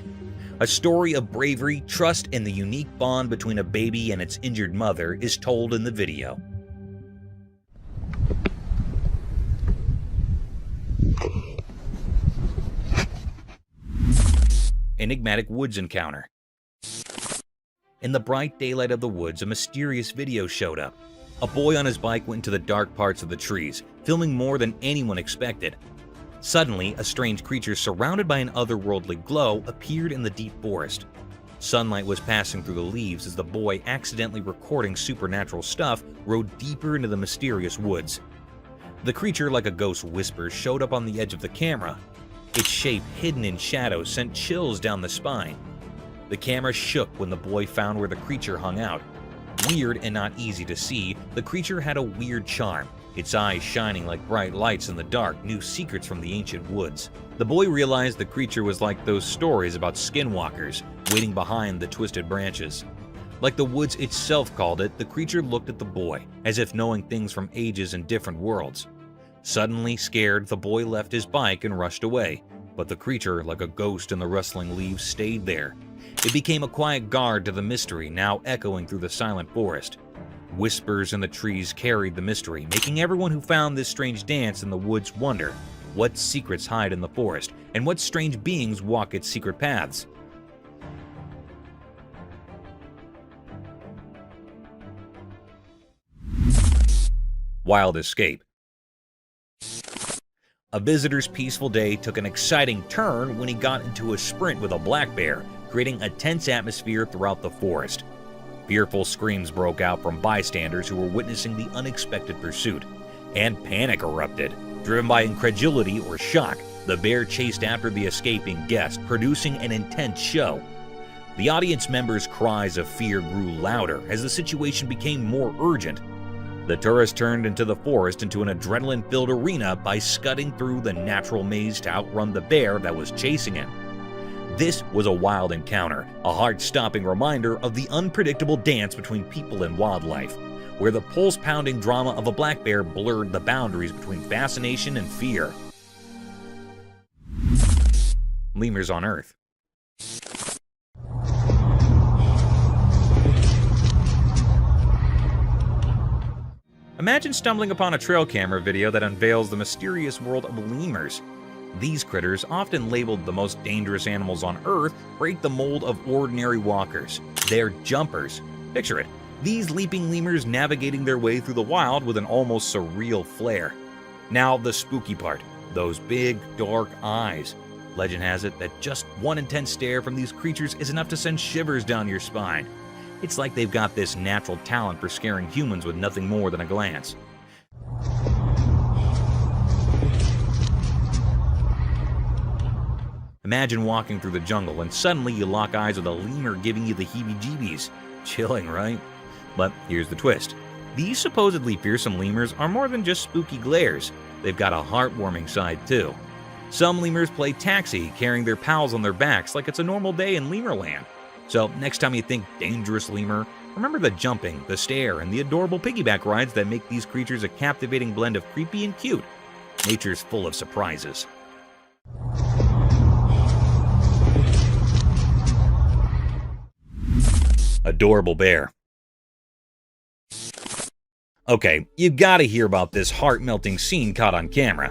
A story of bravery, trust, and the unique bond between a baby and its injured mother is told in the video. Enigmatic woods encounter. In the bright daylight of the woods, a mysterious video showed up. A boy on his bike went into the dark parts of the trees, filming more than anyone expected. Suddenly, a strange creature surrounded by an otherworldly glow appeared in the deep forest. Sunlight was passing through the leaves as the boy, accidentally recording supernatural stuff, rode deeper into the mysterious woods. The creature, like a ghost whisper, showed up on the edge of the camera. Its shape, hidden in shadows, sent chills down the spine. The camera shook when the boy found where the creature hung out. Weird and not easy to see, the creature had a weird charm. Its eyes shining like bright lights in the dark knew secrets from the ancient woods. The boy realized the creature was like those stories about skinwalkers, waiting behind the twisted branches. Like the woods itself called it, the creature looked at the boy, as if knowing things from ages and different worlds. Suddenly scared, the boy left his bike and rushed away, but the creature, like a ghost in the rustling leaves, stayed there. It became a quiet guard to the mystery, now echoing through the silent forest. Whispers in the trees carried the mystery, making everyone who found this strange dance in the woods wonder what secrets hide in the forest and what strange beings walk its secret paths. Wild escape. A visitor's peaceful day took an exciting turn when he got into a sprint with a black bear, creating a tense atmosphere throughout the forest. Fearful screams broke out from bystanders who were witnessing the unexpected pursuit, and panic erupted. Driven by incredulity or shock, the bear chased after the escaping guest, producing an intense show. The audience members' cries of fear grew louder as the situation became more urgent. The tourist turned into the forest into an adrenaline-filled arena by scudding through the natural maze to outrun the bear that was chasing him. This was a wild encounter, a heart-stopping reminder of the unpredictable dance between people and wildlife, where the pulse-pounding drama of a black bear blurred the boundaries between fascination and fear. Lemurs on Earth. Imagine stumbling upon a trail camera video that unveils the mysterious world of lemurs. These critters, often labeled the most dangerous animals on Earth, break the mold of ordinary walkers. They're jumpers. Picture it, these leaping lemurs navigating their way through the wild with an almost surreal flair. Now the spooky part, those big, dark eyes. Legend has it that just one intense stare from these creatures is enough to send shivers down your spine. It's like they've got this natural talent for scaring humans with nothing more than a glance. Imagine walking through the jungle and suddenly you lock eyes with a lemur giving you the heebie-jeebies. Chilling, right? But here's the twist. These supposedly fearsome lemurs are more than just spooky glares. They've got a heartwarming side too. Some lemurs play taxi, carrying their pals on their backs like it's a normal day in Lemurland. So next time you think dangerous lemur, remember the jumping, the stare, and the adorable piggyback rides that make these creatures a captivating blend of creepy and cute. Nature's full of surprises. Adorable bear. Okay, you gotta hear about this heart-melting scene caught on camera.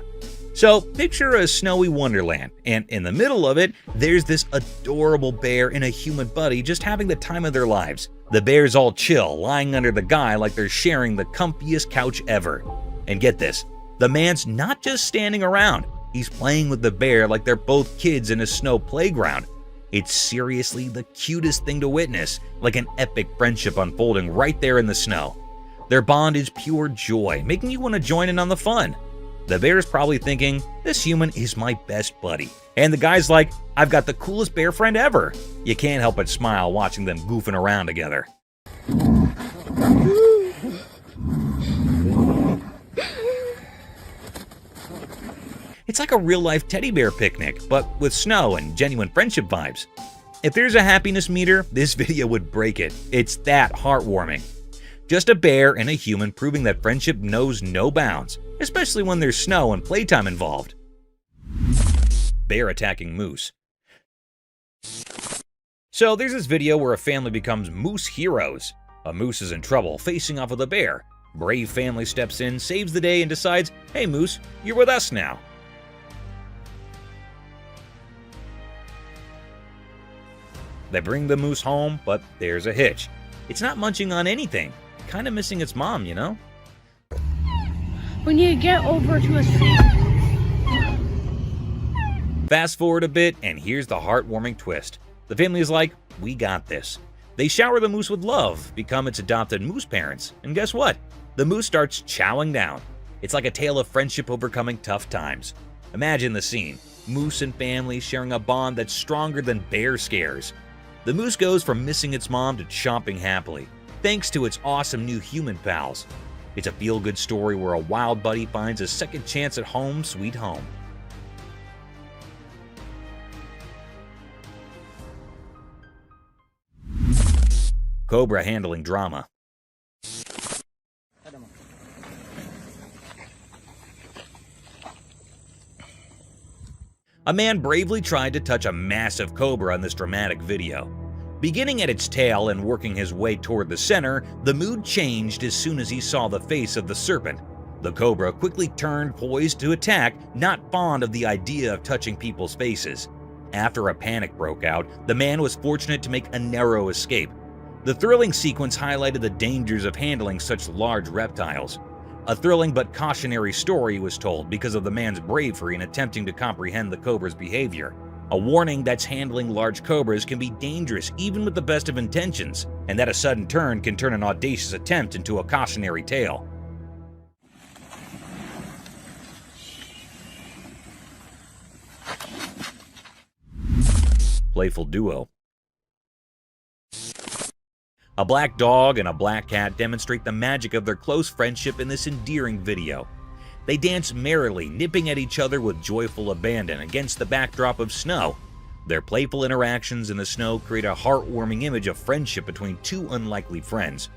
So, picture a snowy wonderland, and in the middle of it, there's this adorable bear and a human buddy just having the time of their lives. The bear's all chill, lying under the guy like they're sharing the comfiest couch ever. And get this, the man's not just standing around, he's playing with the bear like they're both kids in a snow playground. It's seriously the cutest thing to witness, like an epic friendship unfolding right there in the snow. Their bond is pure joy, making you want to join in on the fun. The bear's probably thinking, this human is my best buddy. And the guy's like, I've got the coolest bear friend ever. You can't help but smile watching them goofing around together. It's like a real-life teddy bear picnic, but with snow and genuine friendship vibes. If there's a happiness meter, this video would break it. It's that heartwarming. Just a bear and a human proving that friendship knows no bounds, especially when there's snow and playtime involved. Bear attacking moose. So there's this video where a family becomes moose heroes. A moose is in trouble, facing off with a bear. Brave family steps in, saves the day, and decides, hey moose, you're with us now. They bring the moose home, but there's a hitch. It's not munching on anything. Kind of missing its mom, you know? We need to get over to a seat. Fast forward a bit, and here's the heartwarming twist. The family is like, we got this. They shower the moose with love, become its adopted moose parents, and guess what? The moose starts chowing down. It's like a tale of friendship overcoming tough times. Imagine the scene. Moose and family sharing a bond that's stronger than bear scares. The moose goes from missing its mom to chomping happily, thanks to its awesome new human pals. It's a feel-good story where a wild buddy finds a second chance at home sweet home. Cobra handling drama. A man bravely tried to touch a massive cobra in this dramatic video. Beginning at its tail and working his way toward the center, the mood changed as soon as he saw the face of the serpent. The cobra quickly turned, poised to attack, not fond of the idea of touching people's faces. After a panic broke out, the man was fortunate to make a narrow escape. The thrilling sequence highlighted the dangers of handling such large reptiles. A thrilling but cautionary story was told because of the man's bravery in attempting to comprehend the cobra's behavior. A warning that handling large cobras can be dangerous even with the best of intentions, and that a sudden turn can turn an audacious attempt into a cautionary tale. Playful duo. A black dog and a black cat demonstrate the magic of their close friendship in this endearing video. They dance merrily, nipping at each other with joyful abandon against the backdrop of snow. Their playful interactions in the snow create a heartwarming image of friendship between two unlikely friends.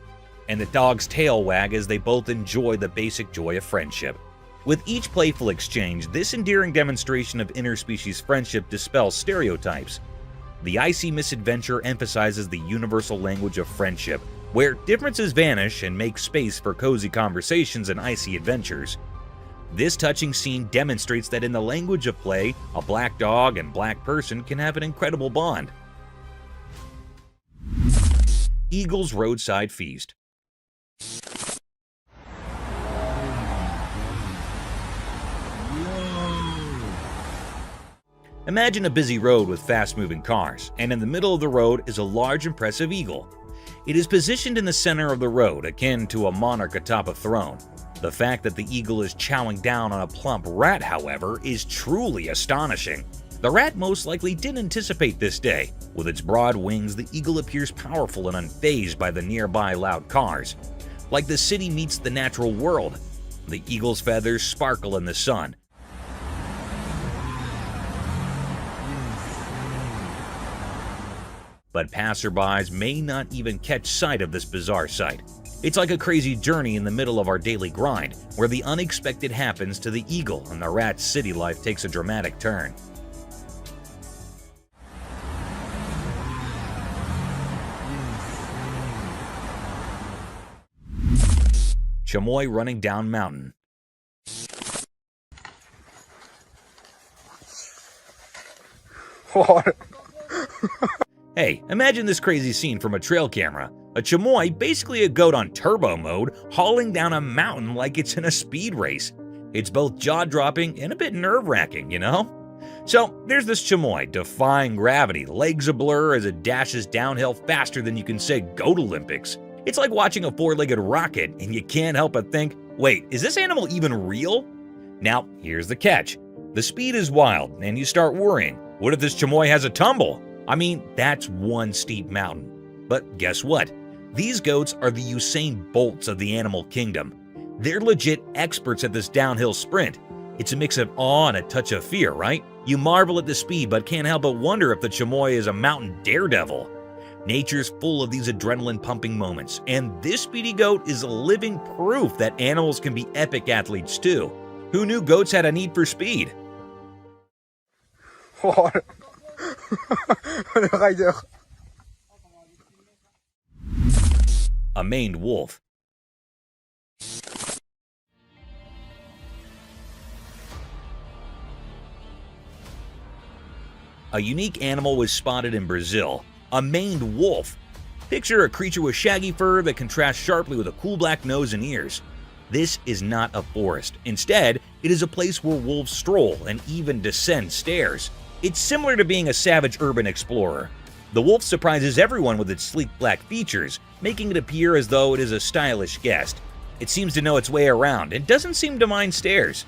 And the dog's tail wag as they both enjoy the basic joy of friendship. With each playful exchange, this endearing demonstration of interspecies friendship dispels stereotypes. The Icy Misadventure emphasizes the universal language of friendship, where differences vanish and make space for cozy conversations and icy adventures. This touching scene demonstrates that in the language of play, a black dog and black person can have an incredible bond. Eagle's Roadside Feast. Imagine a busy road with fast-moving cars, and in the middle of the road is a large, impressive eagle. It is positioned in the center of the road, akin to a monarch atop a throne. The fact that the eagle is chowing down on a plump rat, however, is truly astonishing. The rat most likely didn't anticipate this day. With its broad wings, the eagle appears powerful and unfazed by the nearby loud cars. Like the city meets the natural world. The eagle's feathers sparkle in the sun. But passerbys may not even catch sight of this bizarre sight. It's like a crazy journey in the middle of our daily grind, where the unexpected happens to the eagle and the rat's city life takes a dramatic turn. Chamois running down mountain. What? Hey, imagine this crazy scene from a trail camera. A chamois, basically a goat on turbo mode, hauling down a mountain like it's in a speed race. It's both jaw-dropping and a bit nerve-wracking, you know? So there's this chamois, defying gravity, legs a blur as it dashes downhill faster than you can say Goat Olympics. It's like watching a four-legged rocket, and you can't help but think, wait, is this animal even real? Now, here's the catch. The speed is wild, and you start worrying. What if this chamois has a tumble? I mean, that's one steep mountain. But guess what? These goats are the Usain Bolts of the animal kingdom. They're legit experts at this downhill sprint. It's a mix of awe and a touch of fear, right? You marvel at the speed, but can't help but wonder if the chamois is a mountain daredevil. Nature's full of these adrenaline-pumping moments, and this speedy goat is living proof that animals can be epic athletes too. Who knew goats had a need for speed? A maned wolf. A unique animal was spotted in Brazil, a maned wolf. Picture a creature with shaggy fur that contrasts sharply with a cool black nose and ears. This is not a forest. Instead, it is a place where wolves stroll and even descend stairs. It's similar to being a savage urban explorer. The wolf surprises everyone with its sleek black features, making it appear as though it is a stylish guest. It seems to know its way around and doesn't seem to mind stairs.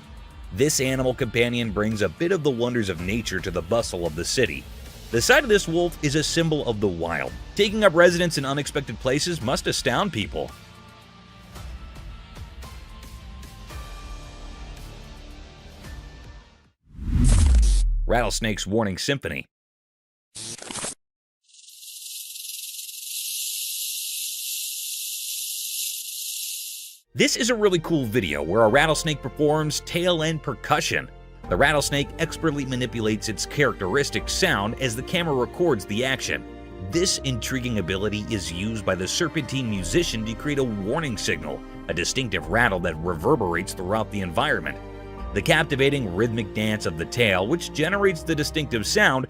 This animal companion brings a bit of the wonders of nature to the bustle of the city. The sight of this wolf is a symbol of the wild. Taking up residence in unexpected places must astound people. Rattlesnake's Warning Symphony. This is a really cool video where a rattlesnake performs tail-end percussion. The rattlesnake expertly manipulates its characteristic sound as the camera records the action. This intriguing ability is used by the serpentine musician to create a warning signal, a distinctive rattle that reverberates throughout the environment. The captivating rhythmic dance of the tail, which generates the distinctive sound,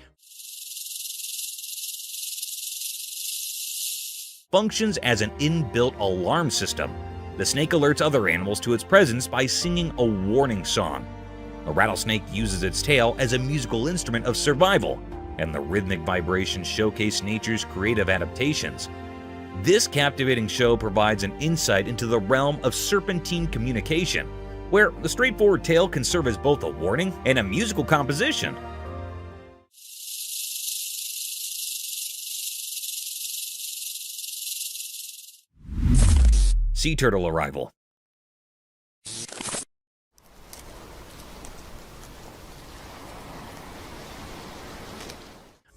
functions as an inbuilt alarm system. The snake alerts other animals to its presence by singing a warning song. A rattlesnake uses its tail as a musical instrument of survival, and the rhythmic vibrations showcase nature's creative adaptations. This captivating show provides an insight into the realm of serpentine communication, where the straightforward tail can serve as both a warning and a musical composition. Sea turtle arrival.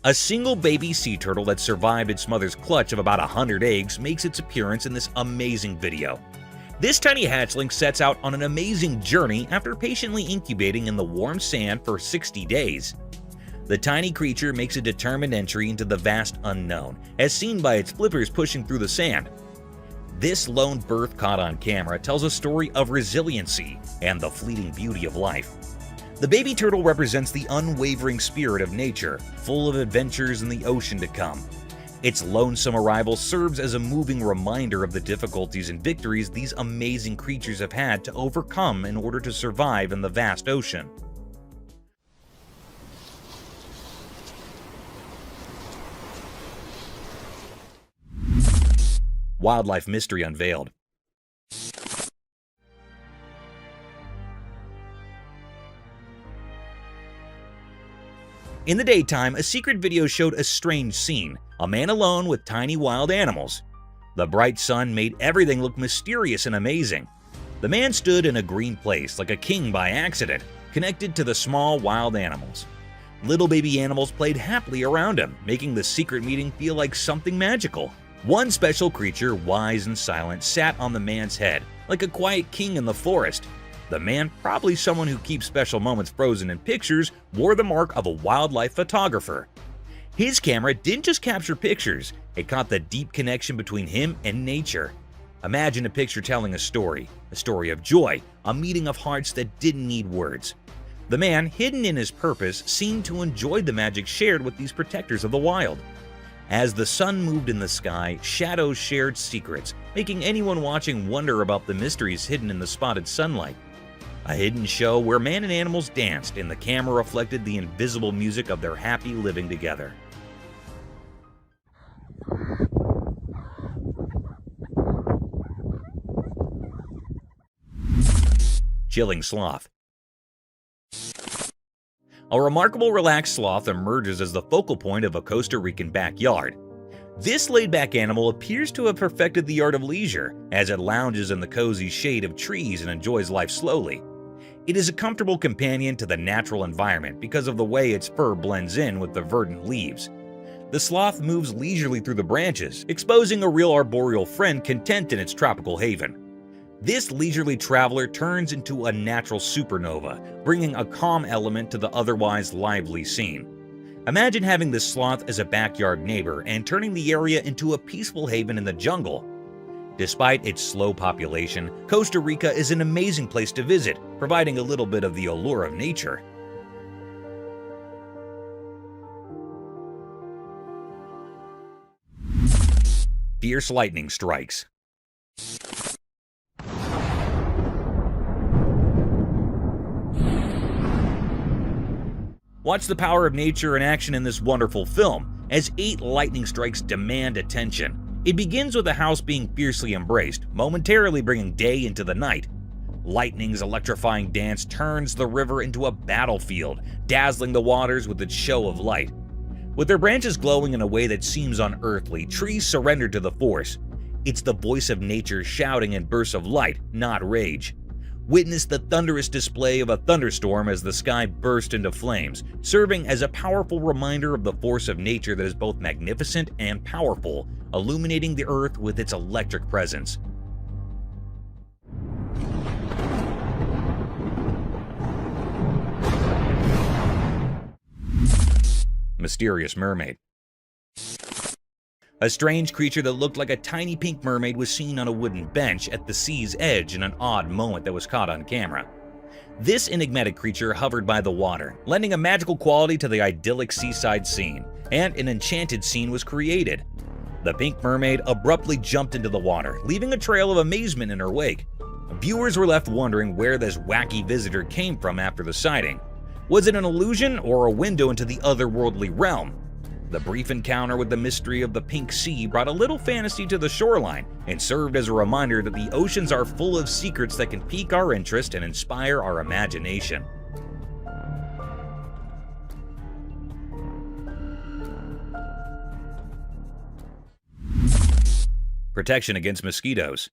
A single baby sea turtle that survived its mother's clutch of about 100 eggs makes its appearance in this amazing video. This tiny hatchling sets out on an amazing journey after patiently incubating in the warm sand for 60 days. The tiny creature makes a determined entry into the vast unknown, as seen by its flippers pushing through the sand. This lone birth caught on camera tells a story of resiliency and the fleeting beauty of life. The baby turtle represents the unwavering spirit of nature, full of adventures in the ocean to come. Its lonesome arrival serves as a moving reminder of the difficulties and victories these amazing creatures have had to overcome in order to survive in the vast ocean. Wildlife mystery unveiled. In the daytime, a secret video showed a strange scene, a man alone with tiny wild animals. The bright sun made everything look mysterious and amazing. The man stood in a green place like a king by accident, connected to the small wild animals. Little baby animals played happily around him, making the secret meeting feel like something magical. One special creature, wise and silent, sat on the man's head, like a quiet king in the forest. The man, probably someone who keeps special moments frozen in pictures, wore the mark of a wildlife photographer. His camera didn't just capture pictures, it caught the deep connection between him and nature. Imagine a picture telling a story of joy, a meeting of hearts that didn't need words. The man, hidden in his purpose, seemed to enjoy the magic shared with these protectors of the wild. As the sun moved in the sky, shadows shared secrets, making anyone watching wonder about the mysteries hidden in the spotted sunlight. A hidden show where man and animals danced and the camera reflected the invisible music of their happy living together. Chilling sloth. A remarkable relaxed sloth emerges as the focal point of a Costa Rican backyard. This laid-back animal appears to have perfected the art of leisure as it lounges in the cozy shade of trees and enjoys life slowly. It is a comfortable companion to the natural environment because of the way its fur blends in with the verdant leaves. The sloth moves leisurely through the branches, exposing a real arboreal friend content in its tropical haven. This leisurely traveler turns into a natural supernova, bringing a calm element to the otherwise lively scene. Imagine having this sloth as a backyard neighbor and turning the area into a peaceful haven in the jungle. Despite its slow population, Costa Rica is an amazing place to visit, providing a little bit of the allure of nature. Fierce lightning strikes. Watch the power of nature in action in this wonderful film, as 8 lightning strikes demand attention. It begins with a house being fiercely embraced, momentarily bringing day into the night. Lightning's electrifying dance turns the river into a battlefield, dazzling the waters with its show of light. With their branches glowing in a way that seems unearthly, trees surrender to the force. It's the voice of nature shouting in bursts of light, not rage. Witness the thunderous display of a thunderstorm as the sky burst into flames, serving as a powerful reminder of the force of nature that is both magnificent and powerful, illuminating the earth with its electric presence. Mysterious mermaid. A strange creature that looked like a tiny pink mermaid was seen on a wooden bench at the sea's edge in an odd moment that was caught on camera. This enigmatic creature hovered by the water, lending a magical quality to the idyllic seaside scene, and an enchanted scene was created. The pink mermaid abruptly jumped into the water, leaving a trail of amazement in her wake. Viewers were left wondering where this wacky visitor came from after the sighting. Was it an illusion or a window into the otherworldly realm? The brief encounter with the mystery of the pink sea brought a little fantasy to the shoreline and served as a reminder that the oceans are full of secrets that can pique our interest and inspire our imagination. Protection against mosquitoes.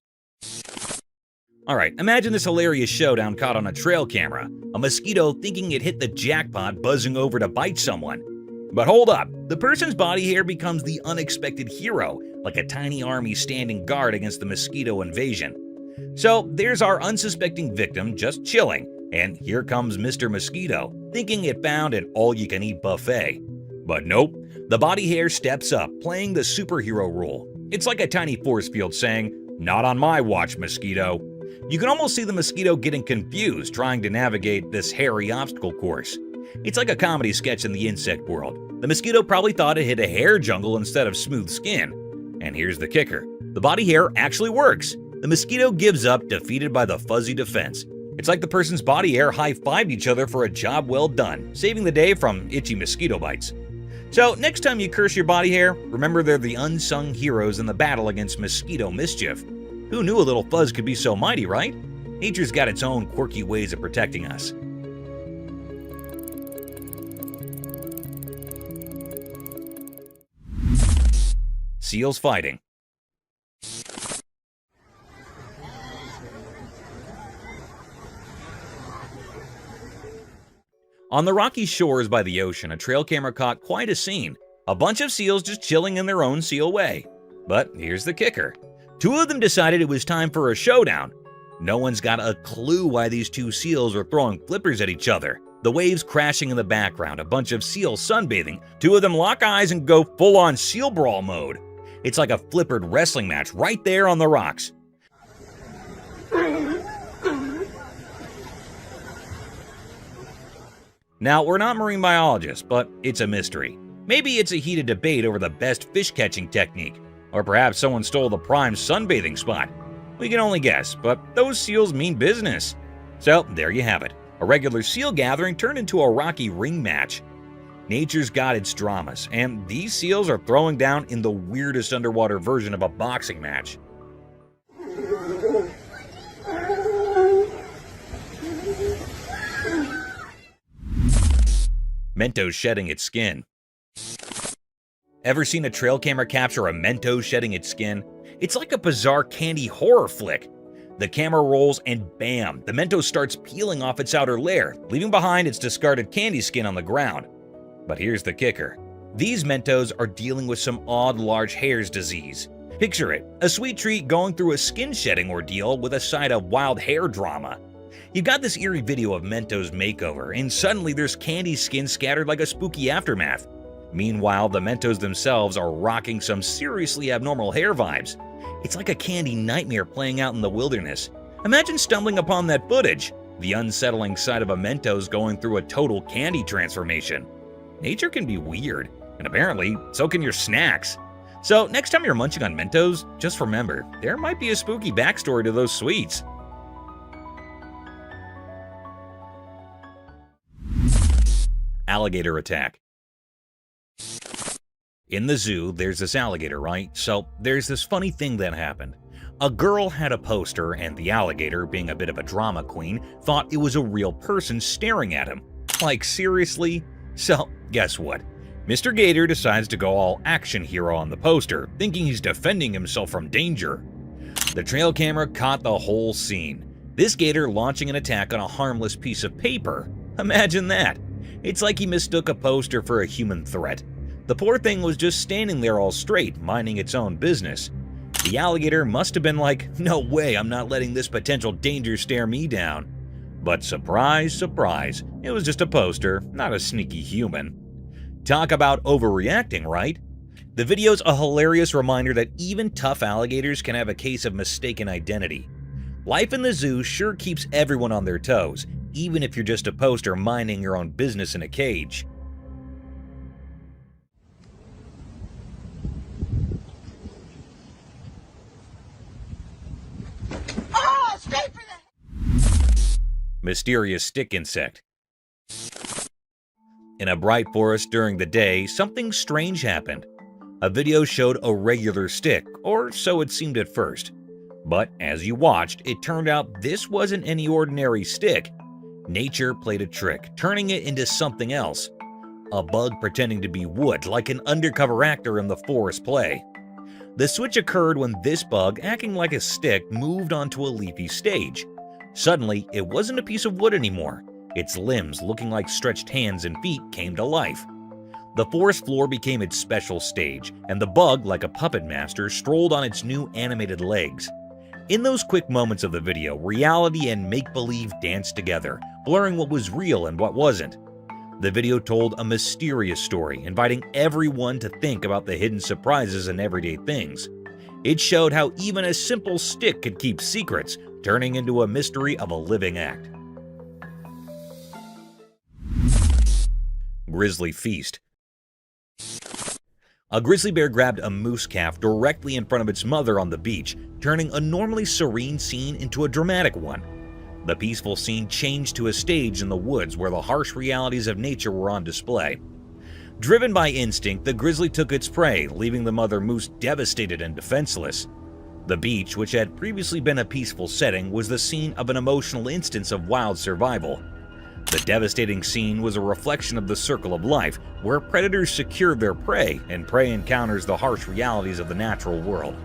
Alright, imagine this hilarious showdown caught on a trail camera. A mosquito thinking it hit the jackpot buzzing over to bite someone. But hold up, the person's body hair becomes the unexpected hero, like a tiny army standing guard against the mosquito invasion. So there's our unsuspecting victim just chilling, and here comes Mr. Mosquito, thinking it found an all-you-can-eat buffet. But nope, the body hair steps up, playing the superhero role. It's like a tiny force field saying, "Not on my watch, mosquito." You can almost see the mosquito getting confused trying to navigate this hairy obstacle course. It's like a comedy sketch in the insect world. The mosquito probably thought it hit a hair jungle instead of smooth skin. And here's the kicker. The body hair actually works. The mosquito gives up, defeated by the fuzzy defense. It's like the person's body hair high-fived each other for a job well done, saving the day from itchy mosquito bites. So next time you curse your body hair, remember they're the unsung heroes in the battle against mosquito mischief. Who knew a little fuzz could be so mighty, right? Nature's got its own quirky ways of protecting us. Seals fighting. On the rocky shores by the ocean, a trail camera caught quite a scene. A bunch of seals just chilling in their own seal way. But here's the kicker. 2 of them decided it was time for a showdown. No one's got a clue why these 2 seals are throwing flippers at each other. The waves crashing in the background, a bunch of seals sunbathing. 2 of them lock eyes and go full-on seal brawl mode. It's like a flippered wrestling match right there on the rocks. Now, we're not marine biologists, but it's a mystery. Maybe it's a heated debate over the best fish-catching technique, or perhaps someone stole the prime sunbathing spot. We can only guess, but those seals mean business. So, there you have it. A regular seal gathering turned into a rocky ring match. Nature's got its dramas, and these seals are throwing down in the weirdest underwater version of a boxing match. Mentos shedding its skin. Ever seen a trail camera capture a Mentos shedding its skin? It's like a bizarre candy horror flick. The camera rolls and bam, the Mentos starts peeling off its outer layer, leaving behind its discarded candy skin on the ground. But here's the kicker. These Mentos are dealing with some odd large hairs disease. Picture it, a sweet treat going through a skin shedding ordeal with a side of wild hair drama. You got this eerie video of Mentos makeover, and suddenly there's candy skin scattered like a spooky aftermath. Meanwhile, the Mentos themselves are rocking some seriously abnormal hair vibes. It's like a candy nightmare playing out in the wilderness. Imagine stumbling upon that footage, the unsettling sight of a Mentos going through a total candy transformation. Nature can be weird, and apparently, so can your snacks. So next time you're munching on Mentos, just remember, there might be a spooky backstory to those sweets. Alligator attack. In the zoo, there's this alligator, right? So there's this funny thing that happened. A girl had a poster, and the alligator, being a bit of a drama queen, thought it was a real person staring at him. Like, seriously? So, guess what? Mr. Gator decides to go all action hero on the poster, thinking he's defending himself from danger. The trail camera caught the whole scene. This gator launching an attack on a harmless piece of paper. Imagine that. It's like he mistook a poster for a human threat. The poor thing was just standing there all straight, minding its own business. The alligator must have been like, no way, I'm not letting this potential danger stare me down. But surprise, surprise, it was just a poster, not a sneaky human. Talk about overreacting, right? The video's a hilarious reminder that even tough alligators can have a case of mistaken identity. Life in the zoo sure keeps everyone on their toes, even if you're just a poster minding your own business in a cage. Mysterious stick insect. In a bright forest during the day, something strange happened. A video showed a regular stick, or so it seemed at first. But as you watched, it turned out this wasn't any ordinary stick. Nature played a trick, turning it into something else. A bug pretending to be wood, like an undercover actor in the forest play. The switch occurred when this bug, acting like a stick, moved onto a leafy stage. Suddenly, it wasn't a piece of wood anymore. Its limbs, looking like stretched hands and feet, came to life. The forest floor became its special stage, and the bug, like a puppet master, strolled on its new animated legs. In those quick moments of the video, reality and make-believe danced together, blurring what was real and what wasn't. The video told a mysterious story, inviting everyone to think about the hidden surprises in everyday things. It showed how even a simple stick could keep secrets, turning into a mystery of a living act. Grizzly feast. A grizzly bear grabbed a moose calf directly in front of its mother on the beach, turning a normally serene scene into a dramatic one. The peaceful scene changed to a stage in the woods where the harsh realities of nature were on display. Driven by instinct, the grizzly took its prey, leaving the mother moose devastated and defenseless. The beach, which had previously been a peaceful setting, was the scene of an emotional instance of wild survival. The devastating scene was a reflection of the circle of life, where predators secure their prey and prey encounters the harsh realities of the natural world.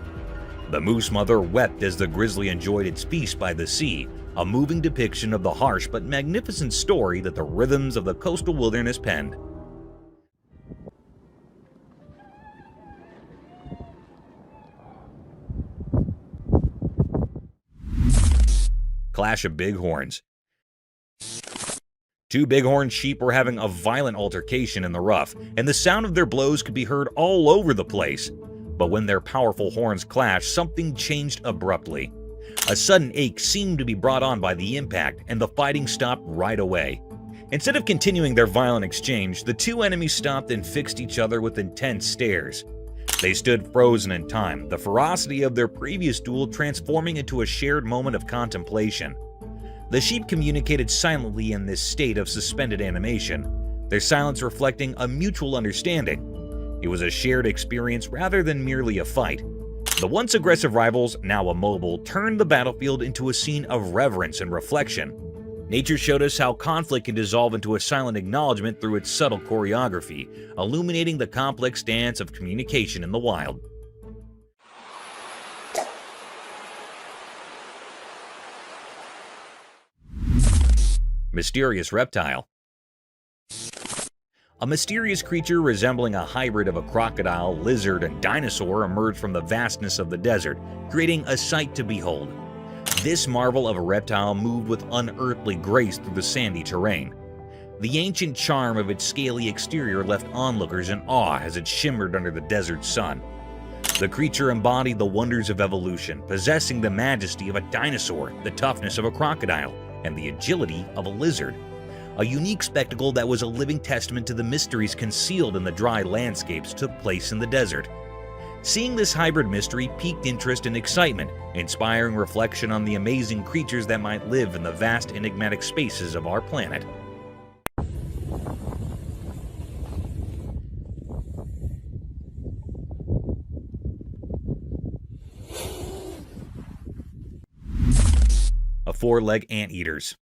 The moose mother wept as the grizzly enjoyed its feast by the sea, a moving depiction of the harsh but magnificent story that the rhythms of the coastal wilderness penned. Clash of bighorns. Two bighorn sheep were having a violent altercation in the rough, and the sound of their blows could be heard all over the place. But when their powerful horns clashed, something changed abruptly. A sudden ache seemed to be brought on by the impact, and the fighting stopped right away. Instead of continuing their violent exchange, the two enemies stopped and fixed each other with intense stares. They stood frozen in time, the ferocity of their previous duel transforming into a shared moment of contemplation. The sheep communicated silently in this state of suspended animation, their silence reflecting a mutual understanding. It was a shared experience rather than merely a fight. The once aggressive rivals, now immobile, turned the battlefield into a scene of reverence and reflection. Nature showed us how conflict can dissolve into a silent acknowledgement through its subtle choreography, illuminating the complex dance of communication in the wild. Mysterious reptile. A mysterious creature resembling a hybrid of a crocodile, lizard, and dinosaur emerged from the vastness of the desert, creating a sight to behold. This marvel of a reptile moved with unearthly grace through the sandy terrain. The ancient charm of its scaly exterior left onlookers in awe as it shimmered under the desert sun. The creature embodied the wonders of evolution, possessing the majesty of a dinosaur, the toughness of a crocodile, and the agility of a lizard. A unique spectacle that was a living testament to the mysteries concealed in the dry landscapes took place in the desert. Seeing this hybrid mystery piqued interest and excitement, inspiring reflection on the amazing creatures that might live in the vast enigmatic spaces of our planet. A four-leg anteaters.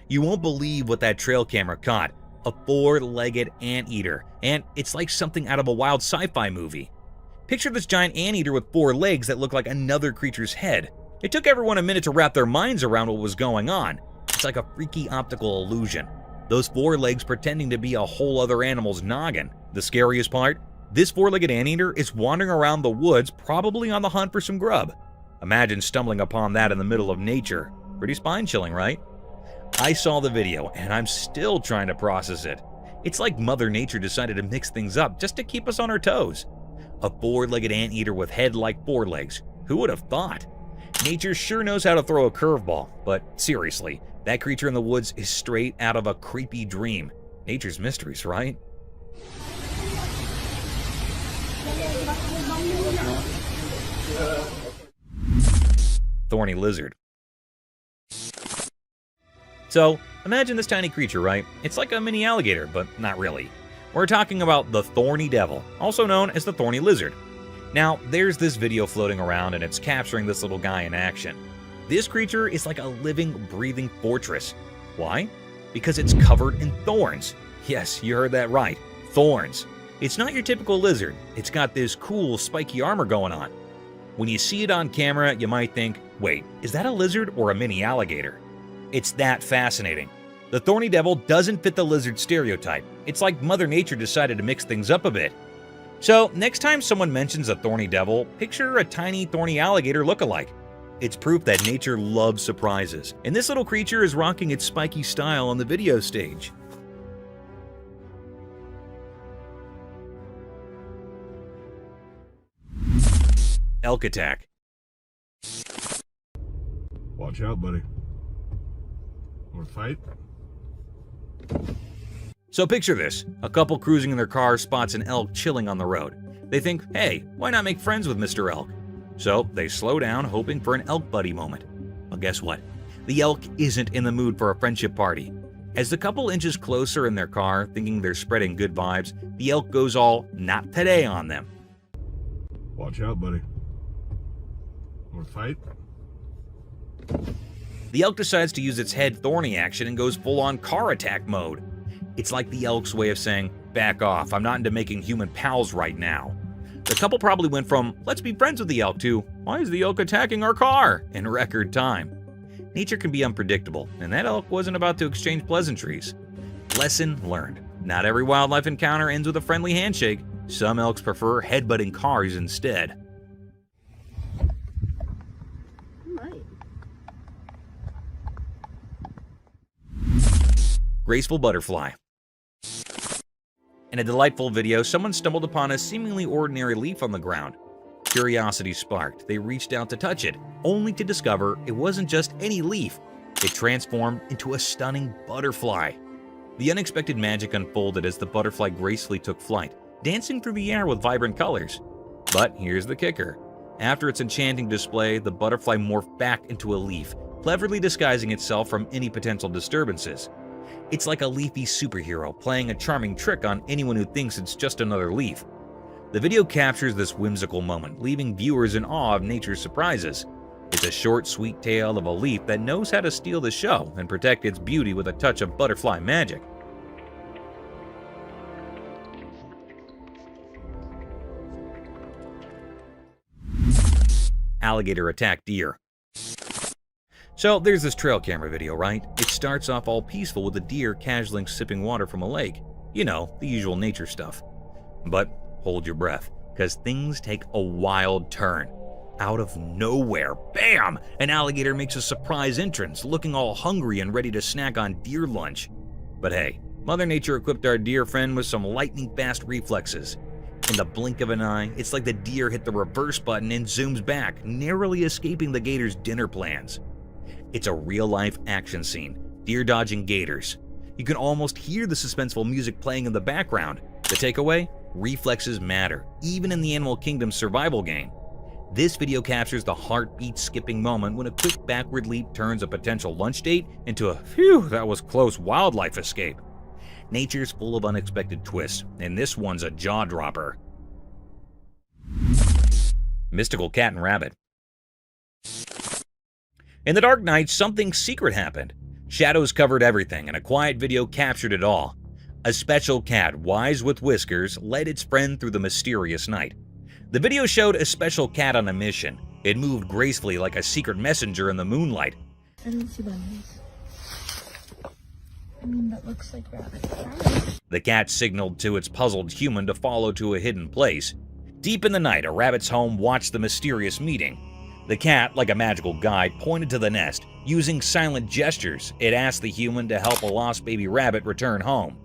You won't believe what that trail camera caught. A four-legged anteater, and it's like something out of a wild sci-fi movie. Picture this giant anteater with four legs that look like another creature's head. It took everyone a minute to wrap their minds around what was going on. It's like a freaky optical illusion. Those four legs pretending to be a whole other animal's noggin. The scariest part? This four-legged anteater is wandering around the woods, probably on the hunt for some grub. Imagine stumbling upon that in the middle of nature. Pretty spine-chilling, right? I saw the video, and I'm still trying to process it. It's like Mother Nature decided to mix things up just to keep us on our toes. A four-legged anteater with head like four legs. Who would have thought? Nature sure knows how to throw a curveball, but seriously, that creature in the woods is straight out of a creepy dream. Nature's mysteries, right? Thorny lizard. So, imagine this tiny creature, right? It's like a mini alligator, but not really. We're talking about the thorny devil, also known as the thorny lizard. Now, there's this video floating around and it's capturing this little guy in action. This creature is like a living, breathing fortress. Why? Because it's covered in thorns. Yes, you heard that right. Thorns. It's not your typical lizard. It's got this cool, spiky armor going on. When you see it on camera, you might think, wait, is that a lizard or a mini alligator? It's that fascinating. The thorny devil doesn't fit the lizard stereotype. It's like Mother Nature decided to mix things up a bit. So, next time someone mentions a thorny devil, picture a tiny thorny alligator look-alike. It's proof that nature loves surprises, and this little creature is rocking its spiky style on the video stage. Elk attack. Watch out, buddy. Want to fight? So picture this. A couple cruising in their car spots an elk chilling on the road. They think, hey, why not make friends with Mr. Elk? So they slow down, hoping for an elk buddy moment. Well, guess what? The elk isn't in the mood for a friendship party. As the couple inches closer in their car, thinking they're spreading good vibes, the elk goes all not today on them. Watch out, buddy. Want to fight? The elk decides to use its head thorny action and goes full-on car attack mode. It's like the elk's way of saying, back off, I'm not into making human pals right now. The couple probably went from, let's be friends with the elk to, why is the elk attacking our car? In record time. Nature can be unpredictable, and that elk wasn't about to exchange pleasantries. Lesson learned. Not every wildlife encounter ends with a friendly handshake. Some elks prefer headbutting cars instead. Graceful butterfly. In a delightful video, someone stumbled upon a seemingly ordinary leaf on the ground. Curiosity sparked. They reached out to touch it, only to discover it wasn't just any leaf. It transformed into a stunning butterfly. The unexpected magic unfolded as the butterfly gracefully took flight, dancing through the air with vibrant colors. But here's the kicker. After its enchanting display, the butterfly morphed back into a leaf, cleverly disguising itself from any potential disturbances. It's like a leafy superhero playing a charming trick on anyone who thinks it's just another leaf. The video captures this whimsical moment, leaving viewers in awe of nature's surprises. It's a short, sweet tale of a leaf that knows how to steal the show and protect its beauty with a touch of butterfly magic. Alligator attack deer. So there's this trail camera video, right? It starts off all peaceful with a deer casually sipping water from a lake. You know, the usual nature stuff. But hold your breath, because things take a wild turn. Out of nowhere, bam! An alligator makes a surprise entrance, looking all hungry and ready to snack on deer lunch. But hey, Mother Nature equipped our deer friend with some lightning-fast reflexes. In the blink of an eye, it's like the deer hit the reverse button and zooms back, narrowly escaping the gator's dinner plans. It's a real-life action scene, deer dodging gators. You can almost hear the suspenseful music playing in the background. The takeaway? Reflexes matter, even in the Animal Kingdom survival game. This video captures the heartbeat-skipping moment when a quick backward leap turns a potential lunch date into a phew, that was close wildlife escape. Nature's full of unexpected twists, and this one's a jaw-dropper. Mystical cat and rabbit. In the dark night, something secret happened. Shadows covered everything, and a quiet video captured it all. A special cat, wise with whiskers, led its friend through the mysterious night. The video showed a special cat on a mission. It moved gracefully like a secret messenger in the moonlight. I don't see bunnies. That looks like rabbits. The cat signaled to its puzzled human to follow to a hidden place. Deep in the night, a rabbit's home watched the mysterious meeting. The cat, like a magical guide, pointed to the nest. Using silent gestures, it asked the human to help a lost baby rabbit return home.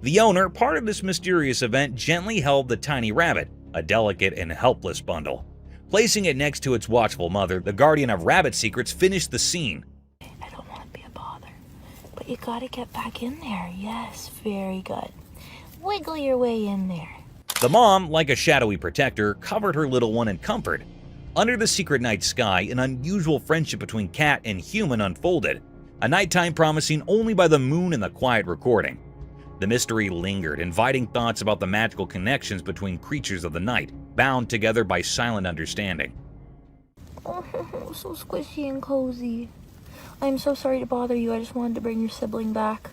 The owner, part of this mysterious event, gently held the tiny rabbit, a delicate and helpless bundle. Placing it next to its watchful mother, the guardian of rabbit secrets finished the scene. I don't want to be a bother, but you gotta get back in there. Yes, very good. Wiggle your way in there. The mom, like a shadowy protector, covered her little one in comfort. Under the secret night sky, an unusual friendship between cat and human unfolded, a nighttime promising only by the moon and the quiet recording. The mystery lingered, inviting thoughts about the magical connections between creatures of the night, bound together by silent understanding. Oh, so squishy and cozy. I'm so sorry to bother you. I just wanted to bring your sibling back.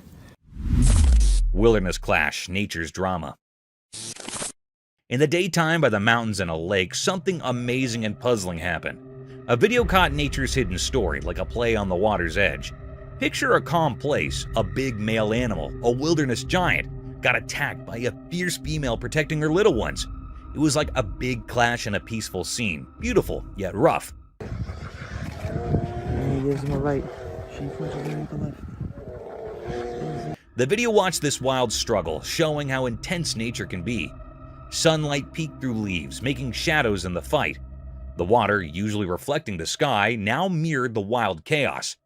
Wilderness clash, nature's drama. In the daytime by the mountains and a lake, something amazing and puzzling happened. A video caught nature's hidden story, like a play on the water's edge. Picture a calm place, a big male animal, a wilderness giant, got attacked by a fierce female protecting her little ones. It was like a big clash in a peaceful scene, beautiful yet rough. The video watched this wild struggle, showing how intense nature can be. Sunlight peeked through leaves, making shadows in the fight. The water, usually reflecting the sky, now mirrored the wild chaos.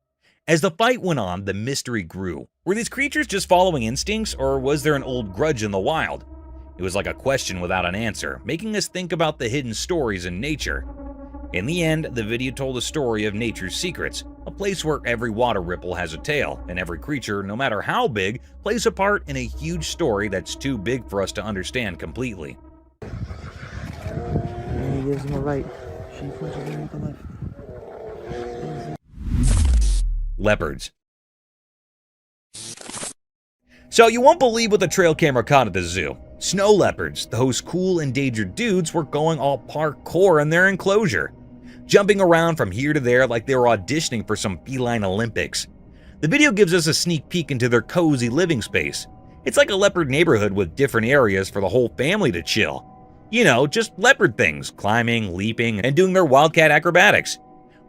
As the fight went on, the mystery grew. Were these creatures just following instincts, or was there an old grudge in the wild? It was like a question without an answer, making us think about the hidden stories in nature. In the end, the video told a story of nature's secrets, a place where every water ripple has a tale, and every creature, no matter how big, plays a part in a huge story that's too big for us to understand completely. Leopards. So you won't believe what the trail camera caught at the zoo. Snow leopards, those cool endangered dudes, were going all parkour in their enclosure, jumping around from here to there like they were auditioning for some feline Olympics. The video gives us a sneak peek into their cozy living space. It's like a leopard neighborhood with different areas for the whole family to chill. You know, just leopard things, climbing, leaping, and doing their wildcat acrobatics.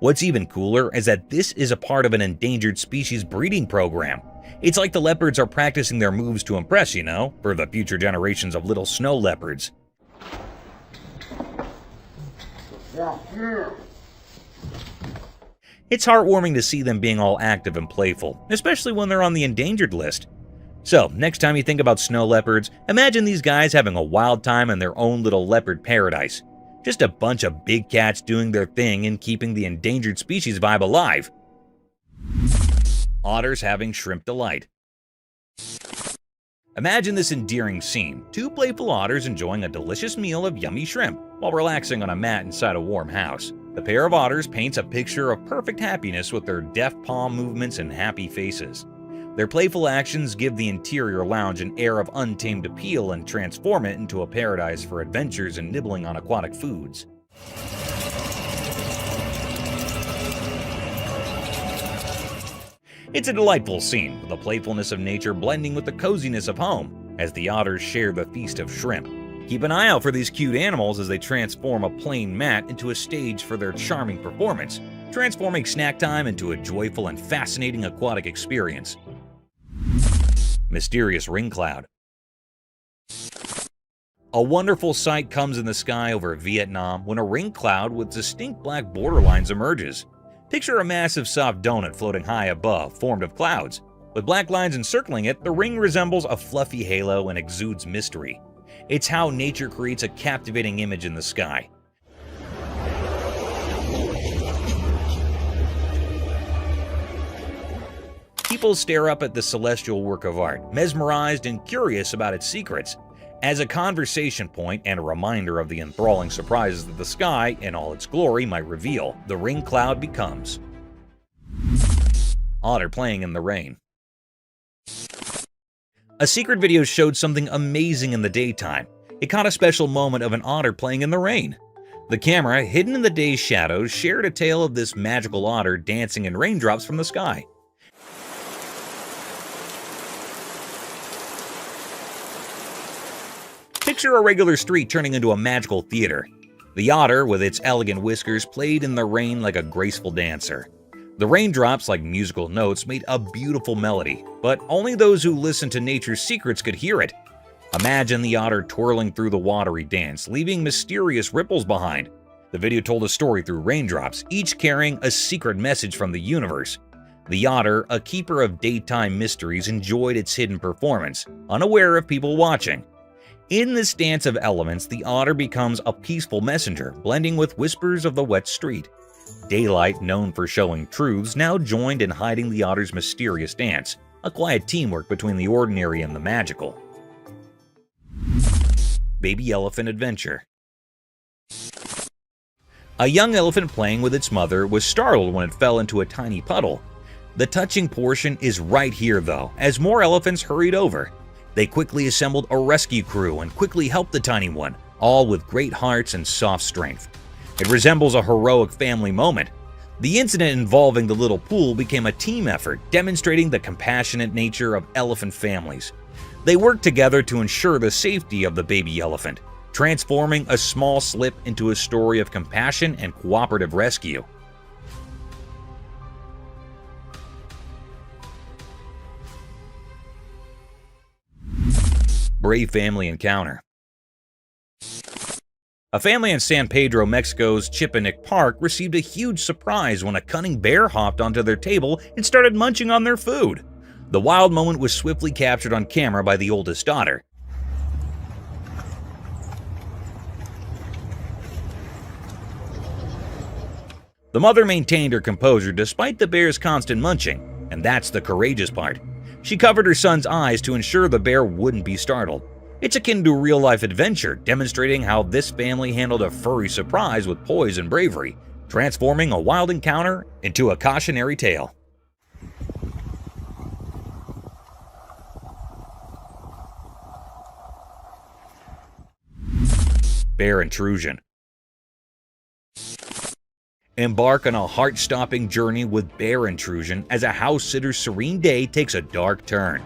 What's even cooler is that this is a part of an endangered species breeding program. It's like the leopards are practicing their moves to impress, you know, for the future generations of little snow leopards. It's heartwarming to see them being all active and playful, especially when they're on the endangered list. So, next time you think about snow leopards, imagine these guys having a wild time in their own little leopard paradise. Just a bunch of big cats doing their thing and keeping the endangered species vibe alive. Otters having shrimp delight. Imagine this endearing scene, two playful otters enjoying a delicious meal of yummy shrimp while relaxing on a mat inside a warm house. The pair of otters paints a picture of perfect happiness with their deft palm movements and happy faces. Their playful actions give the interior lounge an air of untamed appeal and transform it into a paradise for adventures and nibbling on aquatic foods. It's a delightful scene, with the playfulness of nature blending with the coziness of home as the otters share the feast of shrimp. Keep an eye out for these cute animals as they transform a plain mat into a stage for their charming performance, transforming snack time into a joyful and fascinating aquatic experience. Mysterious ring cloud. A wonderful sight comes in the sky over Vietnam when a ring cloud with distinct black borderlines emerges. Picture a massive soft donut floating high above, formed of clouds. With black lines encircling it, the ring resembles a fluffy halo and exudes mystery. It's how nature creates a captivating image in the sky. People stare up at the celestial work of art, mesmerized and curious about its secrets. As a conversation point and a reminder of the enthralling surprises that the sky, in all its glory, might reveal, the ring cloud becomes. Otter playing in the rain. A secret video showed something amazing in the daytime. It caught a special moment of an otter playing in the rain. The camera, hidden in the day's shadows, shared a tale of this magical otter dancing in raindrops from the sky. Picture a regular street turning into a magical theater. The otter, with its elegant whiskers, played in the rain like a graceful dancer. The raindrops, like musical notes, made a beautiful melody, but only those who listened to nature's secrets could hear it. Imagine the otter twirling through the watery dance, leaving mysterious ripples behind. The video told a story through raindrops, each carrying a secret message from the universe. The otter, a keeper of daytime mysteries, enjoyed its hidden performance, unaware of people watching. In this dance of elements, the otter becomes a peaceful messenger, blending with whispers of the wet street. Daylight, known for showing truths, now joined in hiding the otter's mysterious dance, a quiet teamwork between the ordinary and the magical. Baby elephant adventure. A young elephant playing with its mother was startled when it fell into a tiny puddle. The touching portion is right here though, as more elephants hurried over. They quickly assembled a rescue crew and quickly helped the tiny one, all with great hearts and soft strength. It resembles a heroic family moment. The incident involving the little pool became a team effort, demonstrating the compassionate nature of elephant families. They worked together to ensure the safety of the baby elephant, transforming a small slip into a story of compassion and cooperative rescue. Brave family encounter. A family in San Pedro, Mexico's Chipinic Park received a huge surprise when a cunning bear hopped onto their table and started munching on their food. The wild moment was swiftly captured on camera by the oldest daughter. The mother maintained her composure despite the bear's constant munching, and that's the courageous part. She covered her son's eyes to ensure the bear wouldn't be startled. It's akin to a real-life adventure, demonstrating how this family handled a furry surprise with poise and bravery, transforming a wild encounter into a cautionary tale. Bear intrusion. Embark on a heart-stopping journey with bear intrusion as a house sitter's serene day takes a dark turn.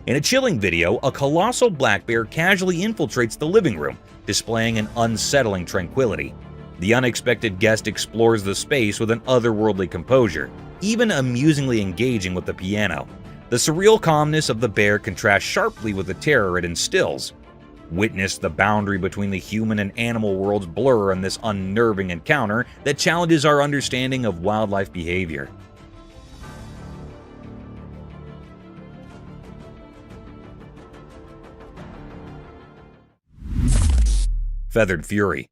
In a chilling video, a colossal black bear casually infiltrates the living room, displaying an unsettling tranquility. The unexpected guest explores the space with an otherworldly composure, even amusingly engaging with the piano. The surreal calmness of the bear contrasts sharply with the terror it instills. Witness the boundary between the human and animal worlds blur in this unnerving encounter that challenges our understanding of wildlife behavior. Feathered Fury.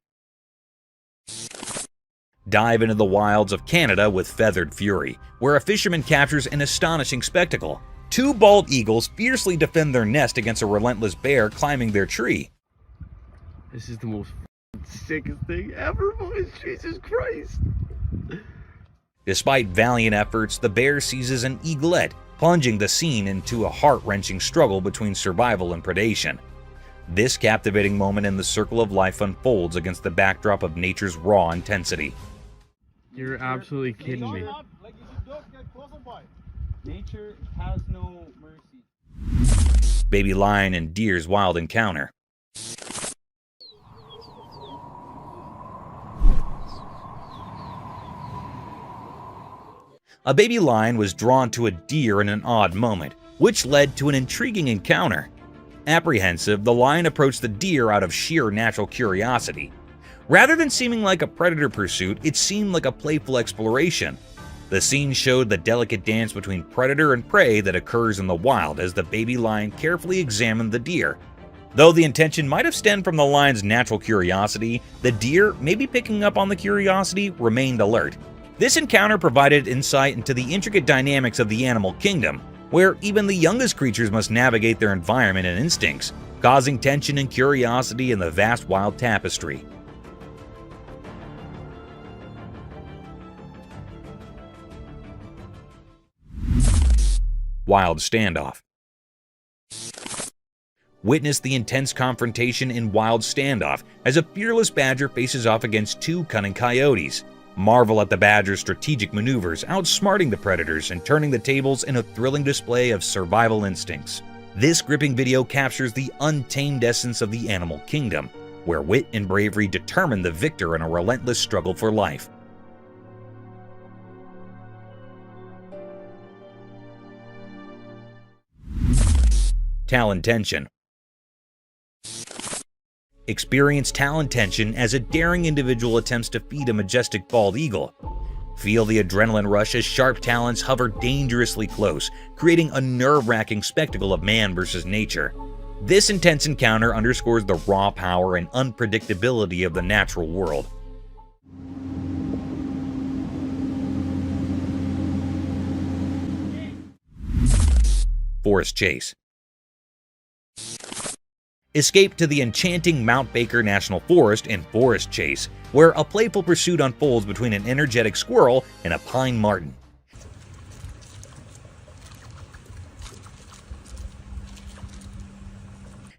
Dive into the wilds of Canada with Feathered Fury, where a fisherman captures an astonishing spectacle. Two bald eagles fiercely defend their nest against a relentless bear climbing their tree. This is the most sickest thing ever, boys. Jesus Christ. Despite valiant efforts, the bear seizes an eaglet, plunging the scene into a heart-wrenching struggle between survival and predation. This captivating moment in the circle of life unfolds against the backdrop of nature's raw intensity. You're absolutely kidding me. Nature has no mercy. Baby lion and deer's wild encounter. A baby lion was drawn to a deer in an odd moment, which led to an intriguing encounter. Apprehensive, the lion approached the deer out of sheer natural curiosity. Rather than seeming like a predator pursuit, it seemed like a playful exploration. The scene showed the delicate dance between predator and prey that occurs in the wild as the baby lion carefully examined the deer. Though the intention might have stemmed from the lion's natural curiosity, the deer, maybe picking up on the curiosity, remained alert. This encounter provided insight into the intricate dynamics of the animal kingdom, where even the youngest creatures must navigate their environment and instincts, causing tension and curiosity in the vast wild tapestry. Wild Standoff. Witness the intense confrontation in Wild Standoff as a fearless badger faces off against two cunning coyotes. Marvel at the badger's strategic maneuvers, outsmarting the predators and turning the tables in a thrilling display of survival instincts. This gripping video captures the untamed essence of the animal kingdom, where wit and bravery determine the victor in a relentless struggle for life. Talon tension. Experience talon tension as a daring individual attempts to feed a majestic bald eagle. Feel the adrenaline rush as sharp talons hover dangerously close, creating a nerve-wracking spectacle of man versus nature. This intense encounter underscores the raw power and unpredictability of the natural world. Forest chase. Escape to the enchanting Mount Baker National Forest in Forest Chase, where a playful pursuit unfolds between an energetic squirrel and a pine marten.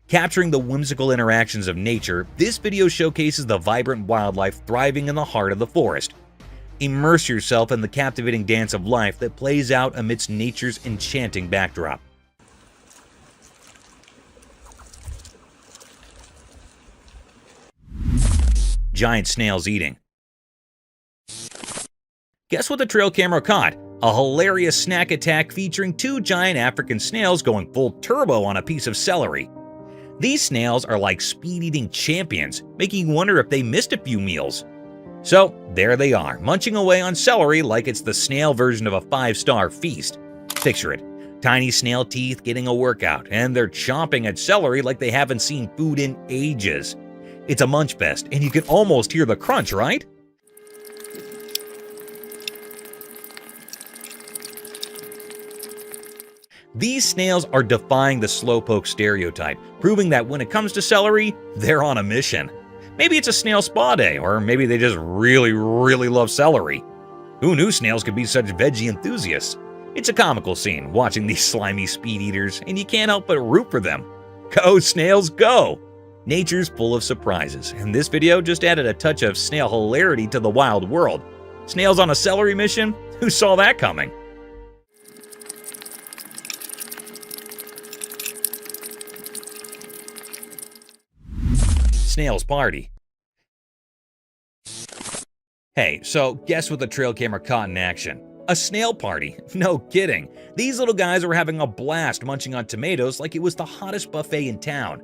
Capturing the whimsical interactions of nature, this video showcases the vibrant wildlife thriving in the heart of the forest. Immerse yourself in the captivating dance of life that plays out amidst nature's enchanting backdrop. Giant snails eating. Guess what the trail camera caught? A hilarious snack attack featuring two giant African snails going full turbo on a piece of celery. These snails are like speed-eating champions, making you wonder if they missed a few meals. So there they are, munching away on celery like it's the snail version of a 5-star feast. Picture it, tiny snail teeth getting a workout, and they're chomping at celery like they haven't seen food in ages. It's a munch fest, and you can almost hear the crunch, right? These snails are defying the slowpoke stereotype, proving that when it comes to celery, they're on a mission. Maybe it's a snail spa day, or maybe they just really love celery. Who knew snails could be such veggie enthusiasts? It's a comical scene, watching these slimy speed eaters, and you can't help but root for them. Go snails, go! Nature's full of surprises, and this video just added a touch of snail hilarity to the wild world. Snails on a celery mission? Who saw that coming? Snails party. Hey, so guess what the trail camera caught in action? A snail party. No kidding. These little guys were having a blast munching on tomatoes like it was the hottest buffet in town.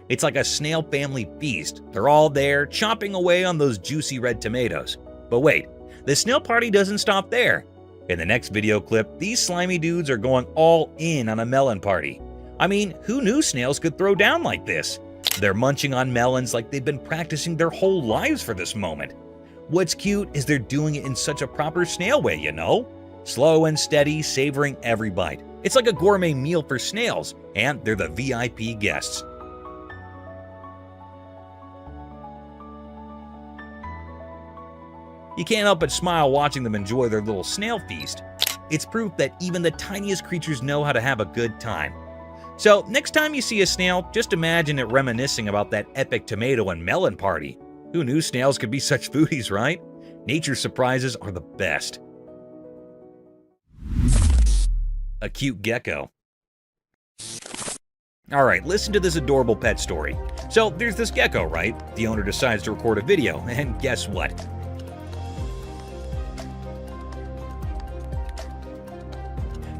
It's like a snail family feast. They're all there, chomping away on those juicy red tomatoes. But wait, the snail party doesn't stop there. In the next video clip, these slimy dudes are going all in on a melon party. I mean, who knew snails could throw down like this? They're munching on melons like they've been practicing their whole lives for this moment. What's cute is they're doing it in such a proper snail way, you know? Slow and steady, savoring every bite. It's like a gourmet meal for snails, and they're the VIP guests. You can't help but smile watching them enjoy their little snail feast. It's proof that even the tiniest creatures know how to have a good time. So next time you see a snail, just imagine it reminiscing about that epic tomato and melon party. Who knew snails could be such foodies, right? Nature's surprises are the best. A cute gecko. Alright, listen to this adorable pet story. So there's this gecko, right? The owner decides to record a video, and guess what?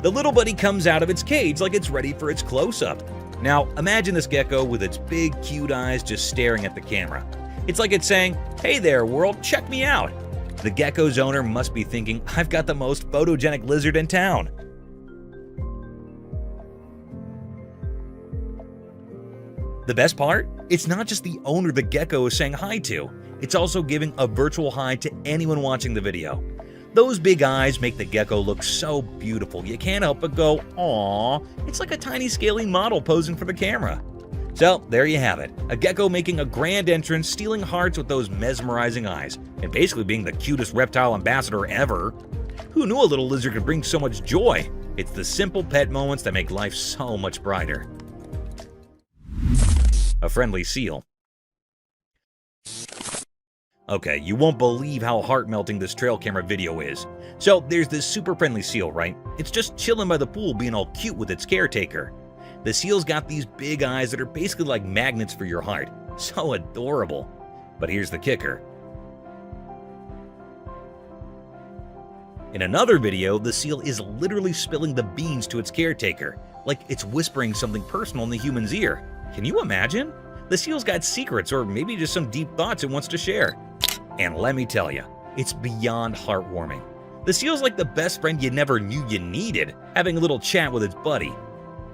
The little buddy comes out of its cage like it's ready for its close-up. Now, imagine this gecko with its big, cute eyes just staring at the camera. It's like it's saying, "Hey there, world, check me out." The gecko's owner must be thinking, "I've got the most photogenic lizard in town." The best part? It's not just the owner the gecko is saying hi to. It's also giving a virtual hi to anyone watching the video. Those big eyes make the gecko look so beautiful, you can't help but go, "Aww." It's like a tiny scaly model posing for the camera. So there you have it, a gecko making a grand entrance, stealing hearts with those mesmerizing eyes, and basically being the cutest reptile ambassador ever. Who knew a little lizard could bring so much joy? It's the simple pet moments that make life so much brighter. A friendly seal. Okay, you won't believe how heart-melting this trail camera video is. So there's this super friendly seal, right? It's just chilling by the pool being all cute with its caretaker. The seal's got these big eyes that are basically like magnets for your heart. So adorable. But here's the kicker. In another video, the seal is literally spilling the beans to its caretaker, like it's whispering something personal in the human's ear. Can you imagine? The seal's got secrets, or maybe just some deep thoughts it wants to share. And let me tell you, it's beyond heartwarming. The seal's like the best friend you never knew you needed, having a little chat with its buddy.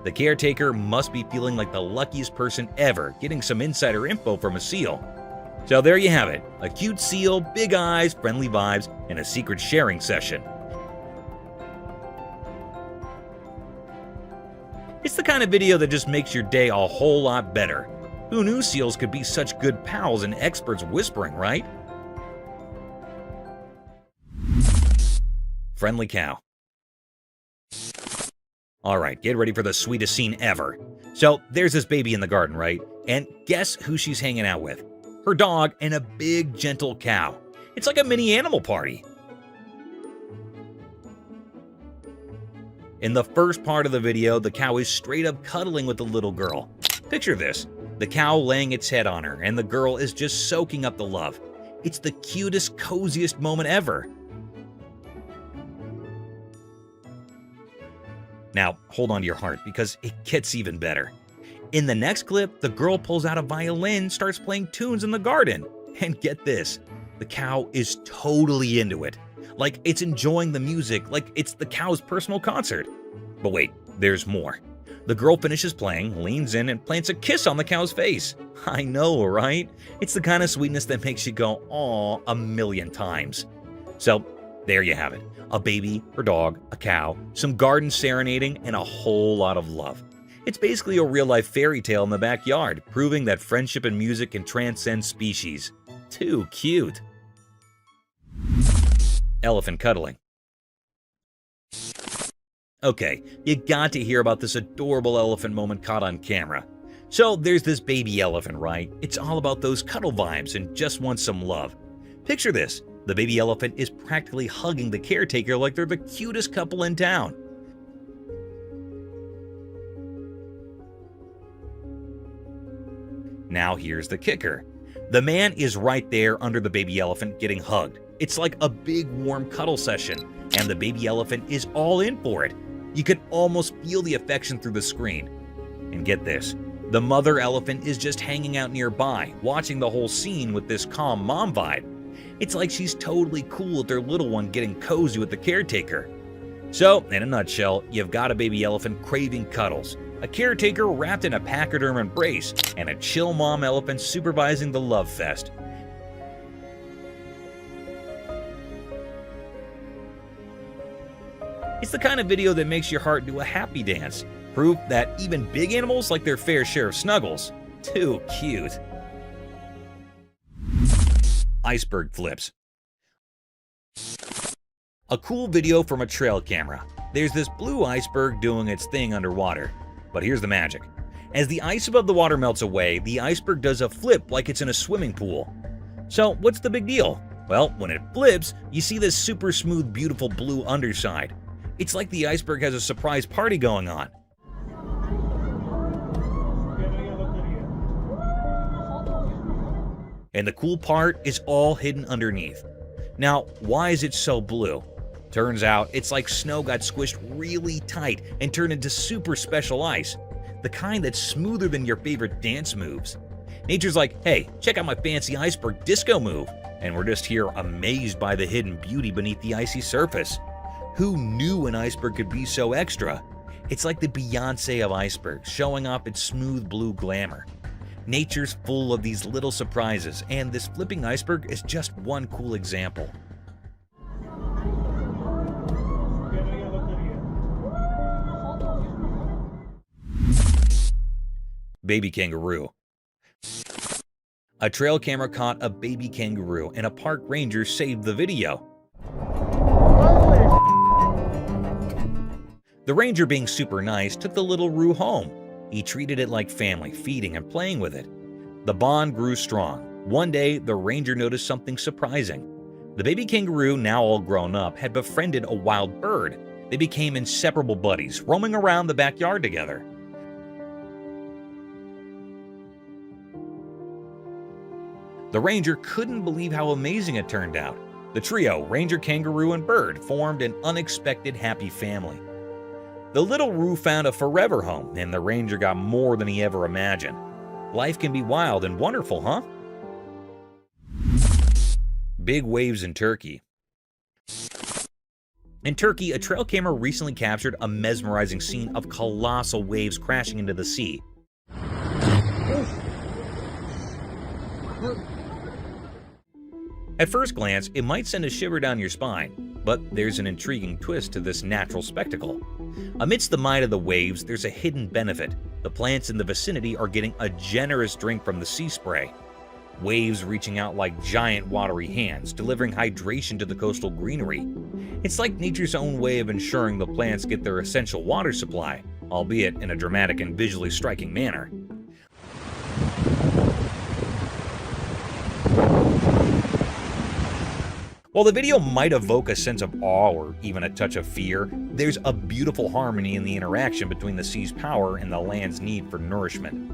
The caretaker must be feeling like the luckiest person ever, getting some insider info from a seal. So there you have it, a cute seal, big eyes, friendly vibes, and a secret sharing session. It's the kind of video that just makes your day a whole lot better. Who knew seals could be such good pals and experts whispering, right? Friendly cow. Alright, get ready for the sweetest scene ever. So, there's this baby in the garden, right? And guess who she's hanging out with? Her dog and a big, gentle cow. It's like a mini animal party. In the first part of the video, the cow is straight up cuddling with the little girl. Picture this, the cow laying its head on her, and the girl is just soaking up the love. It's the cutest, coziest moment ever. Now, hold on to your heart, because it gets even better. In the next clip, the girl pulls out a violin, starts playing tunes in the garden. And get this, the cow is totally into it. Like it's enjoying the music, like it's the cow's personal concert. But wait, there's more. The girl finishes playing, leans in, and plants a kiss on the cow's face. I know, right? It's the kind of sweetness that makes you go, "Aw," a million times. So, there you have it. A baby, her dog, a cow, some garden serenading, and a whole lot of love. It's basically a real-life fairy tale in the backyard, proving that friendship and music can transcend species. Too cute. Elephant cuddling. Okay, you got to hear about this adorable elephant moment caught on camera. So there's this baby elephant, right? It's all about those cuddle vibes and just wants some love. Picture this, the baby elephant is practically hugging the caretaker like they're the cutest couple in town. Now here's the kicker. The man is right there under the baby elephant getting hugged. It's like a big warm cuddle session, and the baby elephant is all in for it. You can almost feel the affection through the screen. And get this, the mother elephant is just hanging out nearby, watching the whole scene with this calm mom vibe. It's like she's totally cool with their little one getting cozy with the caretaker. So, in a nutshell, you've got a baby elephant craving cuddles, a caretaker wrapped in a pachyderm embrace, and a chill mom elephant supervising the love fest. It's the kind of video that makes your heart do a happy dance. Proof that even big animals like their fair share of snuggles. Too cute. Iceberg flips. A cool video from a trail camera. There's this blue iceberg doing its thing underwater. But here's the magic. As the ice above the water melts away, the iceberg does a flip like it's in a swimming pool. So what's the big deal? Well, when it flips, you see this super smooth, beautiful blue underside. It's like the iceberg has a surprise party going on. And the cool part is all hidden underneath. Now, why is it so blue? Turns out it's like snow got squished really tight and turned into super special ice. The kind that's smoother than your favorite dance moves. Nature's like, hey, check out my fancy iceberg disco move. And we're just here amazed by the hidden beauty beneath the icy surface. Who knew an iceberg could be so extra? It's like the Beyoncé of icebergs, showing off its smooth blue glamour. Nature's full of these little surprises, and this flipping iceberg is just one cool example. Baby kangaroo. A trail camera caught a baby kangaroo, and a park ranger saved the video. The ranger, being super nice, took the little roo home. He treated it like family, feeding and playing with it. The bond grew strong. One day, the ranger noticed something surprising. The baby kangaroo, now all grown up, had befriended a wild bird. They became inseparable buddies, roaming around the backyard together. The ranger couldn't believe how amazing it turned out. The trio, ranger, kangaroo, and bird, formed an unexpected happy family. The little roo found a forever home, and the ranger got more than he ever imagined. Life can be wild and wonderful, huh? Big waves in Turkey. In Turkey, a trail camera recently captured a mesmerizing scene of colossal waves crashing into the sea. At first glance, it might send a shiver down your spine, but there's an intriguing twist to this natural spectacle. Amidst the might of the waves, there's a hidden benefit. The plants in the vicinity are getting a generous drink from the sea spray. Waves reaching out like giant watery hands, delivering hydration to the coastal greenery. It's like nature's own way of ensuring the plants get their essential water supply, albeit in a dramatic and visually striking manner. While the video might evoke a sense of awe or even a touch of fear, there's a beautiful harmony in the interaction between the sea's power and the land's need for nourishment.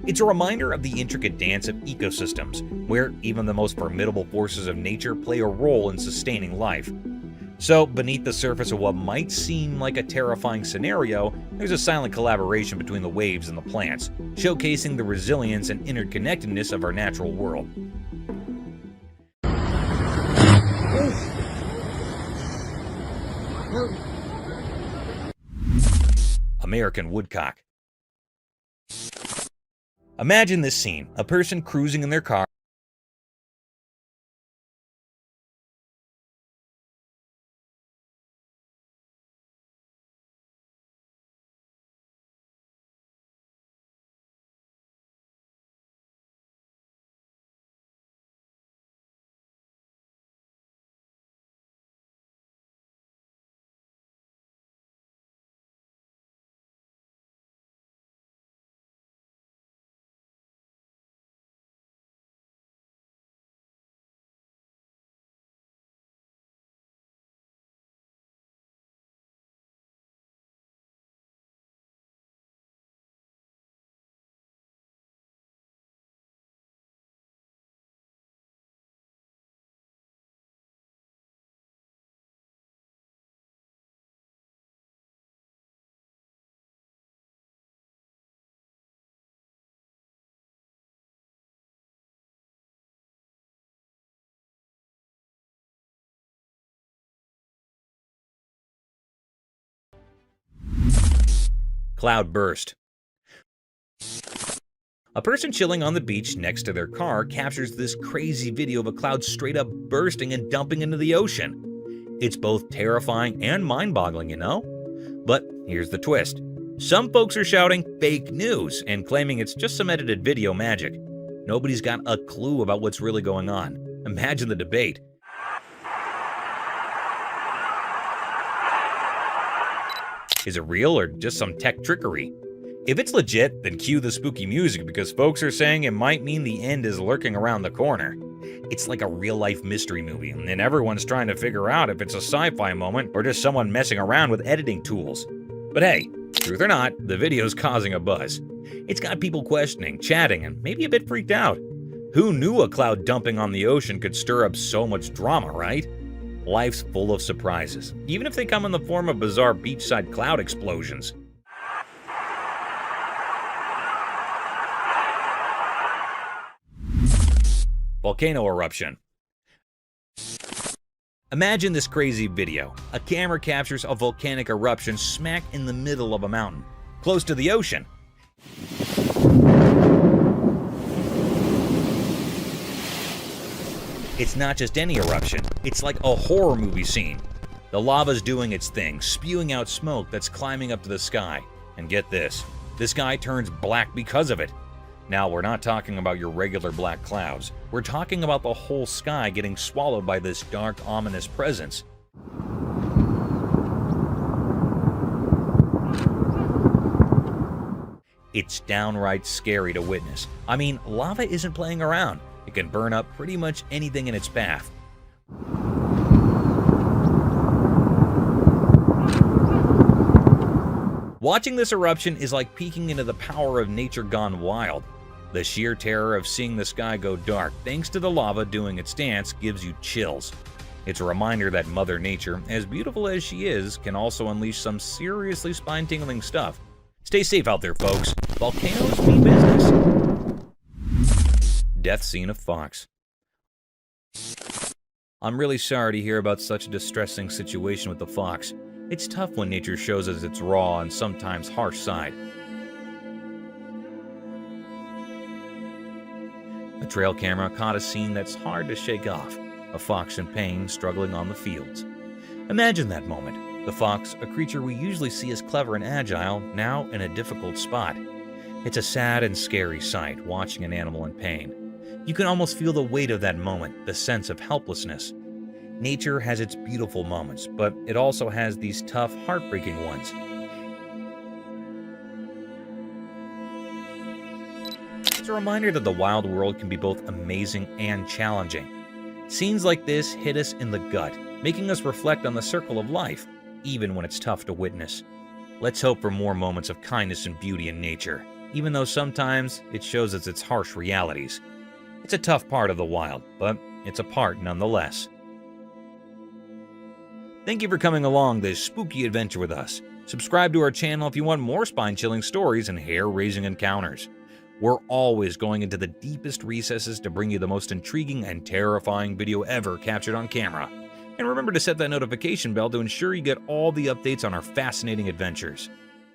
It's a reminder of the intricate dance of ecosystems, where even the most formidable forces of nature play a role in sustaining life. So, beneath the surface of what might seem like a terrifying scenario, there's a silent collaboration between the waves and the plants, showcasing the resilience and interconnectedness of our natural world. American woodcock. Imagine this scene: a person cruising in their car. Cloud burst. A person chilling on the beach next to their car captures this crazy video of a cloud straight up bursting and dumping into the ocean. It's both terrifying and mind-boggling, you know? But here's the twist. Some folks are shouting fake news and claiming it's just some edited video magic. Nobody's got a clue about what's really going on. Imagine the debate. Is it real or just some tech trickery? If it's legit, then cue the spooky music because folks are saying it might mean the end is lurking around the corner. It's like a real-life mystery movie, and everyone's trying to figure out if it's a sci-fi moment or just someone messing around with editing tools. But hey, truth or not, the video's causing a buzz. It's got people questioning, chatting, and maybe a bit freaked out. Who knew a cloud dumping on the ocean could stir up so much drama, right? Life's full of surprises, even if they come in the form of bizarre beachside cloud explosions. Volcano eruption. Imagine this crazy video. A camera captures a volcanic eruption smack in the middle of a mountain, close to the ocean. It's not just any eruption, it's like a horror movie scene. The lava's doing its thing, spewing out smoke that's climbing up to the sky. And get this, the sky turns black because of it. Now, we're not talking about your regular black clouds. We're talking about the whole sky getting swallowed by this dark, ominous presence. It's downright scary to witness. I mean, lava isn't playing around. It can burn up pretty much anything in its path. Watching this eruption is like peeking into the power of nature gone wild. The sheer terror of seeing the sky go dark thanks to the lava doing its dance gives you chills. It's a reminder that Mother Nature, as beautiful as she is, can also unleash some seriously spine-tingling stuff. Stay safe out there, folks. Volcanoes mean business. Death scene of fox. I'm really sorry to hear about such a distressing situation with the fox. It's tough when nature shows us its raw and sometimes harsh side. A trail camera caught a scene that's hard to shake off. A fox in pain struggling on the fields. Imagine that moment. The fox, a creature we usually see as clever and agile, now in a difficult spot. It's a sad and scary sight, watching an animal in pain. You can almost feel the weight of that moment, the sense of helplessness. Nature has its beautiful moments, but it also has these tough, heartbreaking ones. It's a reminder that the wild world can be both amazing and challenging. Scenes like this hit us in the gut, making us reflect on the circle of life, even when it's tough to witness. Let's hope for more moments of kindness and beauty in nature, even though sometimes it shows us its harsh realities. It's a tough part of the wild, but it's a part nonetheless. Thank you for coming along this spooky adventure with us. Subscribe to our channel if you want more spine-chilling stories and hair-raising encounters. We're always going into the deepest recesses to bring you the most intriguing and terrifying video ever captured on camera. And remember to set that notification bell to ensure you get all the updates on our fascinating adventures.